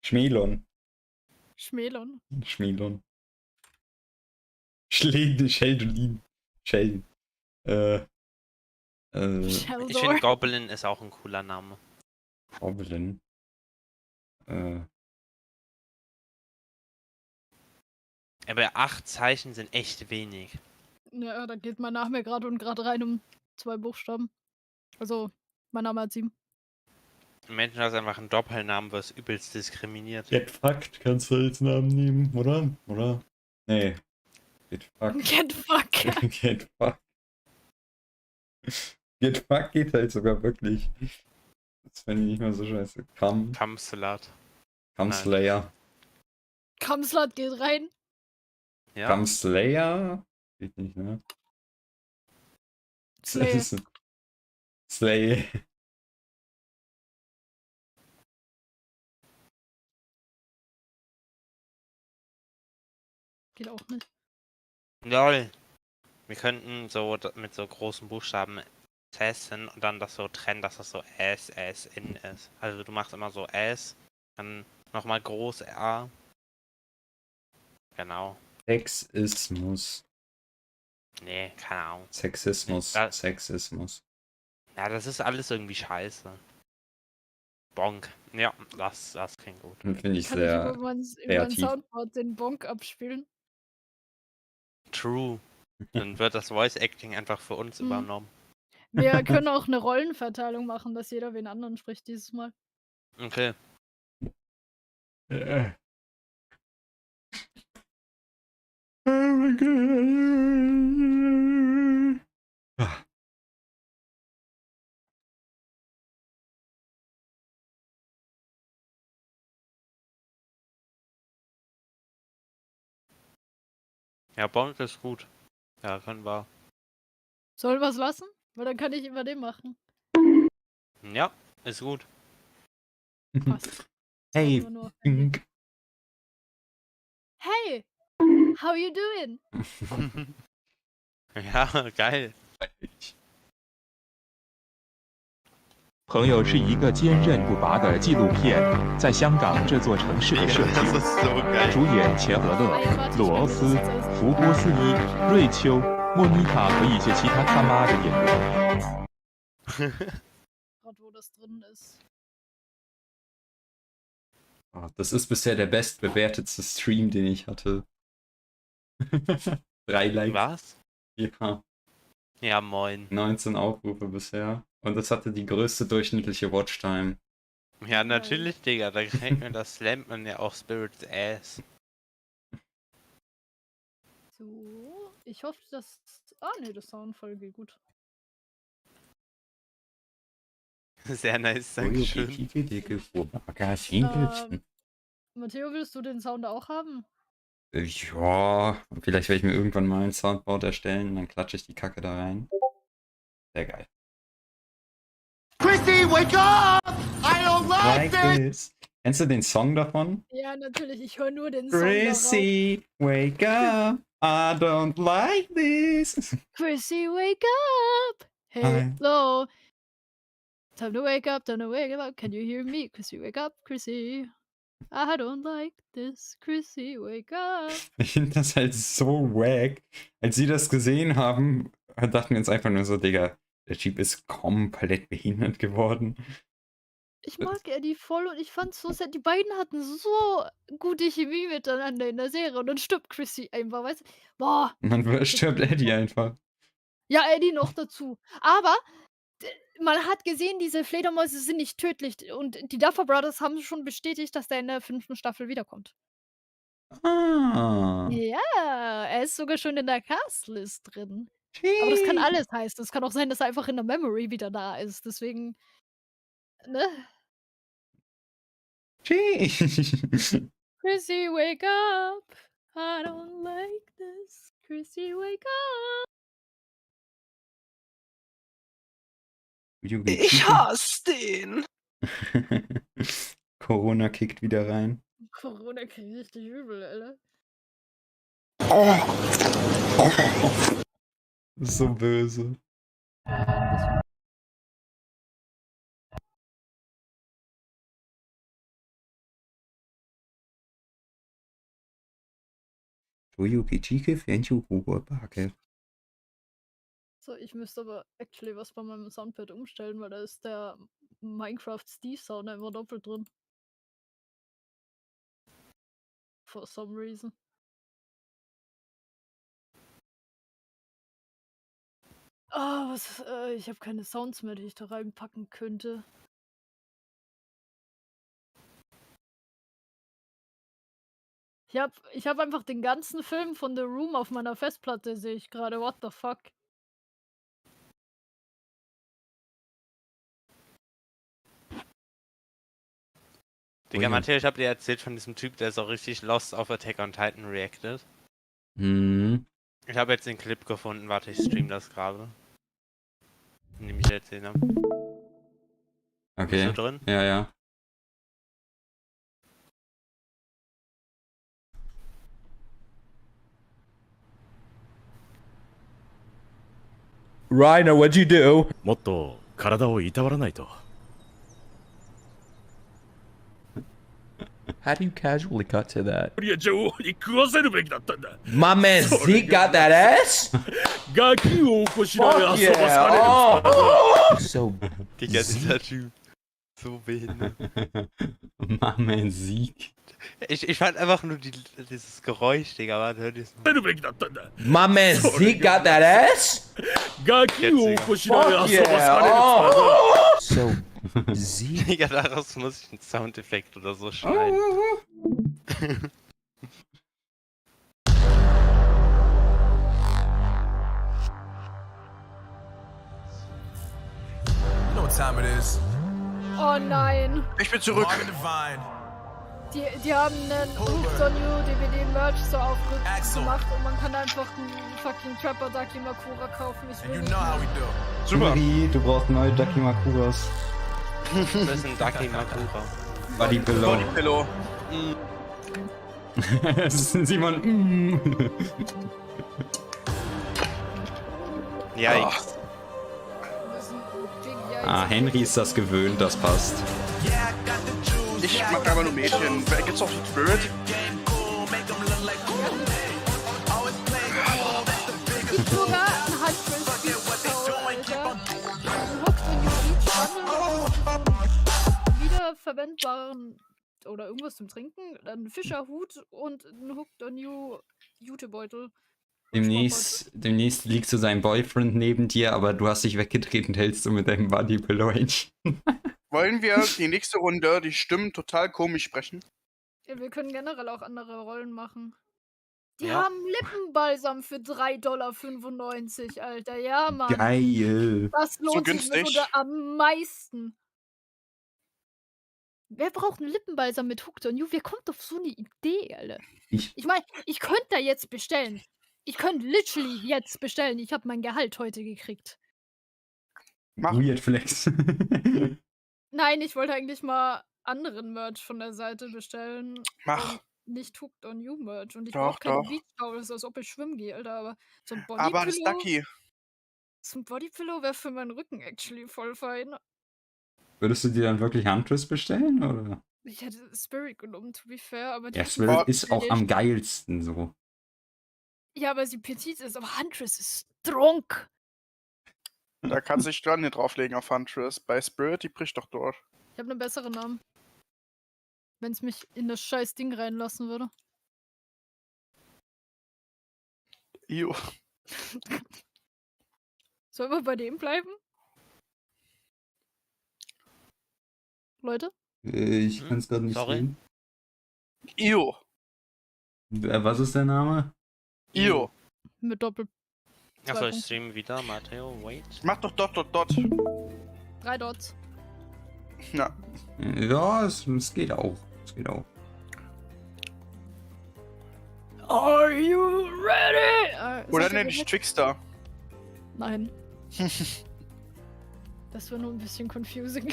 A: Schmelon.
C: Schmelon.
A: Schmelon. Sheldolin. Sheldon.
D: Ich
C: Sheldor.
D: finde Goblin ist auch ein cooler Name.
A: Goblin.
D: Aber 8 Zeichen sind echt wenig.
C: Ja, da geht mein Name gerade rein um 2 Buchstaben. Also, mein Name hat 7.
D: Menschen hast einfach einen Doppelnamen, was übelst diskriminiert.
A: Get fucked kannst du als Namen nehmen, oder? Oder? Nee. Get fucked.
C: Get fuck.
A: Get fucked. Get fucked geht halt sogar wirklich. Das fände ich nicht mehr so scheiße.
D: Kampfsalat.
A: Slayer.
C: Kamslat geht rein.
D: Ja.
A: Slayer? Geht nicht, ne?
C: Slay.
A: Das ist Slay.
C: Geht auch nicht.
D: Lol. Wir könnten so mit so großen Buchstaben testen und dann das so trennen, dass das so in ist. Also du machst immer so S, dann nochmal groß A. Genau.
A: Sexismus.
D: Nee, keine Ahnung.
A: Sexismus.
D: Ja.
A: Sexismus.
D: Ja, das ist alles irgendwie scheiße. Bonk. Ja, das klingt gut.
A: Finde ich
C: Kann ich
A: sehr
C: über mein
A: kreativ.
C: Soundboard den Bonk abspielen?
D: True. Dann wird das Voice Acting einfach für uns
C: Mhm.
D: übernommen.
C: Wir können auch eine Rollenverteilung machen, dass jeder wen anderen spricht dieses Mal.
D: Okay.
A: Ah.
D: Ja, Bonk ist gut. Ja, können wir.
C: Sollen wir es lassen? Weil dann kann ich immer den machen.
D: Ja, ist gut.
C: Passt.
A: Hey,
C: Machen wir nur auf
A: Fink.
C: Handy. Hey! How you doing?
D: Ja, geil.
F: 朋友是一个坚韧不拔的纪录片，在香港这座城市的设计。
D: Das ist so geil.
F: 主演钱德勒、罗欧斯、福波斯伊、瑞秋、莫妮卡和一些其他他妈的演员。
C: Gerade wo das drin ist.
A: Oh, das ist bisher der bestbewertetste Stream, den ich hatte. 3 Likes.
D: Was?
A: Ja,
D: Ja, moin.
A: 19 Aufrufe bisher. Und das hatte die größte durchschnittliche Watchtime.
D: Ja, natürlich, Digga. Da kriegt man das slammt man ja auch Spirits Ass.
C: So, ich hoffe, dass... Ah, ne, das Soundfall geht gut.
D: Sehr nice, dankeschön.
C: Matteo, willst du den Sound auch haben?
A: Ja, vielleicht werde ich mir irgendwann mal ein Soundboard erstellen, dann klatsche ich die Kacke da rein. Sehr geil.
J: Chrissy, wake up! I don't like this!
A: Kennst du den Song davon?
C: Ja, natürlich, ich höre nur den Song darauf.
A: Chrissy, wake up! I don't like this!
C: Chrissy, wake up! Hello! Time to wake up, time to wake up. Can you hear me? Chrissy, wake up, Chrissy. I don't like this. Chrissy, wake up.
A: Ich finde das halt so wack. Als sie das gesehen haben, dachten wir uns einfach nur so, Digga, der Typ ist komplett behindert geworden.
C: Ich mag Eddie voll und ich fand's so sad. Die beiden hatten so gute Chemie miteinander in der Serie und dann stirbt Chrissy einfach, weißt du? Boah.
A: Und dann stirbt Eddie einfach.
C: Ja, Eddie noch dazu. Aber man hat gesehen, diese Fledermäuse sind nicht tödlich und die Duffer Brothers haben schon bestätigt, dass der in der 5. Staffel wiederkommt.
A: Ah.
C: Ja, er ist sogar schon in der Castlist drin. Aber das kann
A: Sheesh.
C: alles heißen. Es kann auch sein, dass er einfach in der Memory wieder da ist. Deswegen, ne?
A: Sheesh.
C: Chrissy, wake up. I don't like this. Chrissy, wake up.
B: Ich hasse den!
A: Corona kickt wieder rein.
C: Corona kriegt richtig übel, Alter.
A: So böse.
C: Ein bisschen.
A: Toyuki Chike Fenchu Kugo Bake.
C: So, ich müsste aber actually was bei meinem Soundpad umstellen, weil da ist der Minecraft Steve Sound einfach doppelt drin. For some reason. Ah, ich habe keine Sounds mehr, die ich da reinpacken könnte. Ich hab einfach den ganzen Film von The Room auf meiner Festplatte, sehe ich gerade. What the fuck?
D: Digga, Matthias, ich hab dir erzählt von diesem Typ, der so richtig lost auf Attack on Titan reacted.
A: Hm.
D: Ich habe jetzt den Clip gefunden, warte, ich stream das gerade. In dem ich erzählt habe.
A: Okay.
D: Bist du drin?
A: Ja, ja.
J: Reiner, what'd you do?
G: もっと体をいたわらないと。
J: How do you casually cut to that?
G: いや、女王に食わせるべきだったんだ。
J: My man Zeke got that ass?
G: ガキを起こしながら
J: Fuck
G: 遊ば
J: yeah!
G: される。
J: Oh. So
D: Digga, dieser Typ. So behindert.
A: Mama Sieg.
D: Ich fand einfach nur dieses Geräusch, Digga, warte, hör das mal.
G: 食べるべきだったんだ。
J: my man Zeke got that ass?
G: ガキを起こしながら
J: Fuck
G: 遊ば
J: yeah!
G: される。
J: Oh. So Zeke.
D: Digga, daraus muss ich einen Soundeffekt oder so schneiden.
K: You know what time it is.
C: Oh nein.
B: Ich bin zurück.
K: Marvin Divine.
C: Die haben einen Hooked on You DVD-Merch so aufgerückt
K: Axel.
C: gemacht und man kann einfach einen fucking Trapper Dakimakura kaufen. Ich
K: And
C: will
K: you
C: nicht
K: know how
C: mehr.
K: we do.
B: Super.
A: Marie, du brauchst neue Dakimakuras.
D: Das ist ein Ducky Makura.
A: Body Pillow.
B: Body Pillow.
A: Das ist ein Simon.
D: Yikes.
C: Das ist ein Big
A: Ah, Henry ist das gewöhnt, das passt.
B: Ich mag aber nur Mädchen. Gibt's auch die Spirit?
C: Sogar ein Handful Alter. Ein Hooked on You Beach Bundle. Wiederverwendbaren oder irgendwas zum Trinken, ein Fischerhut und ein Hooked on You Jutebeutel.
A: Demnächst liegt so sein Boyfriend neben dir, aber du hast dich weggedreht und hältst so mit deinem Body Pillow Händchen.
B: Wollen wir die nächste Runde die Stimmen total komisch sprechen?
C: Ja, wir können generell auch andere Rollen machen. Die
D: Ja.
C: haben Lippenbalsam für 3,95 $, Alter. Ja, Mann.
A: Geil.
C: Das lohnt sich
B: günstig.
C: mitunter am meisten. Wer braucht einen Lippenbalsam mit Hooked on You? Wer kommt auf so eine Idee, Alter?
A: Ich-
C: Ich meine, ich könnte da jetzt bestellen. Ich könnte literally jetzt bestellen. Ich habe mein Gehalt heute gekriegt.
B: Mach.
A: Weird Flex.
C: Nein, ich wollte eigentlich mal anderen Merch von der Seite bestellen.
B: Mach.
C: Und nicht Hooked on You Merch. Und ich
B: Doch,
C: brauche keine
B: doch.
C: Beach Towels, als ob ich schwimmen gehe, Alter. Aber so ein
B: Aber das
C: Bodypillow,
B: Ducky.
C: so ein Bodypillow wäre für meinen Rücken actually voll fein.
A: Würdest du dir dann wirklich Huntress bestellen, oder?
C: Ich hätte Spirit genommen, to be fair, aber die
A: Ja,
C: ist
A: Spirit ist auch
C: nicht.
A: am geilsten so.
C: Ja, weil sie petit ist, aber Huntress ist strong.
B: Da kannst du dich dran hier drauflegen auf Huntress. Bei Spirit, die bricht doch durch.
C: Ich habe einen besseren Namen. Wenn es mich in das scheiß Ding reinlassen würde.
B: Ew.
C: Sollen wir bei dem bleiben? Leute?
A: Ich kann es gerade nicht
D: Sorry?
A: sehen.
B: Io.
A: Was ist der Name?
B: Io.
C: Mit Doppel.
D: Achso,
C: Zwei
D: ich streame wieder. Matteo, wait.
B: Mach doch dot.
C: 3 Dots.
B: Ja.
A: Ja, es geht auch. Es geht auch.
C: Are you ready?
B: Oder
C: Seid ihr
B: nenn dich
C: bereit?
B: Trickster.
C: Nein. Das war nur ein bisschen confusing.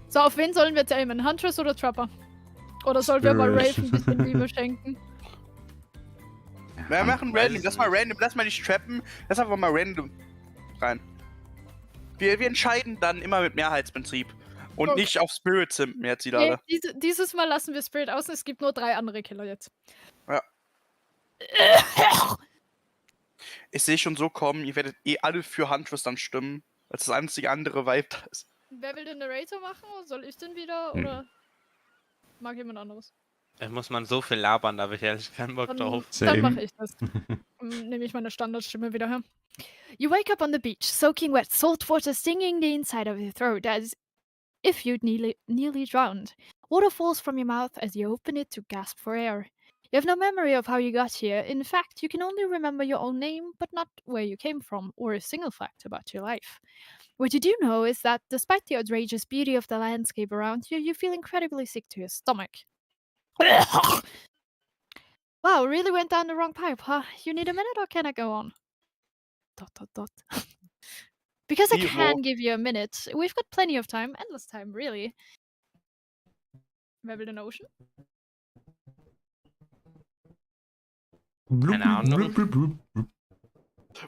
C: So, auf wen sollen wir jetzt aimen? Huntress oder Trapper? Oder sollen wir mal
A: Spirit.
C: Rafe ein bisschen Liebe schenken?
B: Wir machen
D: weiß
B: random.
D: ich
B: Lass mal
D: nicht.
B: random. Lass mal nicht trappen. Lass einfach mal random rein. Wir entscheiden dann immer mit Mehrheitsprinzip. Und
C: Okay.
B: nicht auf Spirit simpen jetzt wieder
C: Nee,
B: alle.
C: dieses Mal lassen wir Spirit aus. Es gibt nur 3 andere Killer jetzt.
B: Ja. Ich sehe schon so kommen, ihr werdet eh alle für Huntress dann stimmen. Als das einzige andere Vibe da ist.
C: Wer will den Narrator machen? Soll ich den wieder? Oder mag jemand anderes?
D: Da muss man so viel labern, da habe ich ehrlich keinen Bock drauf.
C: Dann
A: Same.
C: mache ich das. Nehme ich meine Standardstimme wieder her. You wake up on the beach, soaking wet salt water stinging the inside of your throat as if you'd nearly drowned. Water falls from your mouth as you open it to gasp for air. You have no memory of how you got here. In fact, you can only remember your own name, but not where you came from, or a single fact about your life. What you do know is that despite the outrageous beauty of the landscape around you, you feel incredibly sick to your stomach. Wow, really went down the wrong pipe, huh? You need a minute or can I go on? ... Because I
B: Zero.
C: can give you a minute, we've got plenty of time, endless time, really. Wer will den Ocean?
A: Blub,
D: Keine Ahnung.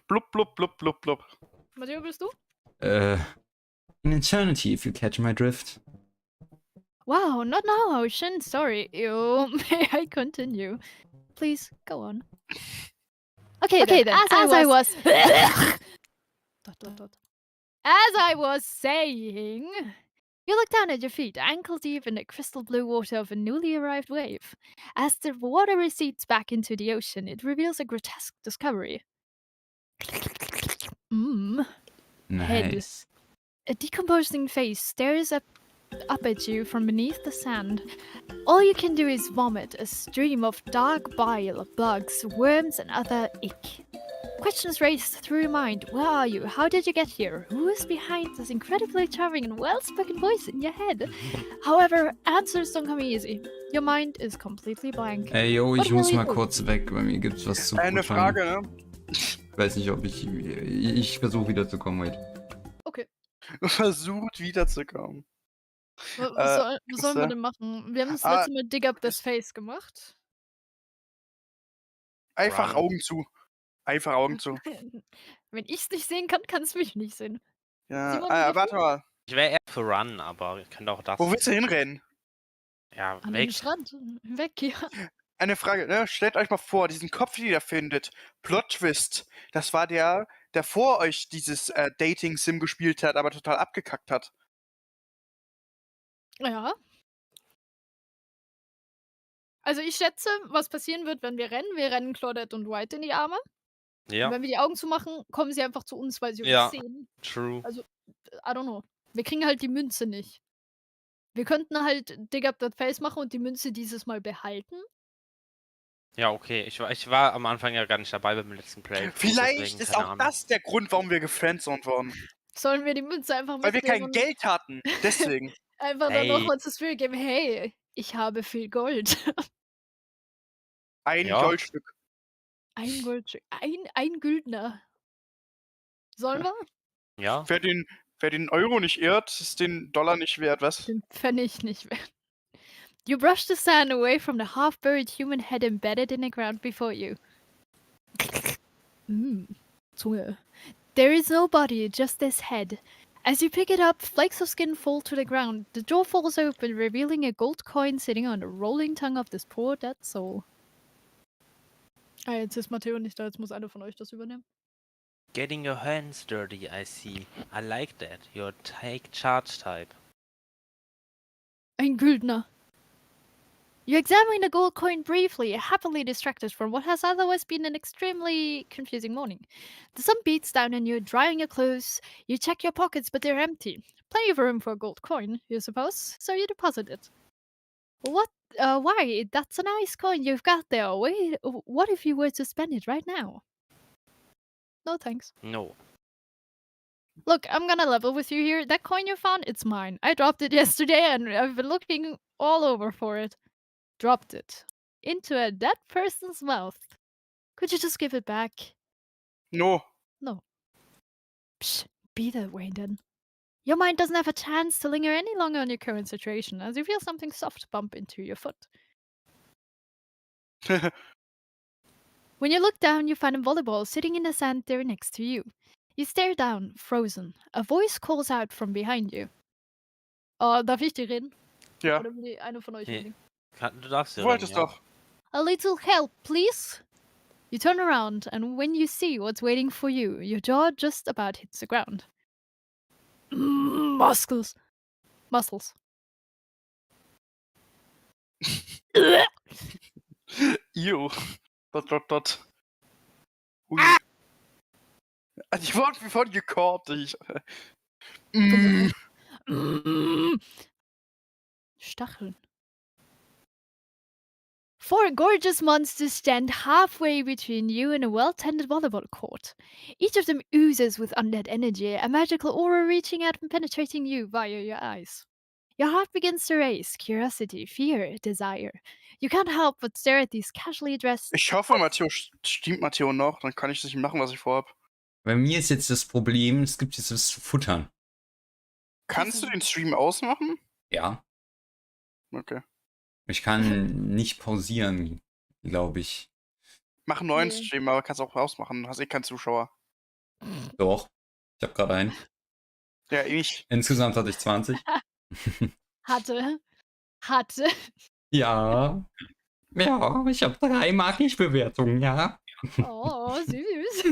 A: blub, blub, blub.
B: Blub.
C: Matteo, bist du?
A: An eternity, if you catch my drift.
C: Wow, not now, Ocean. Sorry. You may I continue? Please go on. Okay, then. As I was As I was saying, you look down at your feet, ankle deep in the crystal blue water of a newly arrived wave. As the water recedes back into the ocean, it reveals a grotesque discovery. Head.
A: Nice.
C: A decomposing face stares up at you from beneath the sand. All you can do is vomit a stream of dark bile, bugs, worms, and other ick. Questions race through your mind. Where are you? How did you get here? Who is behind this incredibly charming and well-spoken voice in your head? However, answers don't come easy. Your mind is completely blank.
A: Ey, yo,
C: What
A: ich muss
C: will
A: mal
C: you do?
A: kurz weg, bei mir gibt's was zu
B: Eine
A: futtern.
B: Frage, ne?
A: Ich weiß nicht, ob ich versuche wiederzukommen heute.
C: Okay.
B: Versucht wiederzukommen.
C: Was sollen wir
B: was,
C: denn machen? Wir haben das
B: ah,
C: letzte Mal Dig Up This Face gemacht.
B: Einfach
D: Run.
B: Augen zu. Einfach Augen zu.
C: Wenn ich's nicht sehen kann, kannst du mich nicht sehen.
B: Ja,
C: Simon, wie dafür?
B: warte mal.
D: Ich wäre eher für Run, aber ich könnte auch das.
B: Wo willst du hinrennen?
D: Ja,
C: An den
D: weg.
C: Strand. Weg, ja.
B: Eine Frage, ne? Stellt euch mal vor, diesen Kopf, den ihr da findet. Plot Twist. Das war der vor euch dieses Dating-Sim gespielt hat, aber total abgekackt hat.
C: Ja. Also ich schätze, was passieren wird, wenn wir rennen Claudette und White in die Arme.
D: Ja,
C: Und wenn wir die Augen zumachen, kommen sie einfach zu uns, weil sie uns
D: Ja.
C: sehen.
D: true.
C: Also, I don't know. Wir kriegen halt die Münze nicht. Wir könnten halt Dig Up That Face machen und die Münze dieses Mal behalten.
D: Ja, okay. Ich war am Anfang ja gar nicht dabei beim letzten Play.
B: Vielleicht
D: deswegen
B: ist
D: keine
B: auch
D: Ahnung.
B: das der Grund, warum wir gefriendzoned wurden.
C: Sollen wir die Münze einfach
B: Weil wir
C: mitnehmen
B: kein
C: und
B: Geld hatten. Deswegen.
C: einfach dann
D: Hey.
C: nochmal zu Spirit geben, hey, ich habe viel Gold.
B: Ein
D: Ja.
B: Goldstück.
C: Ein Goldstück. Ein Güldner. Sollen wir?
D: Ja,
B: Wer den Euro nicht ehrt, ist den Dollar nicht wert, was?
C: Den Pfennig nicht wert. You brush the sand away from the half-buried human head embedded in the ground before you. Zunge. There is no body, just this head. As you pick it up, flakes of skin fall to the ground. The jaw falls open, revealing a gold coin sitting on the rolling tongue of this poor dead soul. Ah, jetzt ist Matteo nicht da, jetzt muss einer von euch das übernehmen.
D: getting your hands dirty, I see. I like that. Your take charge type.
C: Ein Güldner. You examine the gold coin briefly, happily distracted from what has otherwise been an extremely confusing morning. The sun beats down on you, drying your clothes. You check your pockets, but they're empty. Plenty of room for a gold coin, you suppose, so you deposit it. What? Why? That's a nice coin you've got there. Wait, what if you were to spend it right now? No thanks.
D: No.
C: Look, I'm gonna level with you here. That coin you found, it's mine. I dropped it yesterday and I've been looking all over for it. Dropped it. Into a dead person's mouth. Could you just give it back?
B: No.
C: No. Psh, be that way then. Your mind doesn't have a chance to linger any longer on your current situation as you feel something soft bump into your foot. When you look down, you find a volleyball sitting in the sand there next to you. You stare down, frozen. A voice calls out from behind you. Oh, darf ich dir reden?
B: Ja.
C: Oder will die eine von euch
D: Nee.
C: reden?
D: Du darfst ja
B: Du wolltest
D: reden, ja.
B: doch.
C: A little help, please? You turn around, and when you see what's waiting for you, your jaw just about hits the ground. Muscles. Muscles.
B: Ew. Dot. Ui. Die wurden von gekorbt.
C: Stacheln. Four gorgeous monsters stand halfway between you and a well-tended volleyball court. Each of them oozes with undead energy, a magical aura reaching out and penetrating you via your eyes. Your heart begins to race, curiosity, fear, desire. You can't help but stare at these casually dressed...
B: Ich hoffe, Matteo stimmt Matteo noch, dann kann ich das nicht machen, was ich vorhab.
A: Bei mir ist jetzt das Problem, es gibt jetzt was zu futtern.
B: Kannst du den Stream ausmachen?
A: Ja.
B: Okay.
A: Ich kann nicht pausieren, glaube ich.
B: Mach einen neuen
C: Nee.
B: Stream, aber kannst auch ausmachen. Hast eh keinen Zuschauer.
A: Doch. Ich habe gerade einen.
B: Ja, ich.
A: Insgesamt hatte ich 20.
C: Hatte.
A: Ja. Ja, ich habe 3 Mag-Ich-Bewertungen, ja.
C: Oh, süß.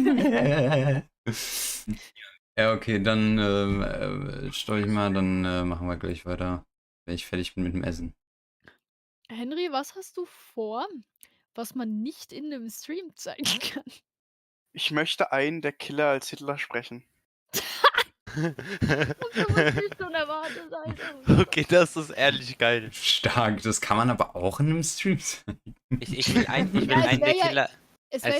A: Ja, okay, dann stelle ich mal, dann machen wir gleich weiter, wenn ich fertig bin mit dem Essen.
C: Henry, was hast du vor, was man nicht in einem Stream zeigen kann?
B: Ich möchte einen der Killer als Hitler sprechen.
C: Nicht unerwartet, Alter.
D: Okay, das ist ehrlich geil.
A: Stark, das kann man aber auch in einem Stream zeigen.
D: Ich will
C: Ja, es
D: einen
C: wär
D: der
C: ja-
D: Killer.
C: Es
D: Also
C: wäre